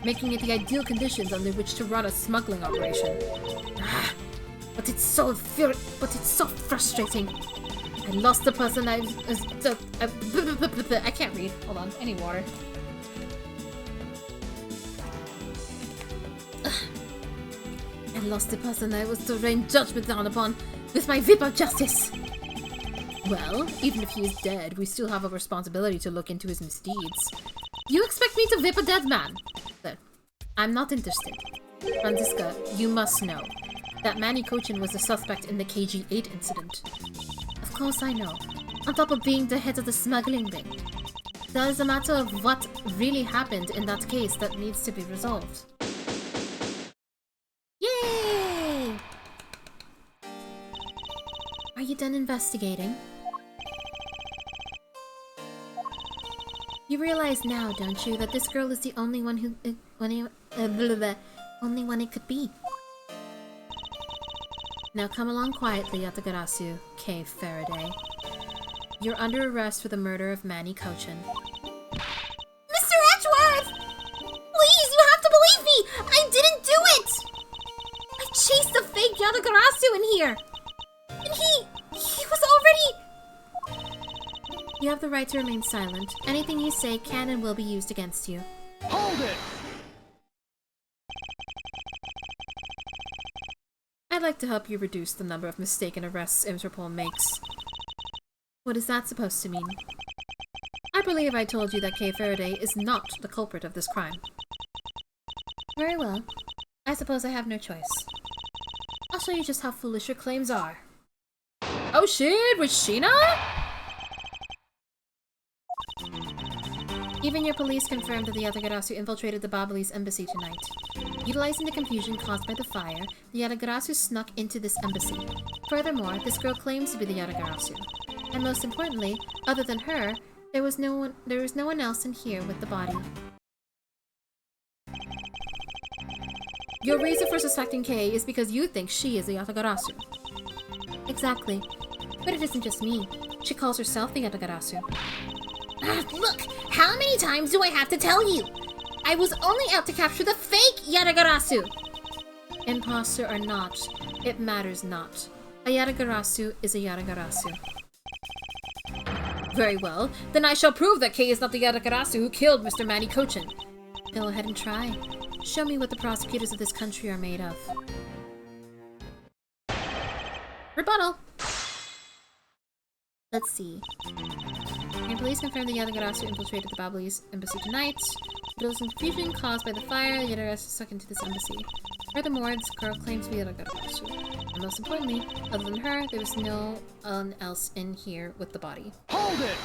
making it the ideal conditions under which to run a smuggling operation. But it's so frustrating. I lost the person I can't read. Hold on, I need water. I lost the person I was to rain judgment down upon with my whip of justice. Well, even if he is dead, we still have a responsibility to look into his misdeeds. You expect me to whip a dead man? But I'm not interested. Franziska, you must know that Manny Kochin was the suspect in the KG-8 incident. Of course I know. On top of being the head of the smuggling ring. That is a matter of what really happened in that case that needs to be resolved. Yay! Are you done investigating? You realize now, don't you, that this girl is the only one who... only one it could be. Now come along quietly, Yatagarasu, K. Faraday. You're under arrest for the murder of Manny Kochin. Mr. Edgeworth! Please, you have to believe me! I didn't do it! I chased the fake Yatagarasu in here! And he was already... You have the right to remain silent. Anything you say can and will be used against you. Hold it! I'd like to help you reduce the number of mistaken arrests Interpol makes. What is that supposed to mean? I believe I told you that Kay Faraday is not the culprit of this crime. Very well. I suppose I have no choice. I'll show you just how foolish your claims are. Oh shit, with Sheena? Even your police confirmed that the Yatagarasu infiltrated the Babalese embassy tonight. Utilizing the confusion caused by the fire, the Yatagarasu snuck into this embassy. Furthermore, this girl claims to be the Yatagarasu. And most importantly, other than her, there was no one else in here with the body. Your reason for suspecting Kay is because you think she is the Yatagarasu. Exactly. But it isn't just me. She calls herself the Yatagarasu. Look, how many times do I have to tell you? I was only out to capture the fake Yatagarasu! Imposter or not, it matters not. A Yatagarasu is a Yatagarasu. Very well, then I shall prove that Kay is not the Yatagarasu who killed Mr. Manny Kochin. Go ahead and try. Show me what the prosecutors of this country are made of. Rebuttal! Let's see. Your police confirmed the Yatagarasu infiltrated the Babalese embassy tonight. There was some confusion caused by the fire. The Yatagarasu stuck into this embassy. Furthermore, this girl claims to be Yatagarasu. And most importantly, other than her, there was no one else in here with the body. Hold it!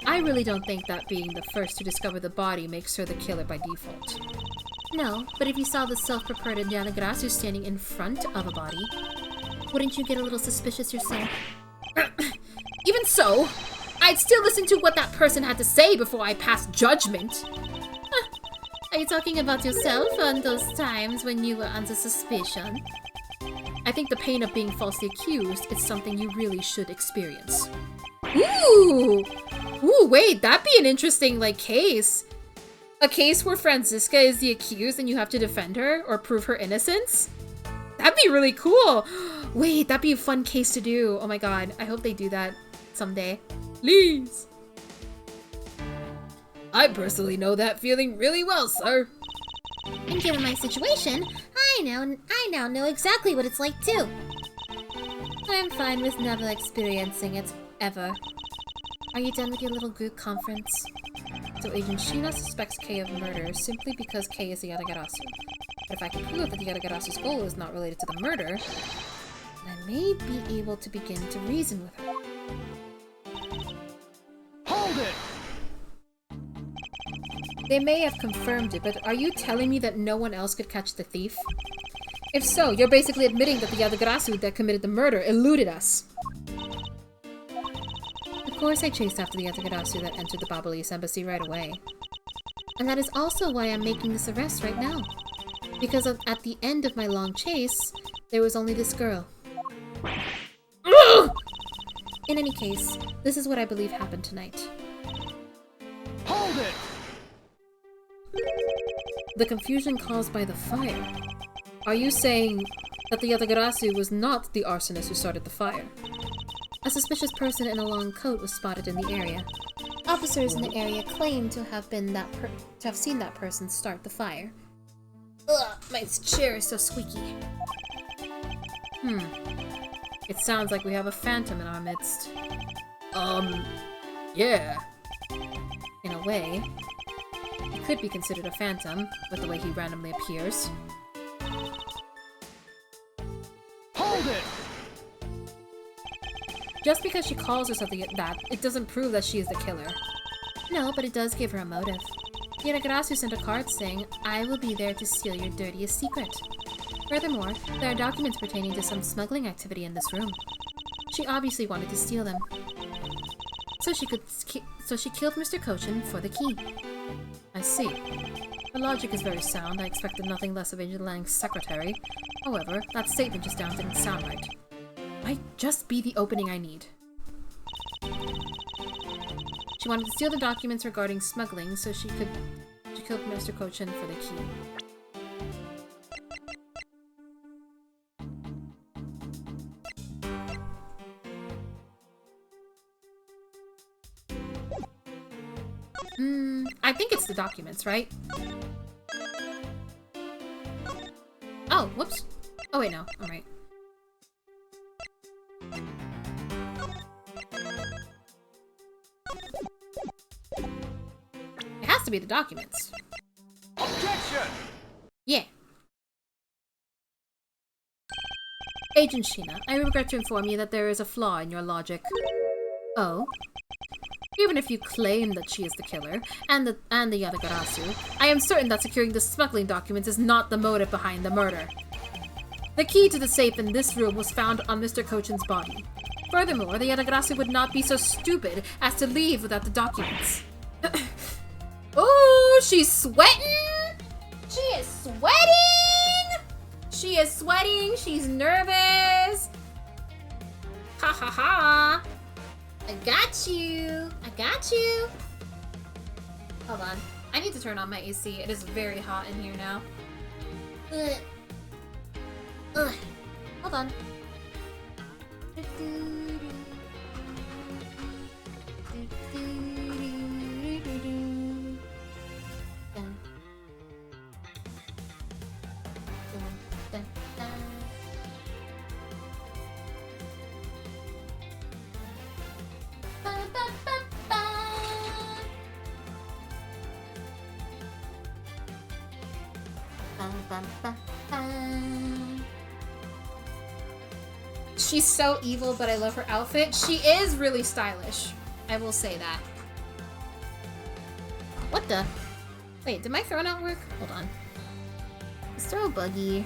I really don't think that being the first to discover the body makes her the killer by default. No, but if you saw the self-purported Yatagarasu standing in front of a body, wouldn't you get a little suspicious yourself? Even so, I'd still listen to what that person had to say before I passed judgment. Are you talking about yourself on those times when you were under suspicion? I think the pain of being falsely accused is something you really should experience. Ooh! Ooh, wait, that'd be an interesting, case. A case where Franziska is the accused and you have to defend her or prove her innocence? That'd be really cool. Wait, that'd be a fun case to do. Oh my god, I hope they do that someday. Please. I personally know that feeling really well, sir. And given my situation, I now know exactly what it's like too. I'm fine with never experiencing it, ever. Are you done with your little group conference? So Agent Sheena suspects Kay of murder simply because Kay is a Yatagarasu. But if I can prove that the Yatagarasu's goal is not related to the murder, and I may be able to begin to reason with her. Hold it! They may have confirmed it, but are you telling me that no one else could catch the thief? If so, you're basically admitting that the Yatagarasu that committed the murder eluded us. Of course I chased after the Yatagarasu that entered the Babalese embassy right away. And that is also why I'm making this arrest right now. Because at the end of my long chase, there was only this girl. In any case, this is what I believe happened tonight. Hold it! The confusion caused by the fire. Are you saying that the Yatagarasu was not the arsonist who started the fire? A suspicious person in a long coat was spotted in the area. Officers in the area claim to have seen that person start the fire. Ugh, my chair is so squeaky. It sounds like we have a phantom in our midst. Yeah. In a way, he could be considered a phantom, with the way he randomly appears. Hold it! Just because she calls herself that, it doesn't prove that she is the killer. No, but it does give her a motive. Yatagarasu sent a card saying, "I will be there to steal your dirtiest secret." Furthermore, there are documents pertaining to some smuggling activity in this room. She obviously wanted to steal them. So she killed Mr. Kochin for the key. I see. Her logic is very sound. I expected nothing less of Angel Lang's secretary. However, that statement just now didn't sound right. Might just be the opening I need. She wanted to steal the documents regarding smuggling, so she killed Mr. Kochin for the key. I think it's the documents, right? Oh, whoops. Oh wait, no. Alright. It has to be the documents. Objection! Yeah. Agent Sheena, I regret to inform you that there is a flaw in your logic. Oh? Even if you claim that she is the killer, and the Yatagarasu, I am certain that securing the smuggling documents is not the motive behind the murder. The key to the safe in this room was found on Mr. Kochin's body. Furthermore, the Yatagarasu would not be so stupid as to leave without the documents. Oh, she's sweating! She is sweating! She is sweating, she's nervous! Ha ha ha! I got you! I got you! Hold on. I need to turn on my AC. It is very hot in here now. Ugh. Ugh. Hold on. She's so evil, but I love her outfit. She is really stylish. I will say that. What the? Wait, did my throw not work? Hold on. Let's throw Buggy.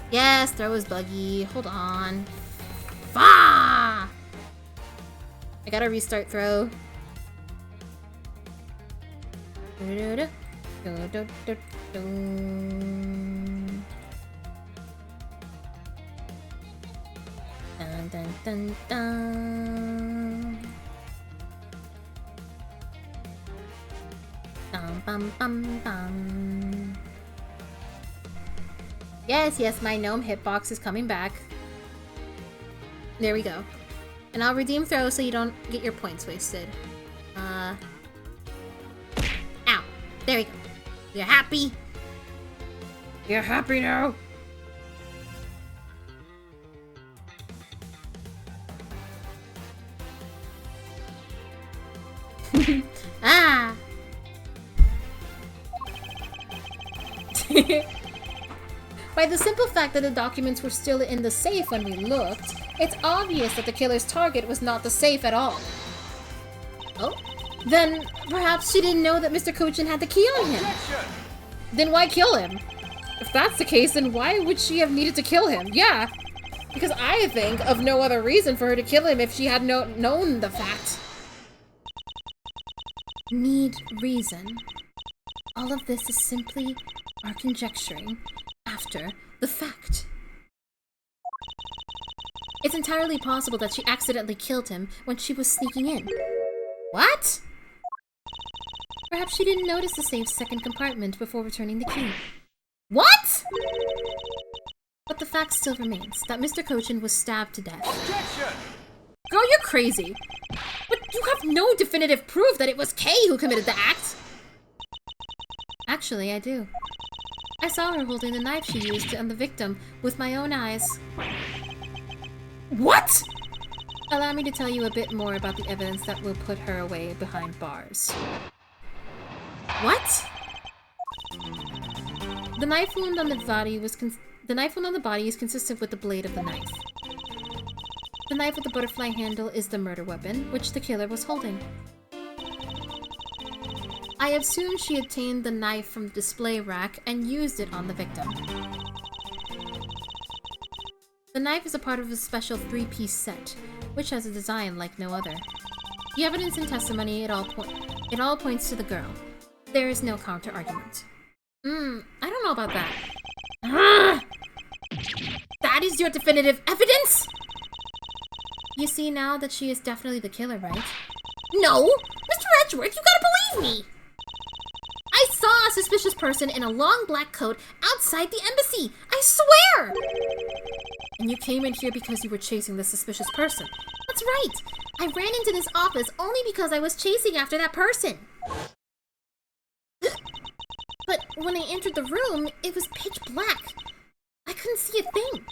Yes, throw is Buggy. Hold on. Ah! I gotta restart throw. Dun, dun, dun, dun. Dum, bum, bum, bum. Yes, yes, my gnome hitbox is coming back. There we go. And I'll redeem throw so you don't get your points wasted. Ow. There we go. You're happy? You're happy now? Ah! By the simple fact that the documents were still in the safe when we looked, it's obvious that the killer's target was not the safe at all. Oh? Then perhaps she didn't know that Mr. Kochin had the key on him. Objection! Then why kill him? If that's the case, then why would she have needed to kill him? Yeah, because I think of no other reason for her to kill him if she had known the fact. Need reason. All of this is simply our conjecturing after the fact. It's entirely possible that she accidentally killed him when she was sneaking in. What? Perhaps she didn't notice the safe's second compartment before returning the key. What? But the fact still remains that Mr. Kochin was stabbed to death. Objection! Girl, you're crazy. But you have no definitive proof that it was Kay who committed the act. Actually, I do. I saw her holding the knife she used on the victim with my own eyes. What? Allow me to tell you a bit more about the evidence that will put her away behind bars. What? The knife wound on the body is consistent with the blade of the knife. The knife with the butterfly handle is the murder weapon, which the killer was holding. I assume she obtained the knife from the display rack and used it on the victim. The knife is a part of a special 3-piece set, which has a design like no other. The evidence and testimony, it all points to the girl. There is no counter-argument. I don't know about that. That is your definitive evidence? You see now that she is definitely the killer, right? No! Mr. Edgeworth, you gotta believe me! I saw a suspicious person in a long black coat outside the embassy! I swear! And you came in here because you were chasing the suspicious person. That's right! I ran into this office only because I was chasing after that person. But when I entered the room, it was pitch black. I couldn't see a thing.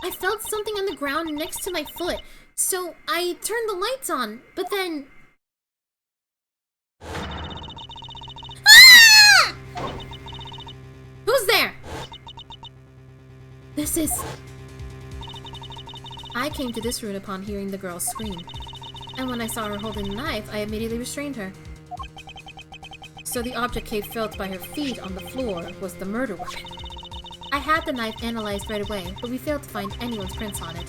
I felt something on the ground next to my foot, so I turned the lights on, but then... Ah! Who's there? This is... I came to this room upon hearing the girl scream, and when I saw her holding the knife, I immediately restrained her. So the object Kay felt by her feet on the floor was the murder weapon. I had the knife analyzed right away, but we failed to find anyone's prints on it.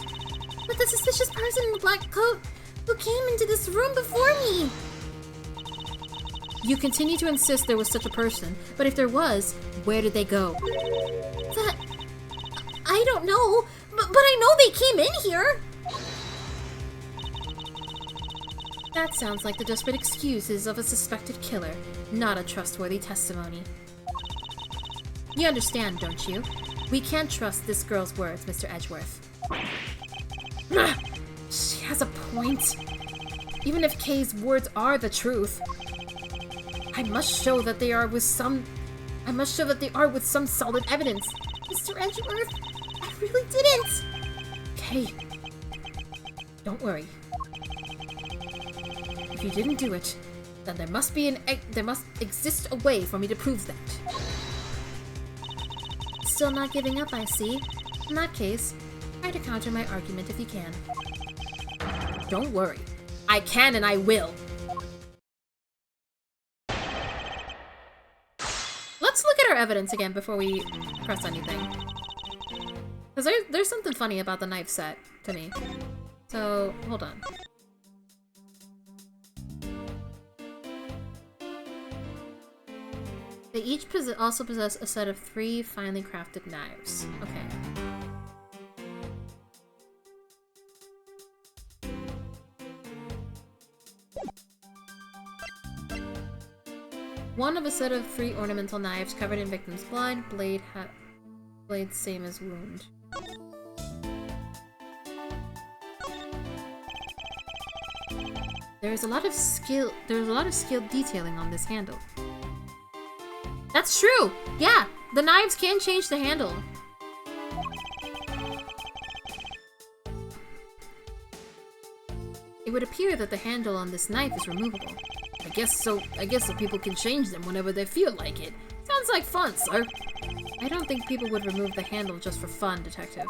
But the suspicious person in the black coat who came into this room before me! You continue to insist there was such a person, but if there was, where did they go? That... I don't know, but I know they came in here! That sounds like the desperate excuses of a suspected killer, not a trustworthy testimony. You understand, don't you? We can't trust this girl's words, Mr. Edgeworth. She has a point. Even if Kay's words are the truth, I must show that they are with some solid evidence. Mr. Edgeworth, I really didn't. Kay, don't worry. If you didn't do it, then there must exist a way for me to prove that. Still not giving up, I see. In that case, try to counter my argument if you can. Don't worry. I can and I will. Let's look at our evidence again before we press anything. Because there's something funny about the knife set to me. So, hold on. They each also possess a set of 3 finely crafted knives. Okay. One of a set of 3 ornamental knives covered in victim's blood. Blade same as wound. There's a lot of skilled detailing on this handle. That's true! Yeah, the knives can change the handle. It would appear that the handle on this knife is removable. I guess so people can change them whenever they feel like it. Sounds like fun, sir. I don't think people would remove the handle just for fun, Detective.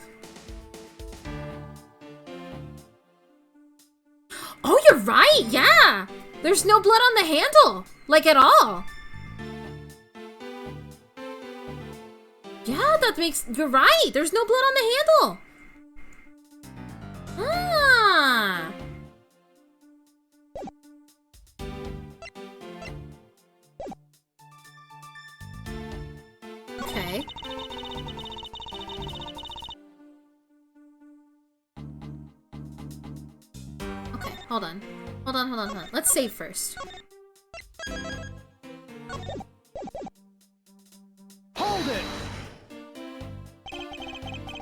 Oh, you're right! Yeah! There's no blood on the handle! Like, at all! Yeah, that makes... You're right! There's no blood on the handle! Ah! Okay. Okay, hold on. Hold on. Let's save first. Hold it!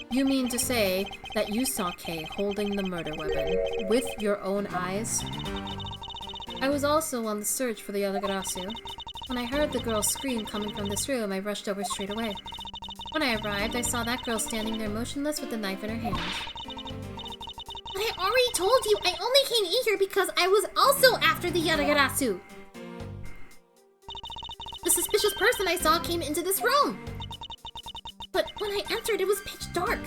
You mean to say that you saw Kay holding the murder weapon with your own eyes? I was also on the search for the Yatagarasu. When I heard the girl scream coming from this room, I rushed over straight away. When I arrived, I saw that girl standing there motionless with the knife in her hand. But I already told you, I only came in here because I was also after the Yatagarasu! The suspicious person I saw came into this room! But when I entered, it was pitch dark.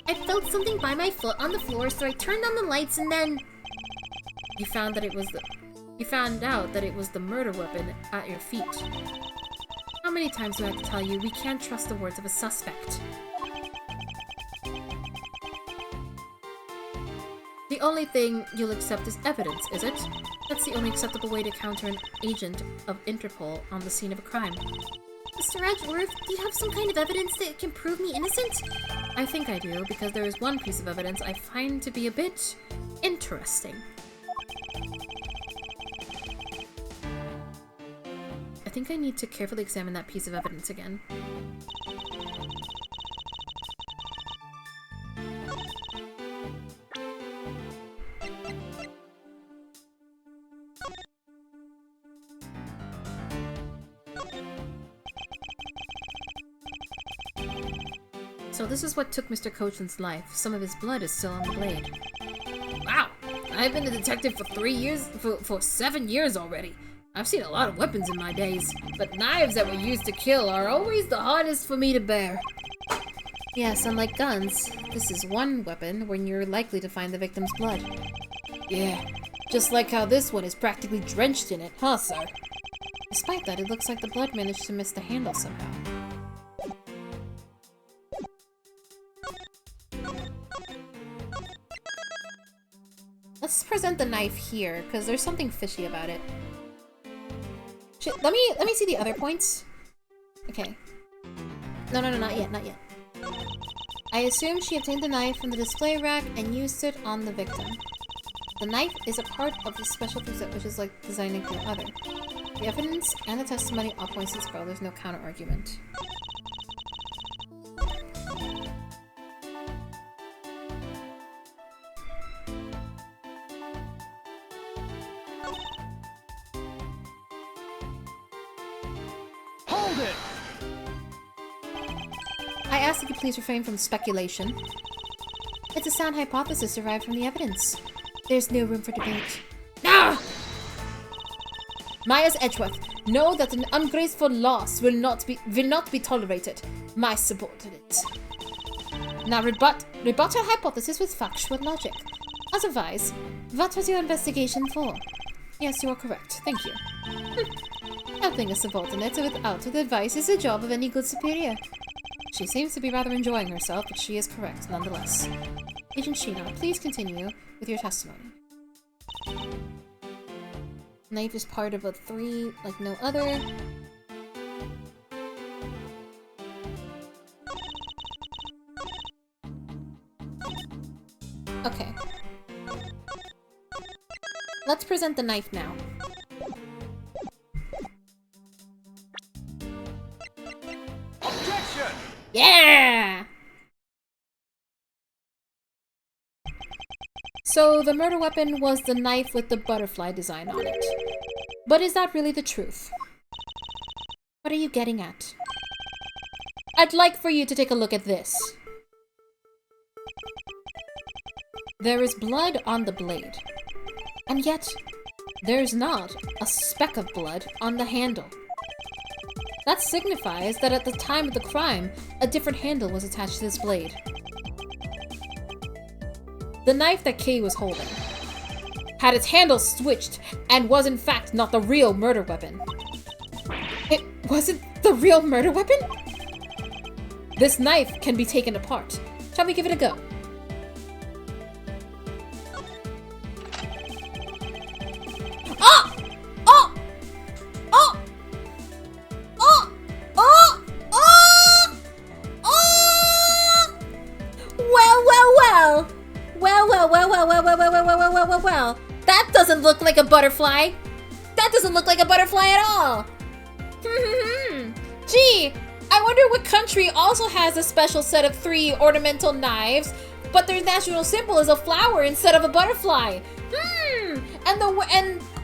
I felt something by my foot on the floor, so I turned on the lights and then... You found out that it was the murder weapon at your feet. How many times do I have to tell you, we can't trust the words of a suspect? The only thing you'll accept is evidence, is it? That's the only acceptable way to counter an agent of Interpol on the scene of a crime. Mr. Edgeworth, do you have some kind of evidence that can prove me innocent? I think I do, because there is one piece of evidence I find to be a bit interesting. I think I need to carefully examine that piece of evidence again. So this is what took Mr. Coachman's life. Some of his blood is still on the blade. Wow! I've been a detective for 3 years, for 7 years already. I've seen a lot of weapons in my days, but knives that were used to kill are always the hardest for me to bear. Yes, unlike guns, this is one weapon when you're likely to find the victim's blood. Yeah, just like how this one is practically drenched in it, huh, sir? Despite that, it looks like the blood managed to miss the handle somehow. Let's present the knife here, because there's something fishy about it. Let me see the other points. Okay. No, not yet. I assume she obtained the knife from the display rack and used it on the victim. The knife is a part of the special preset, which is like designing for the other. The evidence and the testimony all points to this girl. There's no counter-argument. Hold it! I ask that you please refrain from speculation. It's a sound hypothesis derived from the evidence. There's no room for debate. Ah! Myers Edgeworth, know that an ungraceful loss will not be tolerated, my subordinate. Now rebut her hypothesis with factual logic. Otherwise, what was your investigation for? Yes, you are correct. Thank you. Helping a subordinate without advice is the job of any good superior. She seems to be rather enjoying herself, but she is correct nonetheless. Agent Sheena, please continue with your testimony. Knife is part of a 3 like no other. Okay. Let's present the knife now. Objection! Yeah! So the murder weapon was the knife with the butterfly design on it. But is that really the truth? What are you getting at? I'd like for you to take a look at this. There is blood on the blade. And yet, there's not a speck of blood on the handle. That signifies that at the time of the crime, a different handle was attached to this blade. The knife that Kay was holding had its handle switched and was in fact not the real murder weapon. It wasn't the real murder weapon? This knife can be taken apart. Shall we give it a go? Oh! Oh! Oh! Oh! Oh! Oh! Oh! Well. Well. That doesn't look like a butterfly. That doesn't look like a butterfly at all. Gee, I wonder what country also has a special set of 3 ornamental knives, but their national symbol is a flower instead of a butterfly. And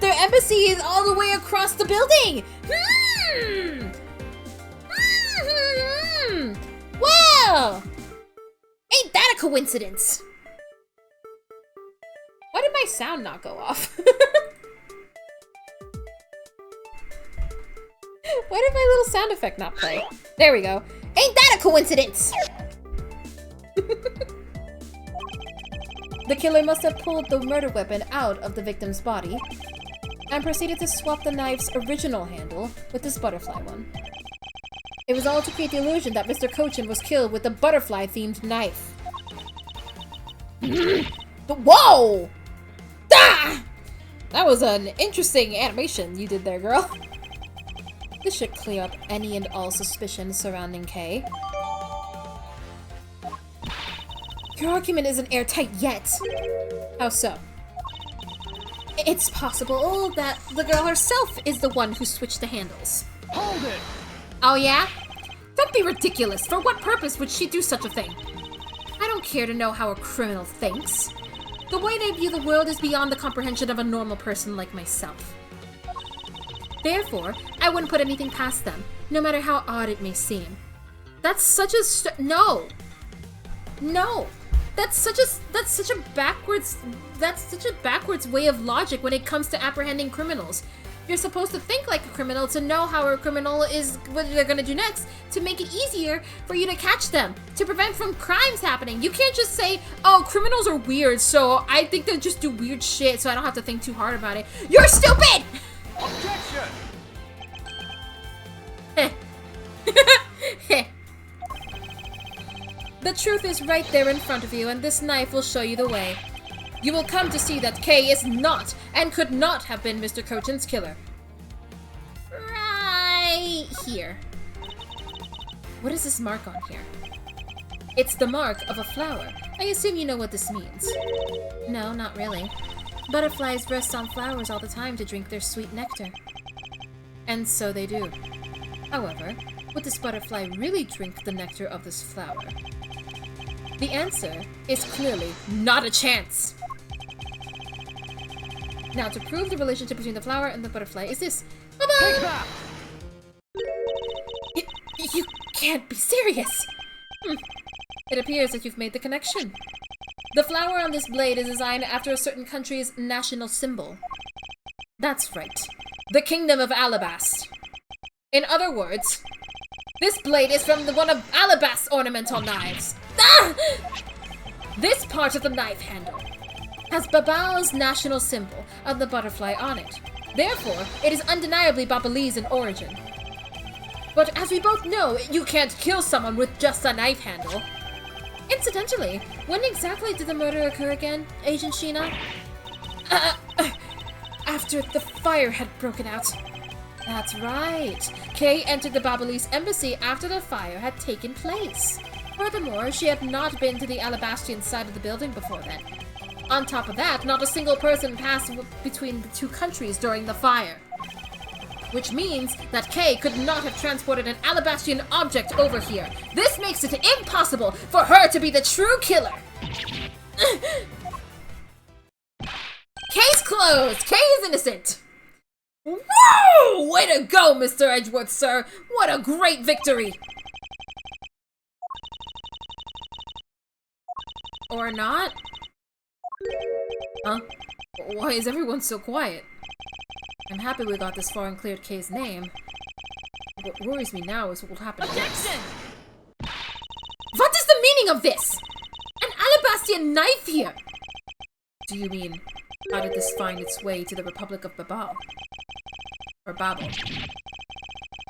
their embassy is all the way across the building. Well, ain't that a coincidence? Why did my sound not go off? Why did my little sound effect not play? There we go. Ain't that a coincidence? The killer must have pulled the murder weapon out of the victim's body and proceeded to swap the knife's original handle with this butterfly one. It was all to create the illusion that Mr. Cochin was killed with a butterfly-themed knife. Whoa! Ah! That was an interesting animation you did there, girl. This should clear up any and all suspicion surrounding Kay. Your argument isn't airtight yet. How so? It's possible that the girl herself is the one who switched the handles. Hold it! Oh yeah? Don't be ridiculous. For what purpose would she do such a thing? I don't care to know how a criminal thinks. The way they view the world is beyond the comprehension of a normal person like myself. Therefore, I wouldn't put anything past them, no matter how odd it may seem. That's such a no. That's such a backwards way of logic when it comes to apprehending criminals. You're supposed to think like a criminal to know how a criminal is, what they're gonna do next, to make it easier for you to catch them, to prevent from crimes happening. You can't just say, oh, criminals are weird, so I think they'll just do weird shit, so I don't have to think too hard about it. You're stupid! Objection! The truth is right there in front of you, and this knife will show you the way. You will come to see that Kay is not, and could not have been Mr. Cochin's killer. Right here. What is this mark on here? It's the mark of a flower. I assume you know what this means. No, not really. Butterflies rest on flowers all the time to drink their sweet nectar. And so they do. However, would this butterfly really drink the nectar of this flower? The answer is clearly not a chance. Now, to prove the relationship between the flower and the butterfly is this. Take that! You can't be serious! It appears that you've made the connection. The flower on this blade is designed after a certain country's national symbol. That's right. The Kingdom of Alabast. In other words, this blade is from one of Alabast's ornamental knives. Ah! This part of the knife handle has Babao's national symbol of the butterfly on it. Therefore, it is undeniably Babalese in origin. But as we both know, you can't kill someone with just a knife handle. Incidentally, when exactly did the murder occur again, Agent Sheena? After the fire had broken out. That's right. Kay entered the Babalese embassy after the fire had taken place. Furthermore, she had not been to the Alabastian side of the building before then. On top of that, not a single person passed between the two countries during the fire. Which means that Kay could not have transported an Alabastian object over here. This makes it impossible for her to be the true killer. Case closed! Kay is innocent! Whoa! Way to go, Mr. Edgeworth, sir! What a great victory! Or not? Huh? Why is everyone so quiet? I'm happy we got this far and cleared Kay's name. What worries me now is what will happen next. Objection! What is the meaning of this? An Alabastian knife here! Do you mean, how did this find its way to the Republic of Babel? Or Babel?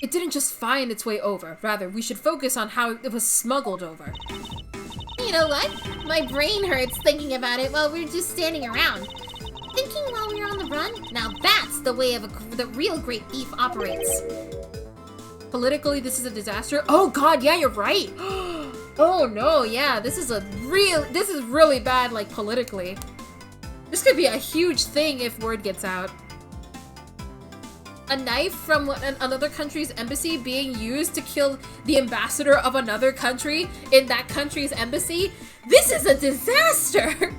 It didn't just find its way over. Rather, we should focus on how it was smuggled over. You know what? My brain hurts thinking about it while we're just standing around. Thinking while we're on the run? Now that's the way the real great thief operates. Politically, this is a disaster. Oh god, yeah, you're right. Oh no, yeah, this is really bad, like, politically. This could be a huge thing if word gets out. A knife from another country's embassy being used to kill the ambassador of another country in that country's embassy? This is a disaster!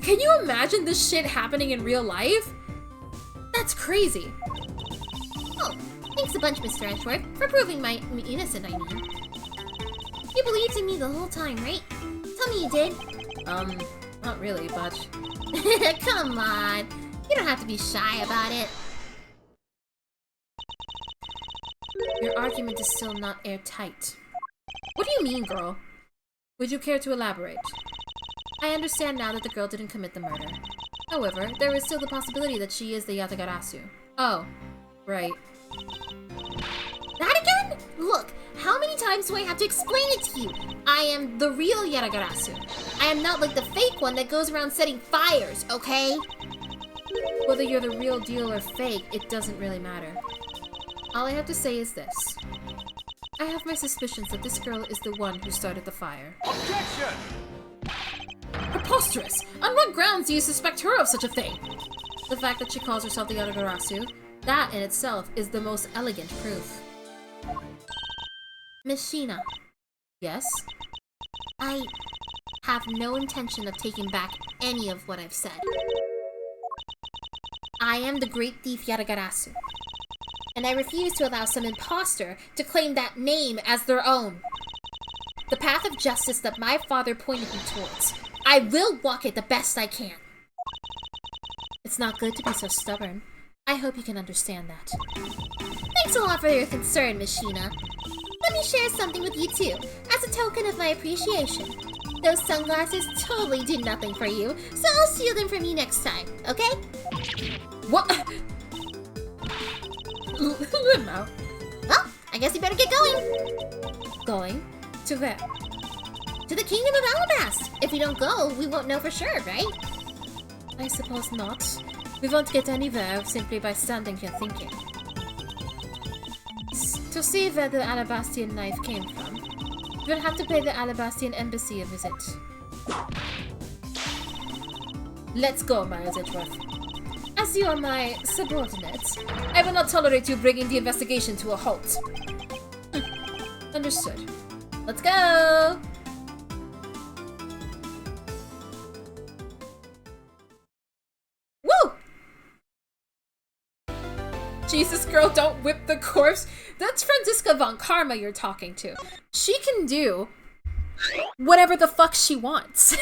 Can you imagine this shit happening in real life? That's crazy. Oh, thanks a bunch, Mr. Edgeworth, for proving my innocent, I mean. You believed in me the whole time, right? Tell me you did. Not really, but... Come on. You don't have to be shy about it. Your argument is still not airtight. What do you mean, girl? Would you care to elaborate? I understand now that the girl didn't commit the murder. However, there is still the possibility that she is the Yatagarasu. Oh, right. That again? Look, how many times do I have to explain it to you? I am the real Yatagarasu. I am not like the fake one that goes around setting fires, okay? Whether you're the real deal or fake, it doesn't really matter. All I have to say is this. I have my suspicions that this girl is the one who started the fire. Objection! Preposterous! On what grounds do you suspect her of such a thing? The fact that she calls herself the Yatagarasu, that in itself is the most elegant proof. Machina, Yes? I have no intention of taking back any of what I've said. I am the great thief Yatagarasu, and I refuse to allow some imposter to claim that name as their own. The path of justice that my father pointed me towards, I will walk it the best I can. It's not good to be so stubborn. I hope you can understand that. Thanks a lot for your concern, Machina. Let me share something with you too, as a token of my appreciation. Those sunglasses totally did nothing for you, so I'll steal them from you next time, okay? What? Limo. Well, I guess you better get going. Going? To where? To the Kingdom of Alabast. If we don't go, we won't know for sure, right? I suppose not. We won't get anywhere simply by standing here thinking. To see where the Alabastian knife came from, we'll have to pay the Alabastian embassy a visit. Let's go, Miles Edgeworth. As you are my subordinate, I will not tolerate you bringing the investigation to a halt. Understood. Let's go! Woo! Jesus, girl, don't whip the corpse. That's Franziska von Karma you're talking to. She can do whatever the fuck she wants.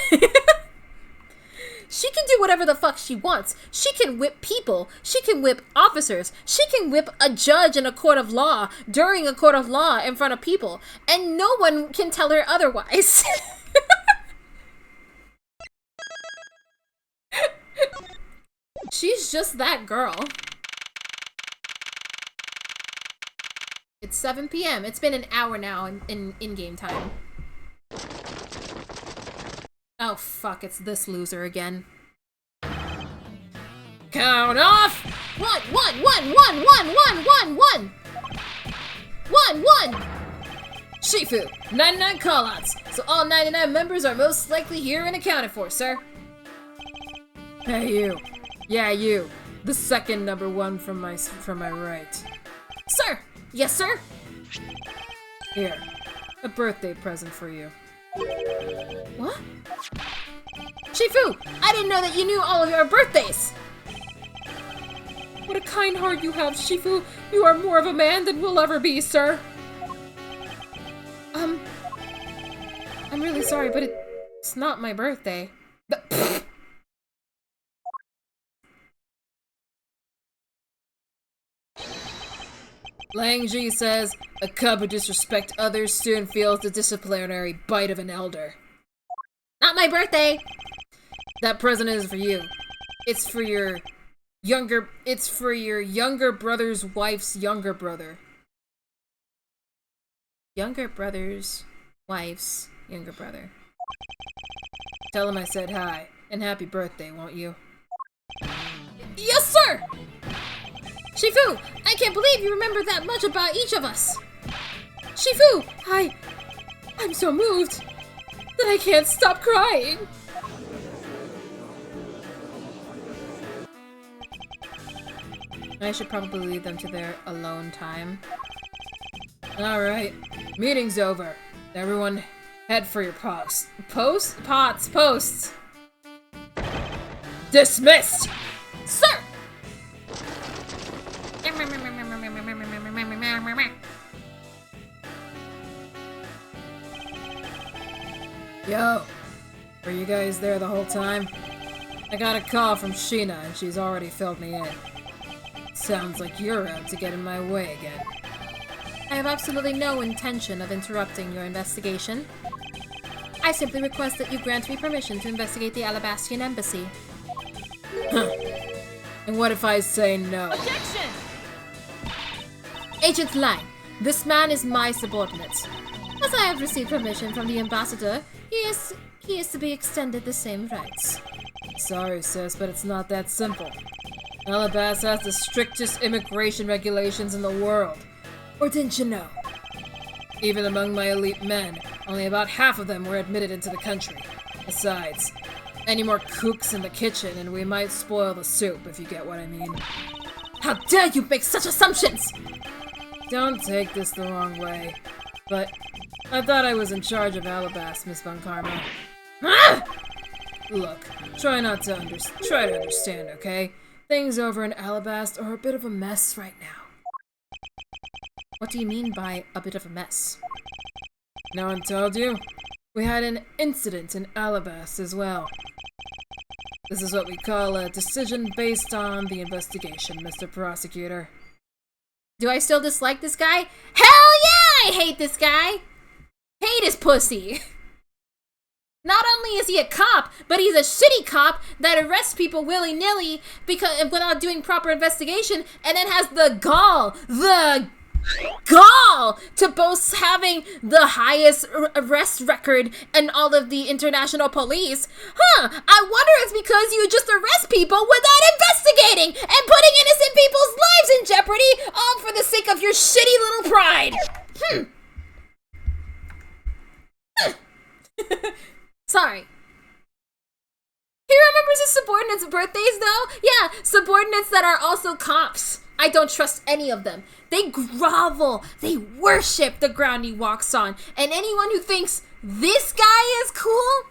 She can do whatever the fuck she wants. She can whip people. She can whip officers. She can whip a judge in a court of law during a court of law in front of people. And no one can tell her otherwise. She's just that girl. It's 7 p.m. It's been an hour now in in-game time. Oh fuck, it's this loser again. Count off! One! Shifu, 99 callouts. So all 99 members are most likely here and accounted for, sir. Hey you. Yeah, you. The second number one from my right. Sir! Yes, sir? Here. A birthday present for you. What? Shifu! I didn't know that you knew all of your birthdays! What a kind heart you have, Shifu! You are more of a man than we'll ever be, sir! I'm really sorry, but it's not my birthday. Lang Ji says, a cub who disrespects others soon feels the disciplinary bite of an elder. Not my birthday! That present is for you. It's for your younger brother's wife's younger brother. Younger brother's wife's younger brother. Tell him I said hi, and happy birthday, won't you? Yes, sir! Shifu, I can't believe you remember that much about each of us. Shifu, I'm so moved that I can't stop crying. I should probably leave them to their alone time. Alright, meeting's over. Everyone head for your posts. Posts! Dismissed! Sir! Yo, were you guys there the whole time? I got a call from Sheena and she's already filled me in. Sounds like you're out to get in my way again. I have absolutely no intention of interrupting your investigation. I simply request that you grant me permission to investigate the Alabastian Embassy. And what if I say no? Objection! Agent Lang, this man is my subordinate. As I have received permission from the ambassador, he is to be extended the same rights. Sorry, sis, but it's not that simple. Alabas has the strictest immigration regulations in the world. Or didn't you know? Even among my elite men, only about half of them were admitted into the country. Besides, any more cooks in the kitchen and we might spoil the soup, if you get what I mean. How dare you make such assumptions! Don't take this the wrong way, but I thought I was in charge of Alabas, Miss Von Karma. Ah! Look, try to understand, okay? Things over in Alabast are a bit of a mess right now. What do you mean by a bit of a mess? No one told you? We had an incident in Alabast as well. This is what we call a decision based on the investigation, Mr. Prosecutor. Do I still dislike this guy? Hell yeah! I hate this guy! Hate his pussy! Not only is he a cop, but he's a shitty cop that arrests people willy-nilly because without doing proper investigation, and then has the gall to boast having the highest arrest record in all of the international police. I wonder it's because you just arrest people without investigating and putting innocent people's lives in jeopardy, all for the sake of your shitty little pride. Sorry. He remembers his subordinates' birthdays, though? Yeah, subordinates that are also cops. I don't trust any of them. They grovel. They worship the ground he walks on. And anyone who thinks this guy is cool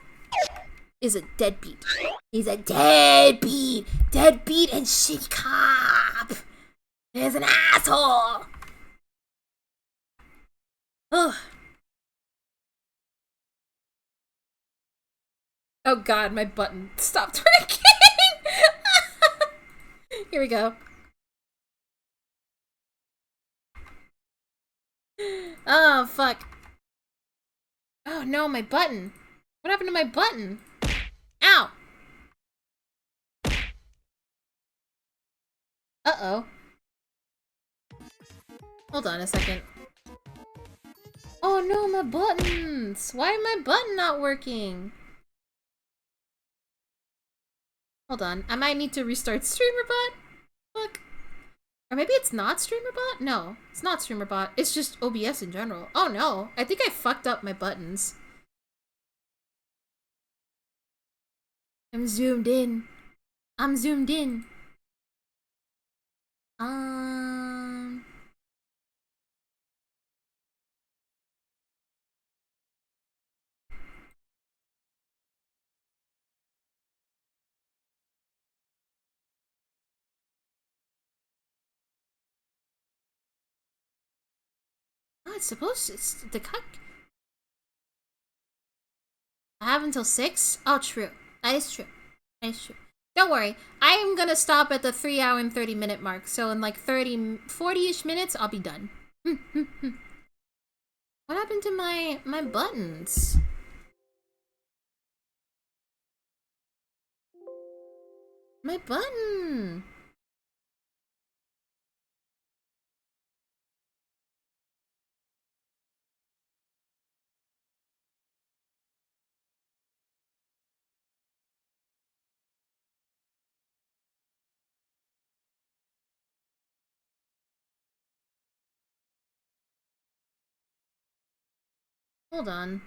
is a deadbeat. He's a deadbeat. Deadbeat and shitty cop. He's an asshole. Ugh. Oh god, my button stopped working! Here we go. Oh, fuck. Oh no, my button. What happened to my button? Ow! Uh-oh. Hold on a second. Oh no, my buttons! Why is my button not working? Hold on, I might need to restart StreamerBot? Fuck. Or maybe it's not StreamerBot? No, it's not StreamerBot. It's just OBS in general. Oh no, I think I fucked up my buttons. I'm zoomed in. I'm zoomed in. Oh, it's supposed to. It's the cut. I have until 6? Oh, true. That is true. That is true. Don't worry. I am gonna stop at the 3 hour and 30 minute mark. So in like 40-ish minutes, I'll be done. What happened to my buttons? My button! Hold on.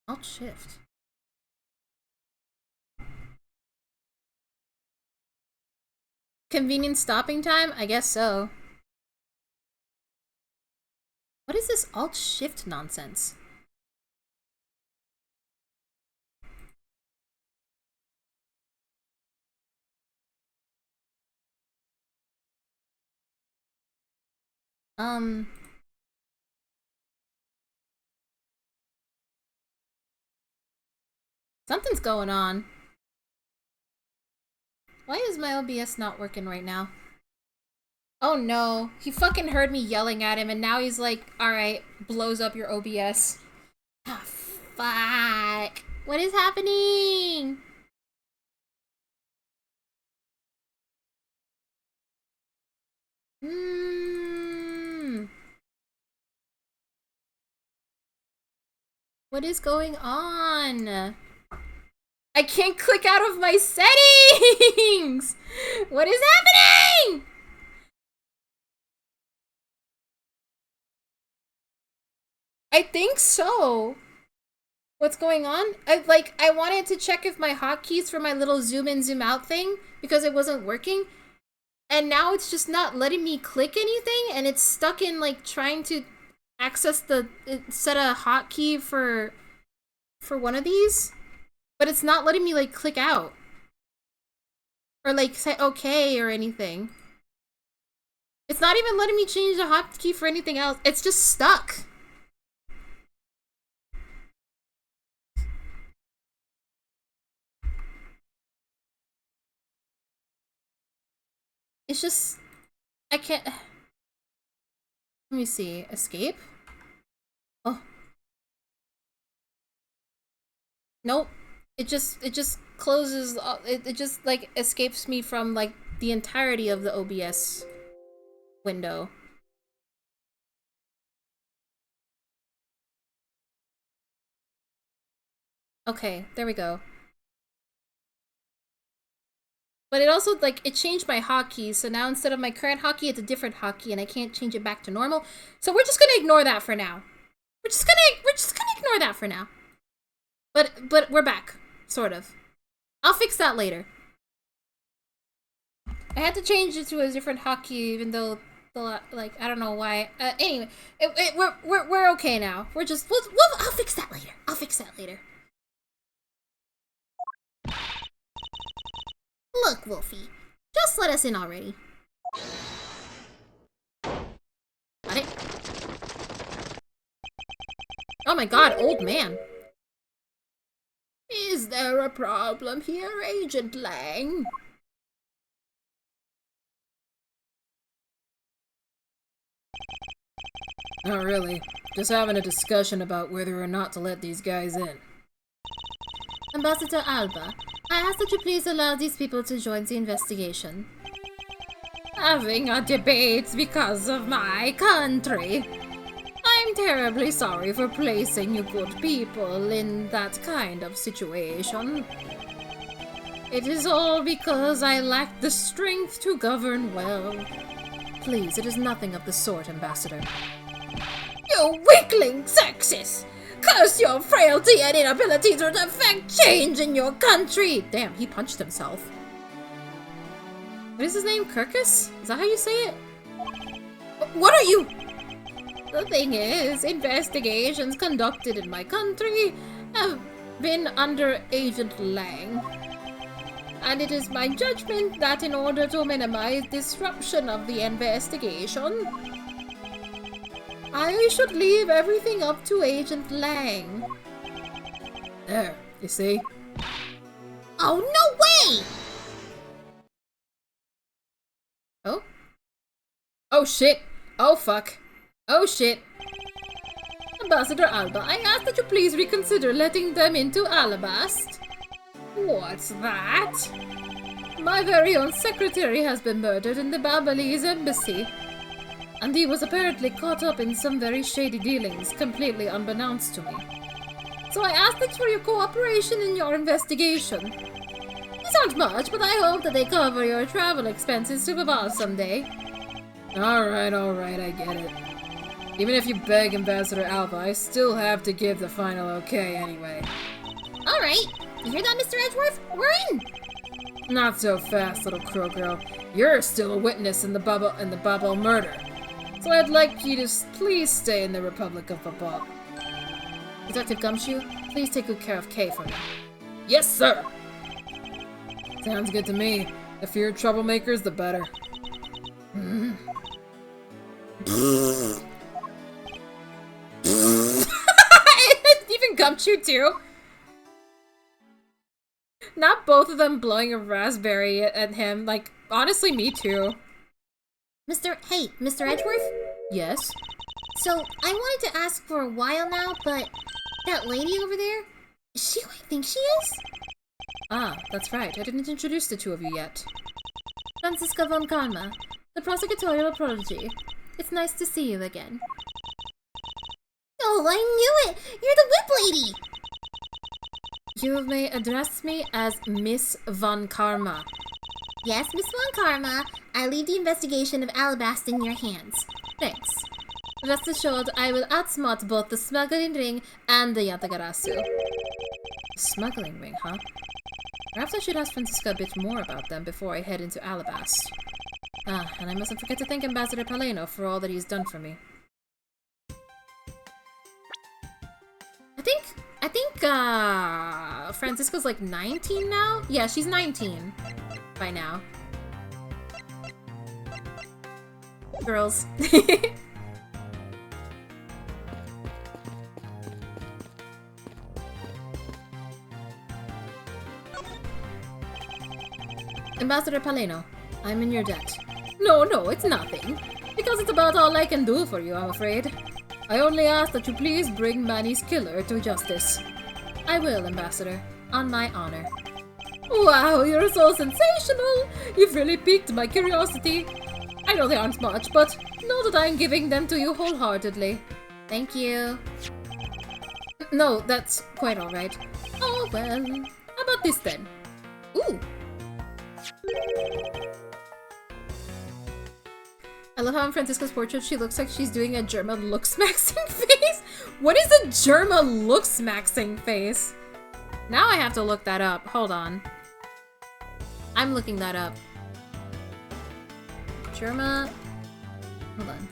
Alt shift. Convenient stopping time? I guess so. What is this alt shift nonsense? Something's going on. Why is my OBS not working right now? Oh no, he fucking heard me yelling at him and now he's like, alright, blows up your OBS. Ah, fuck. What is happening? What is going on? I can't click out of my settings! What is happening? I think so. What's going on? I wanted to check if my hotkeys for my little zoom in, zoom out thing, because it wasn't working. And now it's just not letting me click anything, and it's stuck in, like, trying to access the, set a hotkey for one of these. But it's not letting me, like, click out. Or, like, say okay or anything. It's not even letting me change the hotkey for anything else. It's just stuck. It's just... I can't... Let me see. Escape? Oh. Nope. It just closes... It just, like, escapes me from, like, the entirety of the OBS window. Okay, there we go. But it also, like, it changed my hotkey, so now instead of my current hotkey, it's a different hotkey, and I can't change it back to normal. So we're just gonna ignore that for now. We're just gonna ignore that for now. But we're back, sort of. I'll fix that later. I had to change it to a different hotkey, even though like, I don't know why. Anyway, we're okay now. We'll I'll fix that later. I'll fix that later. Look, Wolfie, just let us in already. Got it? Oh my god, old man. Is there a problem here, Agent Lang? Not really. Just having a discussion about whether or not to let these guys in. Ambassador Alba, I ask that you please allow these people to join the investigation. Having a debate because of my country. I'm terribly sorry for placing you good people in that kind of situation. It is all because I lack the strength to govern well. Please, it is nothing of the sort, Ambassador. You weakling sexist! Curse your frailty and inability to effect change in your country! Damn, he punched himself. What is his name? Kirkus? Is that how you say it? What are you? The thing is, investigations conducted in my country have been under Agent Lang. And it is my judgment that in order to minimize disruption of the investigation, I should leave everything up to Agent Lang. There, you see? Oh, no way! Oh? Oh shit! Oh fuck! Oh shit! Ambassador Alba, I ask that you please reconsider letting them into Alabast. What's that? My very own secretary has been murdered in the Babalese embassy. And he was apparently caught up in some very shady dealings, completely unbeknownst to me. So I asked for your cooperation in your investigation. These aren't much, but I hope that they cover your travel expenses to Babal someday. Alright, I get it. Even if you beg Ambassador Alba, I still have to give the final okay anyway. Alright, you hear that, Mr. Edgeworth? We're in! Not so fast, little crow girl. You're still a witness in the Babel murder. So I'd like you to please stay in the Republic of Babal. Detective Gumshoe, please take good care of Kay for me. Yes, sir! Sounds good to me. The fewer troublemakers, the better. Even Gumshoe too? Not both of them blowing a raspberry at him. Like, honestly, me too. Hey, Mr. Edgeworth? Yes? So, I wanted to ask for a while now, but that lady over there, is she who I think she is? Ah, that's right. I didn't introduce the two of you yet. Franziska von Karma, the prosecutorial prodigy. It's nice to see you again. Oh, I knew it! You're the whip lady! You may address me as Miss Von Karma. Yes, Miss Von Karma. I leave the investigation of Alabast in your hands. Thanks. Rest assured, I will outsmart both the smuggling ring and the Yatagarasu. Smuggling ring, huh? Perhaps I should ask Franziska a bit more about them before I head into Alabast. Ah, and I mustn't forget to thank Ambassador Paleno for all that he's done for me. I think Franziska's like 19 now? Yeah, she's 19 by now. Girls. Ambassador Paleno, I'm in your debt. No, it's nothing. Because it's about all I can do for you, I'm afraid. I only ask that you please bring Manny's killer to justice. I will, Ambassador, on my honor. Wow, you're so sensational! You've really piqued my curiosity. I know they aren't much, but know that I'm giving them to you wholeheartedly. Thank you. No, that's quite alright. Oh, well. How about this then? Ooh. I love how in Franziska's portrait she looks like she's doing a German look-smaxing face. What is a German look-smaxing face? Now I have to look that up. Hold on. I'm looking that up. Germa. Hold on.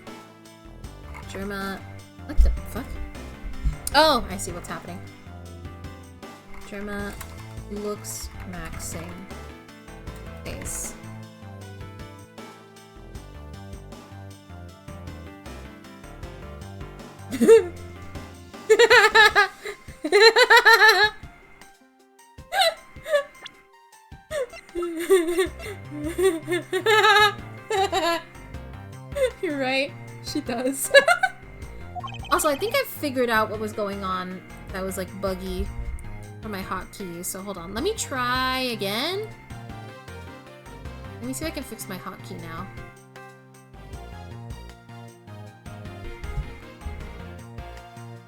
Germa. What the fuck? Oh, I see what's happening. Germa looks maxing face. You're right, she does. Also, I think I figured out what was going on that was like buggy for my hotkeys, so hold on. Let me try again. Let me see if I can fix my hotkey now.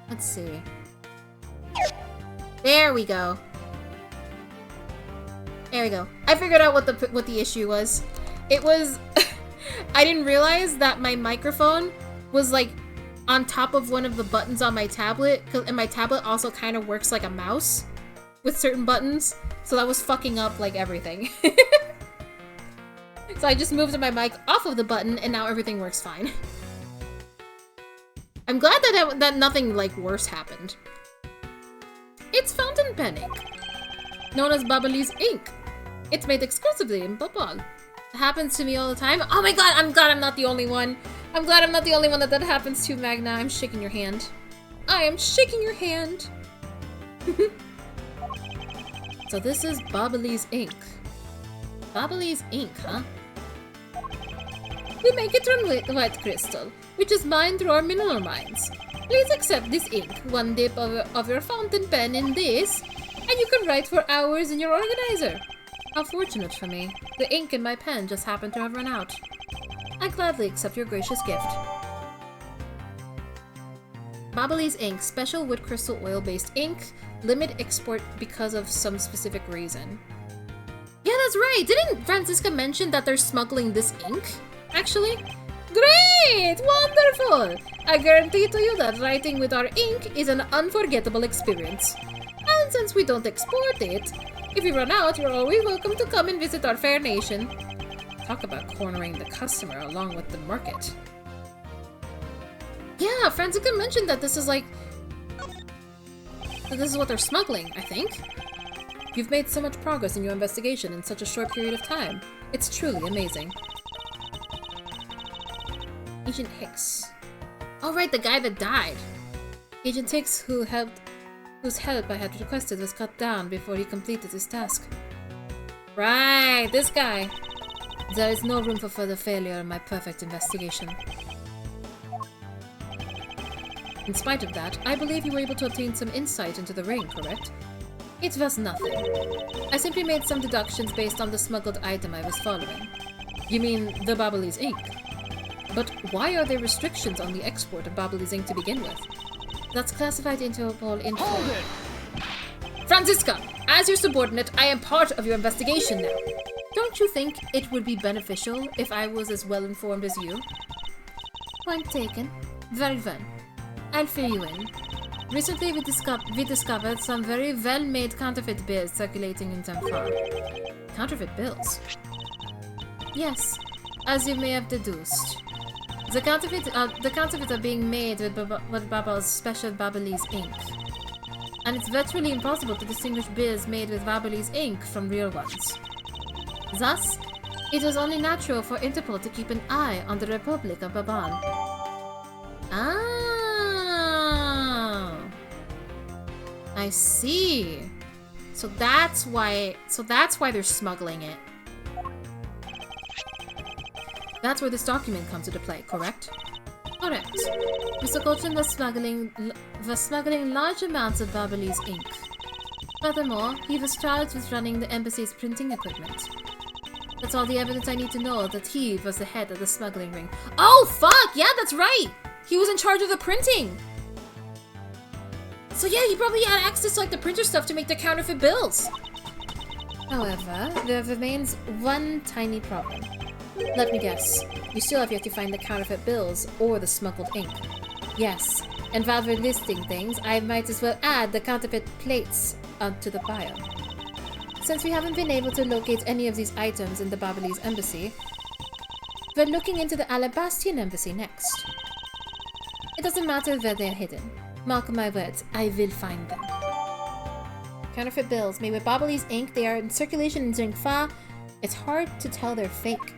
Let's see. There we go. There we go. I figured out what the issue was. It was I didn't realize that my microphone was like on top of one of the buttons on my tablet, and my tablet also kind of works like a mouse with certain buttons, so that was fucking up like everything. So I just moved my mic off of the button, and now everything works fine. I'm glad that nothing like worse happened. It's fountain pen ink, known as Babalese ink. It's made exclusively in Babal. It happens to me all the time. Oh my god, I'm glad I'm not the only one. I'm glad I'm not the only one that happens to, Magna. I'm shaking your hand. I am shaking your hand. So this is Bobbly's ink. Bobbly's ink, huh? We make it from white crystal, which is mined through our mineral mines. Please accept this ink. One dip of your fountain pen in this, and you can write for hours in your organizer. How fortunate for me. The ink in my pen just happened to have run out. I gladly accept your gracious gift. Bobbly's ink, special wood crystal oil-based ink, limit export because of some specific reason. Yeah, that's right! Didn't Francisca mention that they're smuggling this ink? Actually? Great! Wonderful! I guarantee to you that writing with our ink is an unforgettable experience. And since we don't export it, if we run out, you're always welcome to come and visit our fair nation. Talk about cornering the customer along with the market. Yeah, Francisca mentioned that this is like... that this is what they're smuggling, I think. You've made so much progress in your investigation in such a short period of time. It's truly amazing. Agent Hicks. Oh right, the guy that died. Agent Hicks, whose help I had requested, was cut down before he completed his task. Right, this guy. There is no room for further failure in my perfect investigation. In spite of that, I believe you were able to obtain some insight into the ring, correct? It was nothing. I simply made some deductions based on the smuggled item I was following. You mean the Bobbly's ink? But why are there restrictions on the export of Bobbly's ink to begin with? That's classified Interpol info. Hold it! Francisca, as your subordinate, I am part of your investigation now. Don't you think it would be beneficial if I was as well informed as you? Point taken. Very well. I'll fill you in. Recently, we discovered some very well-made counterfeit bills circulating in Tamfar. Counterfeit bills? Yes, as you may have deduced. The counterfeits are being made with Baba's special Bobbly's ink. And it's virtually impossible to distinguish bills made with Bobbly's ink from real ones. Thus, it was only natural for Interpol to keep an eye on the Republic of Baban. Ah, I see. So that's why they're smuggling it. That's where this document comes into play, correct? Correct. Mr. Coltrane was smuggling large amounts of Bobbly's ink. Furthermore, he was charged with running the embassy's printing equipment. That's all the evidence I need to know that he was the head of the smuggling ring. Oh, fuck! Yeah, that's right! He was in charge of the printing! So yeah, he probably had access to like the printer stuff to make the counterfeit bills. However, there remains one tiny problem. Let me guess, you still have yet to find the counterfeit bills or the smuggled ink. Yes, and while we're listing things, I might as well add the counterfeit plates onto the pile. Since we haven't been able to locate any of these items in the Bobbly's embassy, we're looking into the Alabastian embassy next. It doesn't matter where they're hidden. Mark my words, I will find them. Counterfeit bills made with Bobbly's ink, they are in circulation in Zingfa. It's hard to tell they're fake.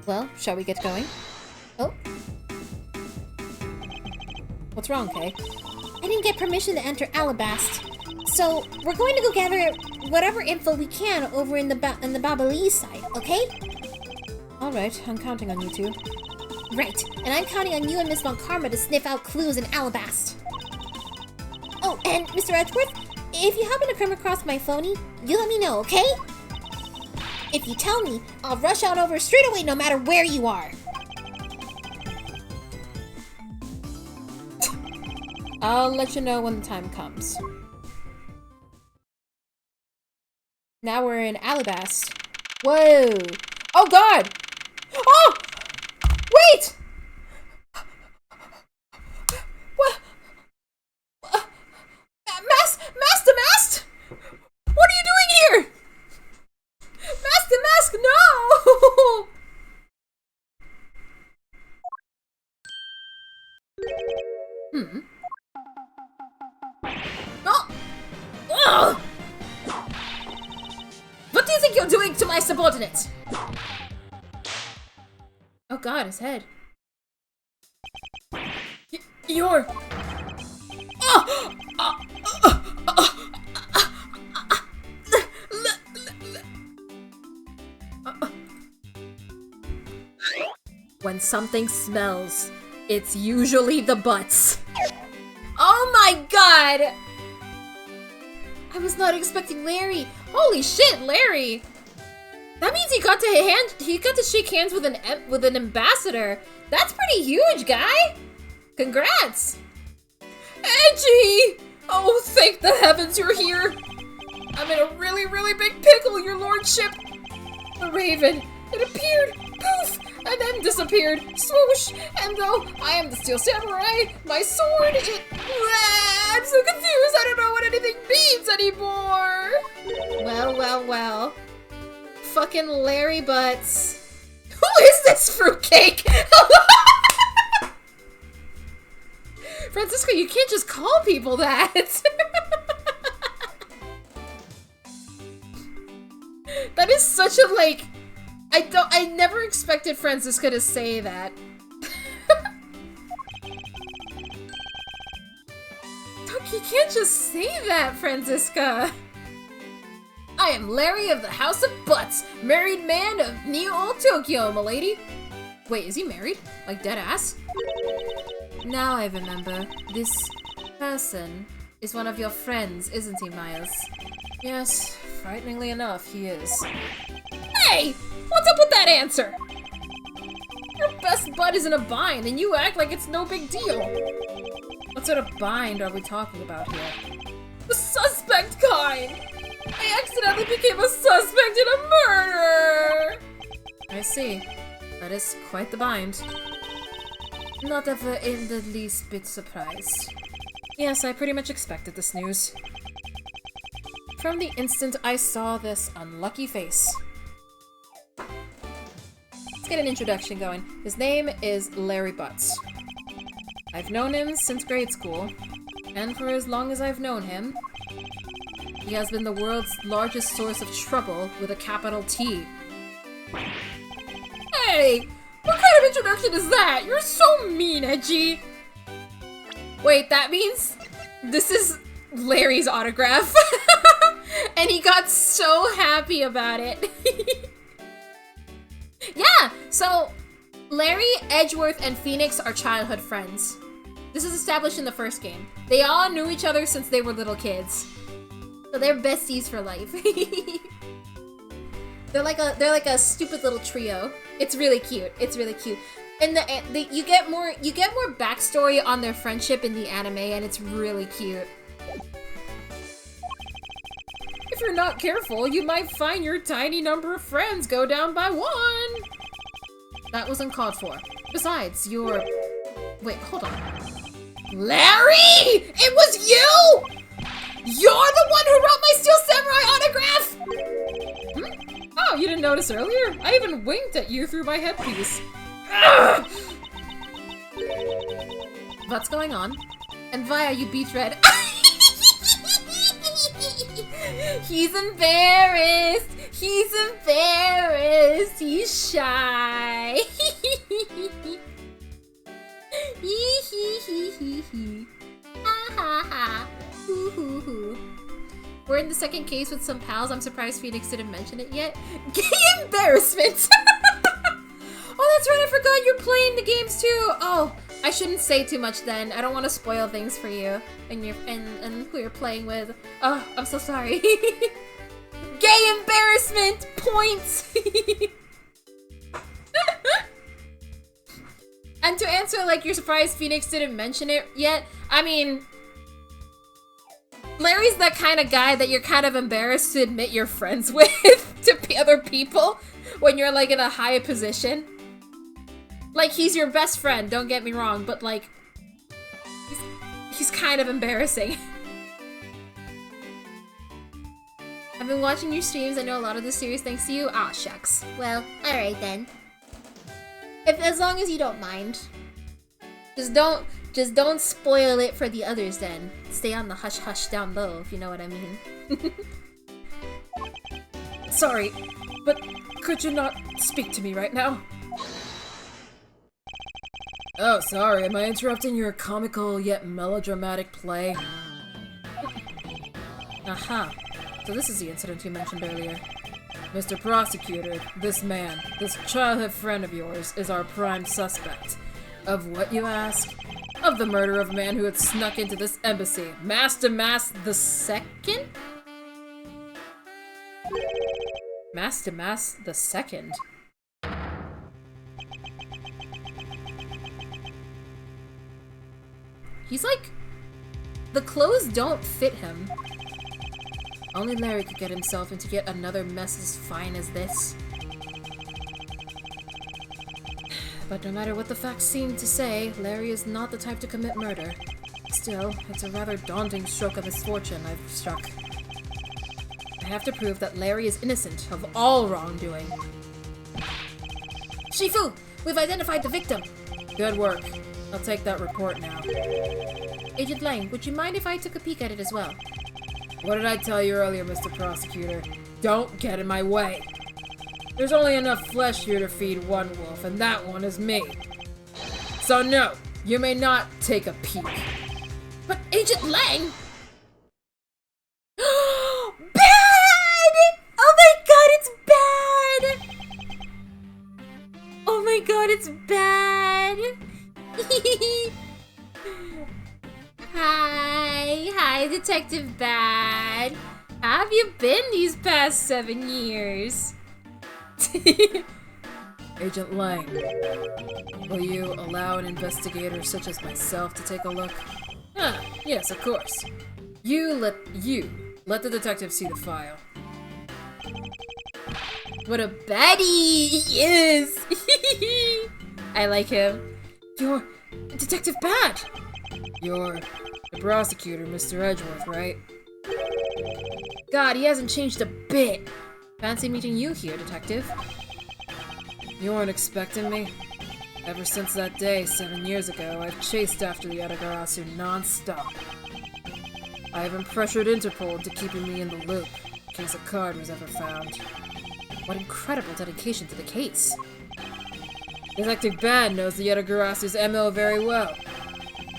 Well, shall we get going? Oh. What's wrong, Kay? I didn't get permission to enter Alabast. So, we're going to go gather whatever info we can over in the Bobbly side, okay? Alright, I'm counting on you two. Right, and I'm counting on you and Miss Von Karma to sniff out clues in Alabast. Oh, and Mr. Edgeworth, if you happen to come across my phony, you let me know, okay? If you tell me, I'll rush on over straight away no matter where you are. I'll let you know when the time comes. Now we're in Alabast. Whoa! Oh god! Oh! Wait! What? Master Mast? What are you doing here? Master Mask, no! Oh! Ugh! What do you think you're doing to my subordinate? Oh god, his head. You're... when something smells, it's usually the butts. Oh my god! I was not expecting Larry. Holy shit, Larry! That means he got to shake hands with an ambassador. That's pretty huge, guy. Congrats. Edgy! Oh, thank the heavens you're here. I'm in a really, really big pickle, your lordship. The raven. It appeared, poof, and then disappeared, swoosh, and though I am the Steel Samurai, my sword, I'm so confused, I don't know what anything means anymore! Well. Fucking Larry Butts. Who is this fruitcake? Francisco, you can't just call people that! That is such a, like... I never expected Francisca to say that. You can't just say that, Francisca. I am Larry of the House of Butts, married man of Neo Old Tokyo, milady. Wait, is he married? Like dead ass? Now I remember. This person is one of your friends, isn't he, Miles? Yes, frighteningly enough, he is. Hey! What's up with that answer? Your best bud is in a bind, and you act like it's no big deal. What sort of bind are we talking about here? The suspect kind! I accidentally became a suspect in a murder! I see. That is quite the bind. Not ever in the least bit surprised. Yes, I pretty much expected this news. From the instant I saw this unlucky face. Let's get an introduction going. His name is Larry Butts. I've known him since grade school, and for as long as I've known him, he has been the world's largest source of trouble with a capital T. Hey! What kind of introduction is that? You're so mean, Edgy! Wait, that means this is Larry's autograph. And he got so happy about it. Yeah, so Larry, Edgeworth, and Phoenix are childhood friends. This is established in the first game. They all knew each other since they were little kids. So they're besties for life. They're like a stupid little trio. It's really cute. It's really cute. And you get more backstory on their friendship in the anime, and it's really cute. If you're not careful, you might find your tiny number of friends go down by one. That wasn't called for. Besides, you're... Wait, hold on. Larry! It was you! You're the one who wrote my Steel Samurai autograph! Oh, you didn't notice earlier? I even winked at you through my headpiece. Ugh! What's going on? And Via, you beach red. He's embarrassed! He's embarrassed! He's shy! We're in the second case with some pals. I'm surprised Phoenix didn't mention it yet. Gay embarrassment! Oh, that's right, I forgot you're playing the games too! Oh, I shouldn't say too much then. I don't want to spoil things for you and who you're playing with. Oh, I'm so sorry. Gay embarrassment! Points! And to answer, like, you're surprised Phoenix didn't mention it yet, I mean... Larry's that kind of guy that you're kind of embarrassed to admit you're friends with to other people when you're, like, in a high position. Like, he's your best friend, don't get me wrong, but, like, he's kind of embarrassing. I've been watching your streams, I know a lot of the series thanks to you. Ah, shucks. Well, alright then. As long as you don't mind. Just don't spoil it for the others then. Stay on the hush-hush down low, if you know what I mean. Sorry, but could you not speak to me right now? Oh, sorry, am I interrupting your comical yet melodramatic play? Aha. So this is the incident you mentioned earlier. Mr. Prosecutor, this man, this childhood friend of yours, is our prime suspect. Of what, you ask? Of the murder of a man who had snuck into this embassy. Master Mass the Second? Master Mass the Second? He's like... The clothes don't fit him. Only Larry could get himself into yet another mess as fine as this. But no matter what the facts seem to say, Larry is not the type to commit murder. Still, it's a rather daunting stroke of misfortune I've struck. I have to prove that Larry is innocent of all wrongdoing. Shifu! We've identified the victim! Good work. I'll take that report now. Agent Lang, would you mind if I took a peek at it as well? What did I tell you earlier, Mr. Prosecutor? Don't get in my way! There's only enough flesh here to feed one wolf, and that one is me. So no, you may not take a peek. But Agent Lang! Bad! Oh my god, it's bad! Oh my god, it's bad! Hi, Detective Bad. How have you been these past 7 years? Agent Lang, will you allow an investigator such as myself to take a look? Ah, yes, of course. You let the detective see the file. What a baddie he is! I like him. You're Detective Bad! You're the prosecutor, Mr. Edgeworth, right? God, he hasn't changed a bit. Fancy meeting you here, Detective. You weren't expecting me? Ever since that day, 7 years ago, I've chased after the Yatagarasu non-stop. I even pressured Interpol into keeping me in the loop, in case a card was ever found. What incredible dedication to the case. Detective Bad knows the Yatagarasu's MO very well.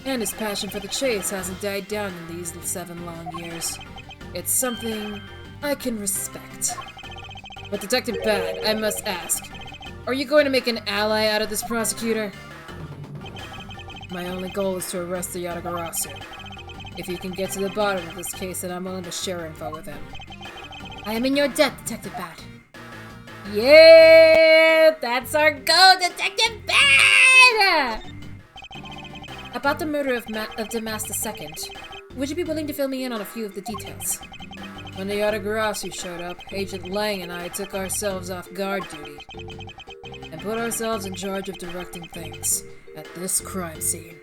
And his passion for the chase hasn't died down in these 7 long years. It's something I can respect. But Detective Bad, I must ask, are you going to make an ally out of this prosecutor? My only goal is to arrest the Yatagarasu. If you can get to the bottom of this case, then I'm willing to share info with him. I am in your debt, Detective Bad. Yeah, that's our goal, Detective Bad! About the murder of Damas II, would you be willing to fill me in on a few of the details? When the Yatagarasu showed up, Agent Lang and I took ourselves off guard duty and put ourselves in charge of directing things at this crime scene.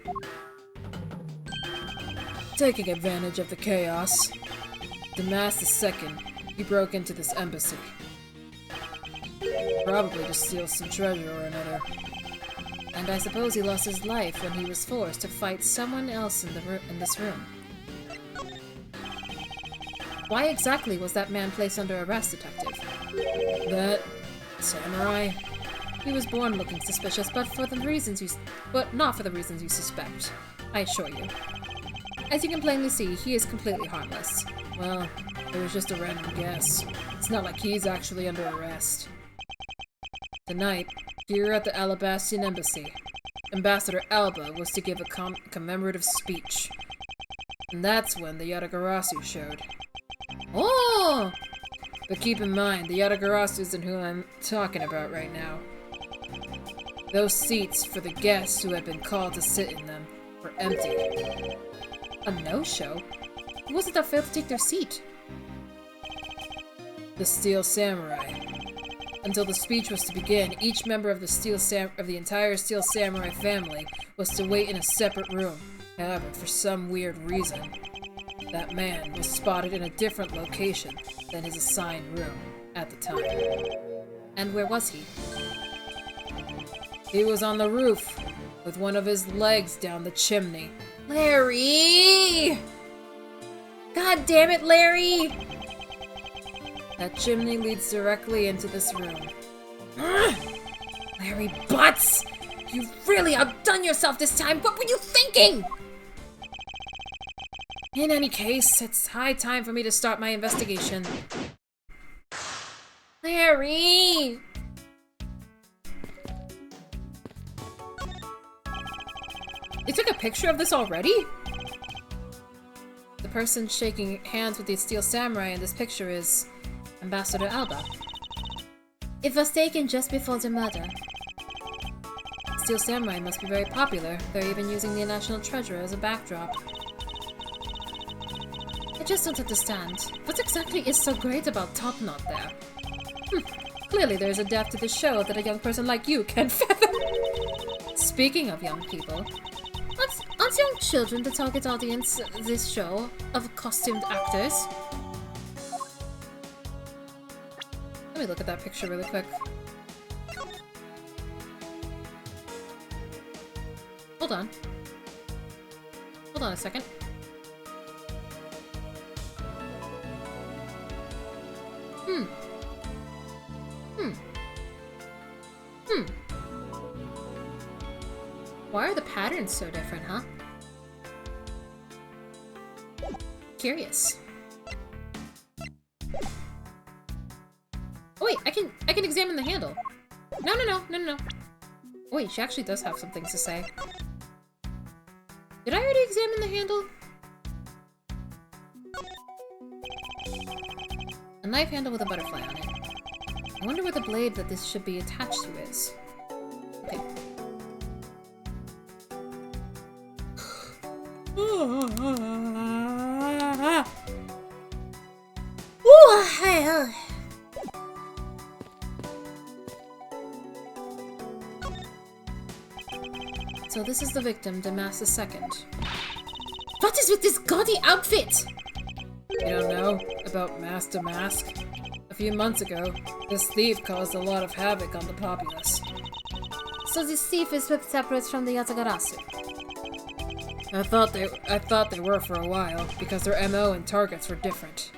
Taking advantage of the chaos, Damas II, he broke into this embassy. Probably to steal some treasure or another. And I suppose he lost his life when he was forced to fight someone else in this room. Why exactly was that man placed under arrest, Detective? That samurai? He was born looking suspicious, but not for the reasons you suspect. I assure you. As you can plainly see, he is completely harmless. Well, it was just a random guess. It's not like he's actually under arrest. Tonight, here at the Alabastian Embassy, Ambassador Alba was to give a commemorative speech. And that's when the Yatagarasu showed. Oh! But keep in mind, the Yatagarasu isn't who I'm talking about right now. Those seats for the guests who had been called to sit in them were empty. A no-show? Who was it that failed to take their seat? The Steel Samurai. Until the speech was to begin, each member of the entire Steel Samurai family was to wait in a separate room. However, for some weird reason, that man was spotted in a different location than his assigned room at the time. And where was he? He was on the roof, with one of his legs down the chimney. Larry! God damn it, Larry! That chimney leads directly into this room. Larry Butts! You really outdone yourself this time! What were you thinking? In any case, it's high time for me to start my investigation. Larry! You took a picture of this already? The person shaking hands with the Steel Samurai in this picture is Ambassador Alba. It was taken just before the murder. Steel Samurai must be very popular. They're even using the National Treasure as a backdrop. I just don't understand. What exactly is so great about Top Knot there? Clearly there's a depth to the show that a young person like you can't fathom. Speaking of young people, Aren't young children the target audience of this show of costumed actors? let me look at that picture really quick. Hold on. Hold on a second. Why are the patterns so different, huh? Curious. Oh wait, I can examine the handle. No. Wait, she actually does have some things to say. Did I already examine the handle? A knife handle with a butterfly on it. I wonder where the blade that this should be attached to is. Okay. So this is the victim, Damas II. What is with this gaudy outfit? You don't know about Master Mask? A few months ago, this thief caused a lot of havoc on the populace. So this thief is separate from the Yatagarasu. I thought they were for a while, because their MO and targets were different.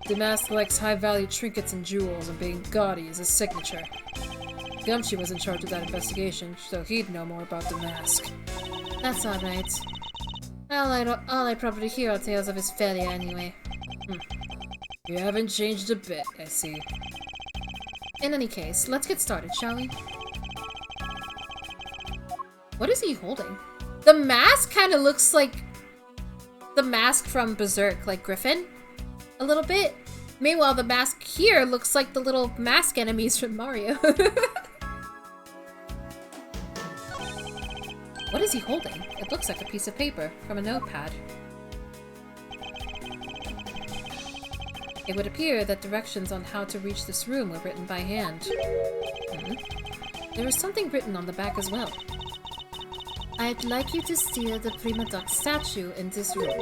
Damas collects high-value trinkets and jewels, and being gaudy is his signature. Gumshoe was in charge of that investigation, so he'd know more about the mask. That's alright. All I probably hear are tales of his failure anyway. You haven't changed a bit, I see. In any case, let's get started, shall we? What is he holding? The mask kind of looks like the mask from Berserk, like Griffin, a little bit. Meanwhile, the mask here looks like the little mask enemies from Mario. What is he holding? It looks like a piece of paper from a notepad. It would appear that directions on how to reach this room were written by hand. There is something written on the back as well. I'd like you to steal the Prima Duck statue in this room.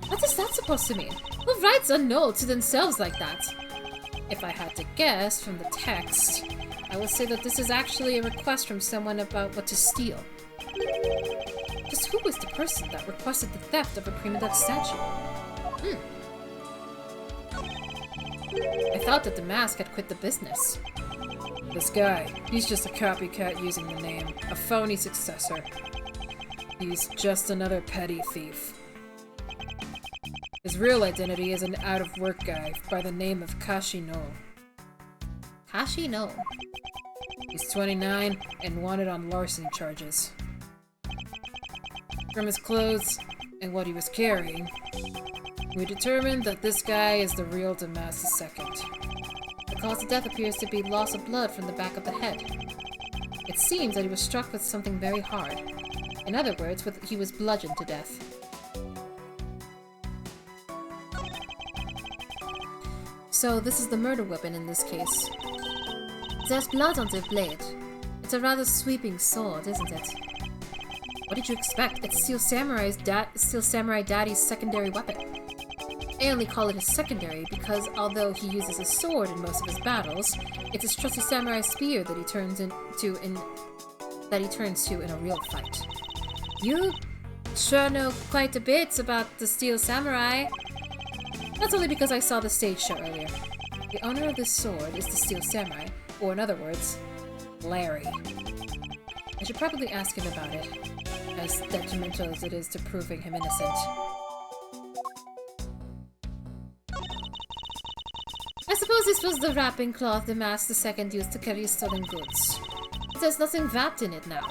What is that supposed to mean? Who writes a note to themselves like that? If I had to guess from the text, I would say that this is actually a request from someone about what to steal. Just who was the person that requested the theft of a Prima Duck statue? I thought that the mask had quit the business. This guy, he's just a copycat using the name, a phony successor. He's just another petty thief. His real identity is an out-of-work guy by the name of Kashino. Kashino. He's 29 and wanted on larceny charges. From his clothes and what he was carrying, we determined that this guy is the real Damas II. The cause of death appears to be loss of blood from the back of the head. It seems that he was struck with something very hard. In other words, he was bludgeoned to death. So this is the murder weapon in this case. There's blood on the blade. It's a rather sweeping sword, isn't it? What did you expect? It's Steel Samurai Daddy's secondary weapon. I only call it a secondary because although he uses a sword in most of his battles, it's his trusty samurai spear that he turns to in a real fight. You sure know quite a bit about the Steel Samurai. That's only because I saw the stage show earlier. The owner of this sword is the Steel Samurai, or in other words, Larry. I should probably ask him about it, as detrimental as it is to proving him innocent. I suppose this was the wrapping cloth Damask II used to carry stolen goods. But there's nothing wrapped in it now.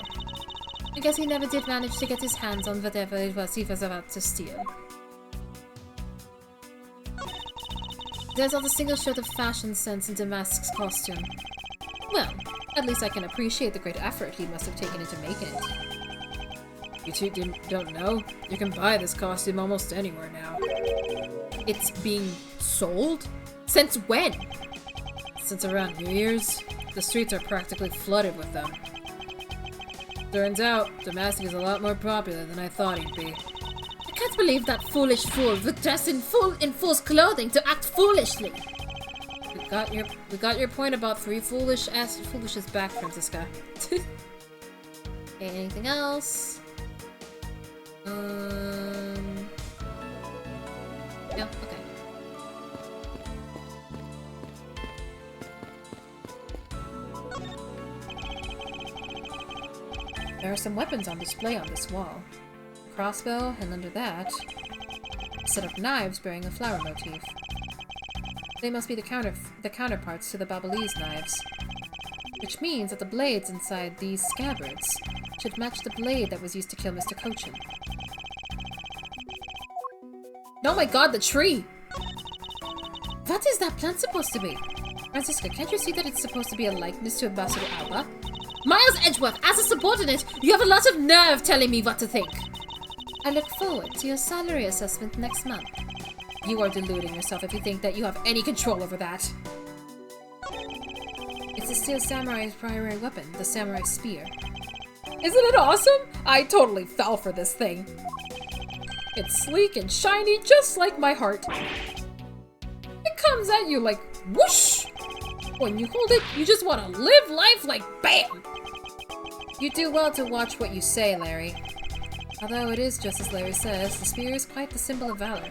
I guess he never did manage to get his hands on whatever it was he was about to steal. There's not a single shred of fashion sense in Damask's costume. Well, at least I can appreciate the great effort he must have taken into making it. You two don't know? You can buy this costume almost anywhere now. It's being sold? Since when? Since around New Year's, the streets are practically flooded with them. Turns out, Damask is a lot more popular than I thought he'd be. I can't believe that foolish fool would dress in fool's clothing to act foolishly. We got your point about three foolish as back, Francisca. Okay, anything else? No, okay. There are some weapons on display on this wall. A crossbow, and under that, a set of knives bearing a flower motif. They must be the counterparts to the Babalese knives. Which means that the blades inside these scabbards should match the blade that was used to kill Mr. Cochin. Oh my god, the tree! What is that plant supposed to be? Francisca, can't you see that it's supposed to be a likeness to Ambassador Alba? Miles Edgeworth, as a subordinate, you have a lot of nerve telling me what to think. I look forward to your salary assessment next month. You are deluding yourself if you think that you have any control over that. It's the Steel Samurai's primary weapon, the samurai spear. Isn't it awesome? I totally fell for this thing. It's sleek and shiny, just like my heart. It comes at you like whoosh! When you hold it, you just want to live life like BAM! You do well to watch what you say, Larry. Although it is just as Larry says, the spear is quite the symbol of valor.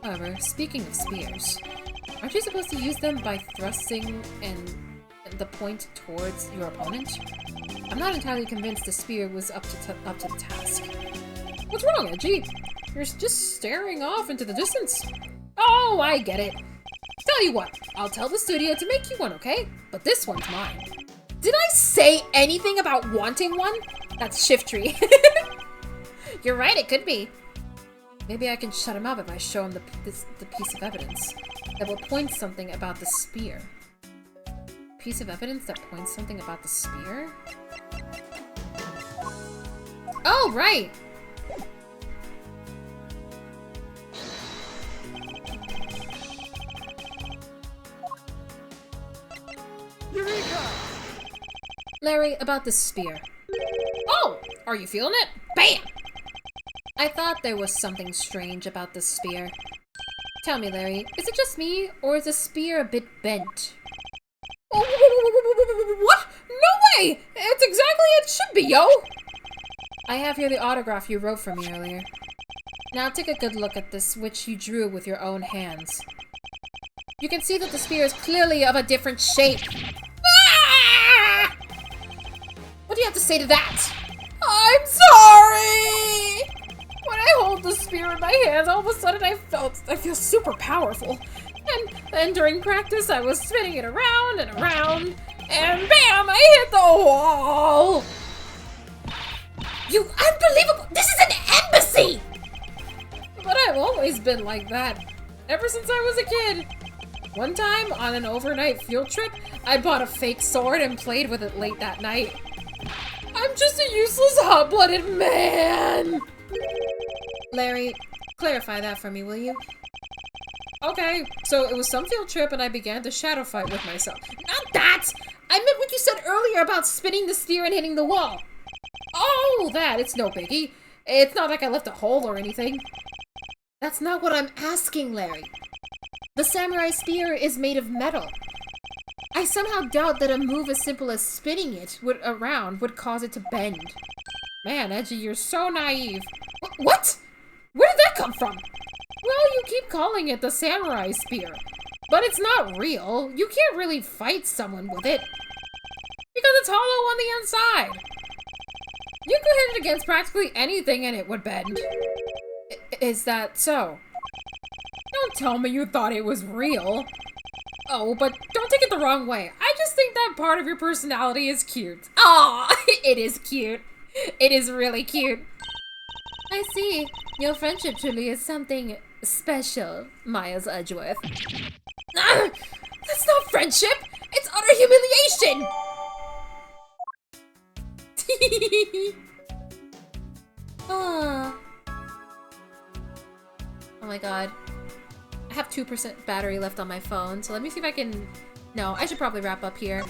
However, speaking of spears, aren't you supposed to use them by thrusting and the point towards your opponent? I'm not entirely convinced the spear was up to the task. What's wrong, Edgy? You're just staring off into the distance. Oh, I get it. Tell you what, I'll tell the studio to make you one, okay? But this one's mine. Did I say anything about wanting one? That's Shift Tree. You're right, it could be. Maybe I can shut him up if I show him the piece of evidence that will point something about the spear. Piece of evidence that points something about the spear? Oh, right! Eureka! Larry, about the spear. Oh! Are you feeling it? BAM! I thought there was something strange about the spear. Tell me, Larry, is it just me, or is the spear a bit bent? What? No way! It's exactly it should be, yo! I have here the autograph you wrote for me earlier. Now take a good look at this, which you drew with your own hands. You can see that the spear is clearly of a different shape. Ah! What do you have to say to that? I'm sorry! When I hold the spear in my hands, all of a sudden I feel super powerful. And during practice, I was spinning it around and around, and bam, I hit the wall! You unbelievable! This is an embassy! But I've always been like that, ever since I was a kid. One time, on an overnight field trip, I bought a fake sword and played with it late that night. I'm just a useless hot-blooded man! Larry, clarify that for me, will you? Okay, so it was some field trip and I began to shadow fight with myself. Not that! I meant what you said earlier about spinning the spear and hitting the wall. Oh, that, it's no biggie. It's not like I left a hole or anything. That's not what I'm asking, Larry. The samurai spear is made of metal. I somehow doubt that a move as simple as spinning it around would cause it to bend. Man, Edgy, you're so naive. What? Where did that come from? Well, you keep calling it the samurai spear, but it's not real. You can't really fight someone with it, because it's hollow on the inside. You could hit it against practically anything and it would bend. Is that so? Don't tell me you thought it was real. Oh, but don't take it the wrong way. I just think that part of your personality is cute. Aw, it is cute. It is really cute. I see. Your friendship truly is something special, Miles Edgeworth. That's not friendship. It's utter humiliation. Ah. Oh my god. I have 2% battery left on my phone, so let me see if I can... No, I should probably wrap up here.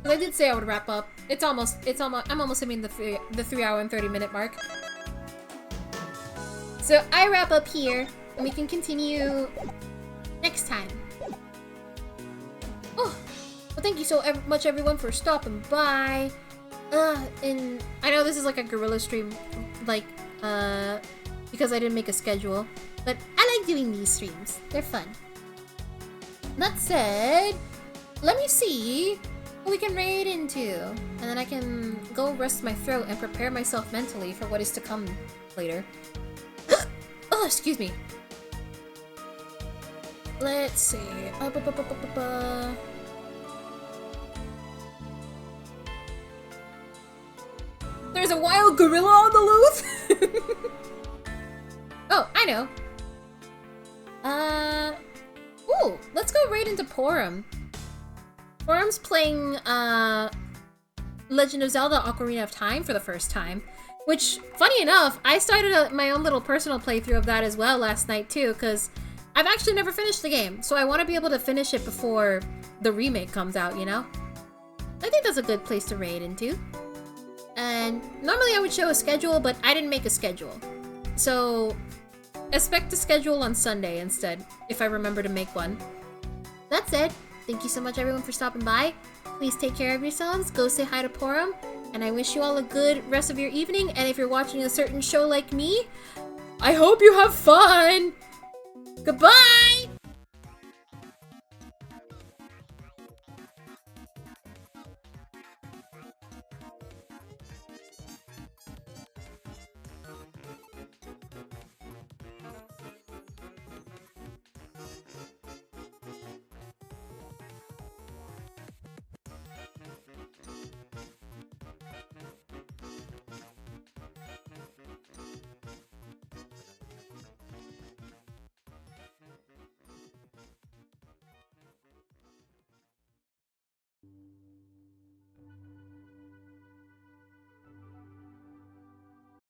But I did say I would wrap up. I'm almost hitting the 3 hour and 30 minute mark. So I wrap up here, and we can continue next time. Oh, well thank you so much everyone for stopping by. And I know this is like a guerrilla stream, like, because I didn't make a schedule, but I like doing these streams. They're fun. That said, let me see what we can raid into, and then I can go rest my throat and prepare myself mentally for what is to come later. Oh, excuse me. Let's see. There's a wild gorilla on the loose? Oh, I know. Ooh, let's go right into Porum. Porum's playing, Legend of Zelda Ocarina of Time for the first time. Which, funny enough, I started my own little personal playthrough of that as well last night too, because I've actually never finished the game, so I want to be able to finish it before the remake comes out, you know? I think that's a good place to raid into. And normally I would show a schedule, but I didn't make a schedule. So, expect a schedule on Sunday instead, if I remember to make one. That said, thank you so much everyone for stopping by. Please take care of yourselves, go say hi to Porum, and I wish you all a good rest of your evening, and if you're watching a certain show like me, I hope you have fun! Goodbye!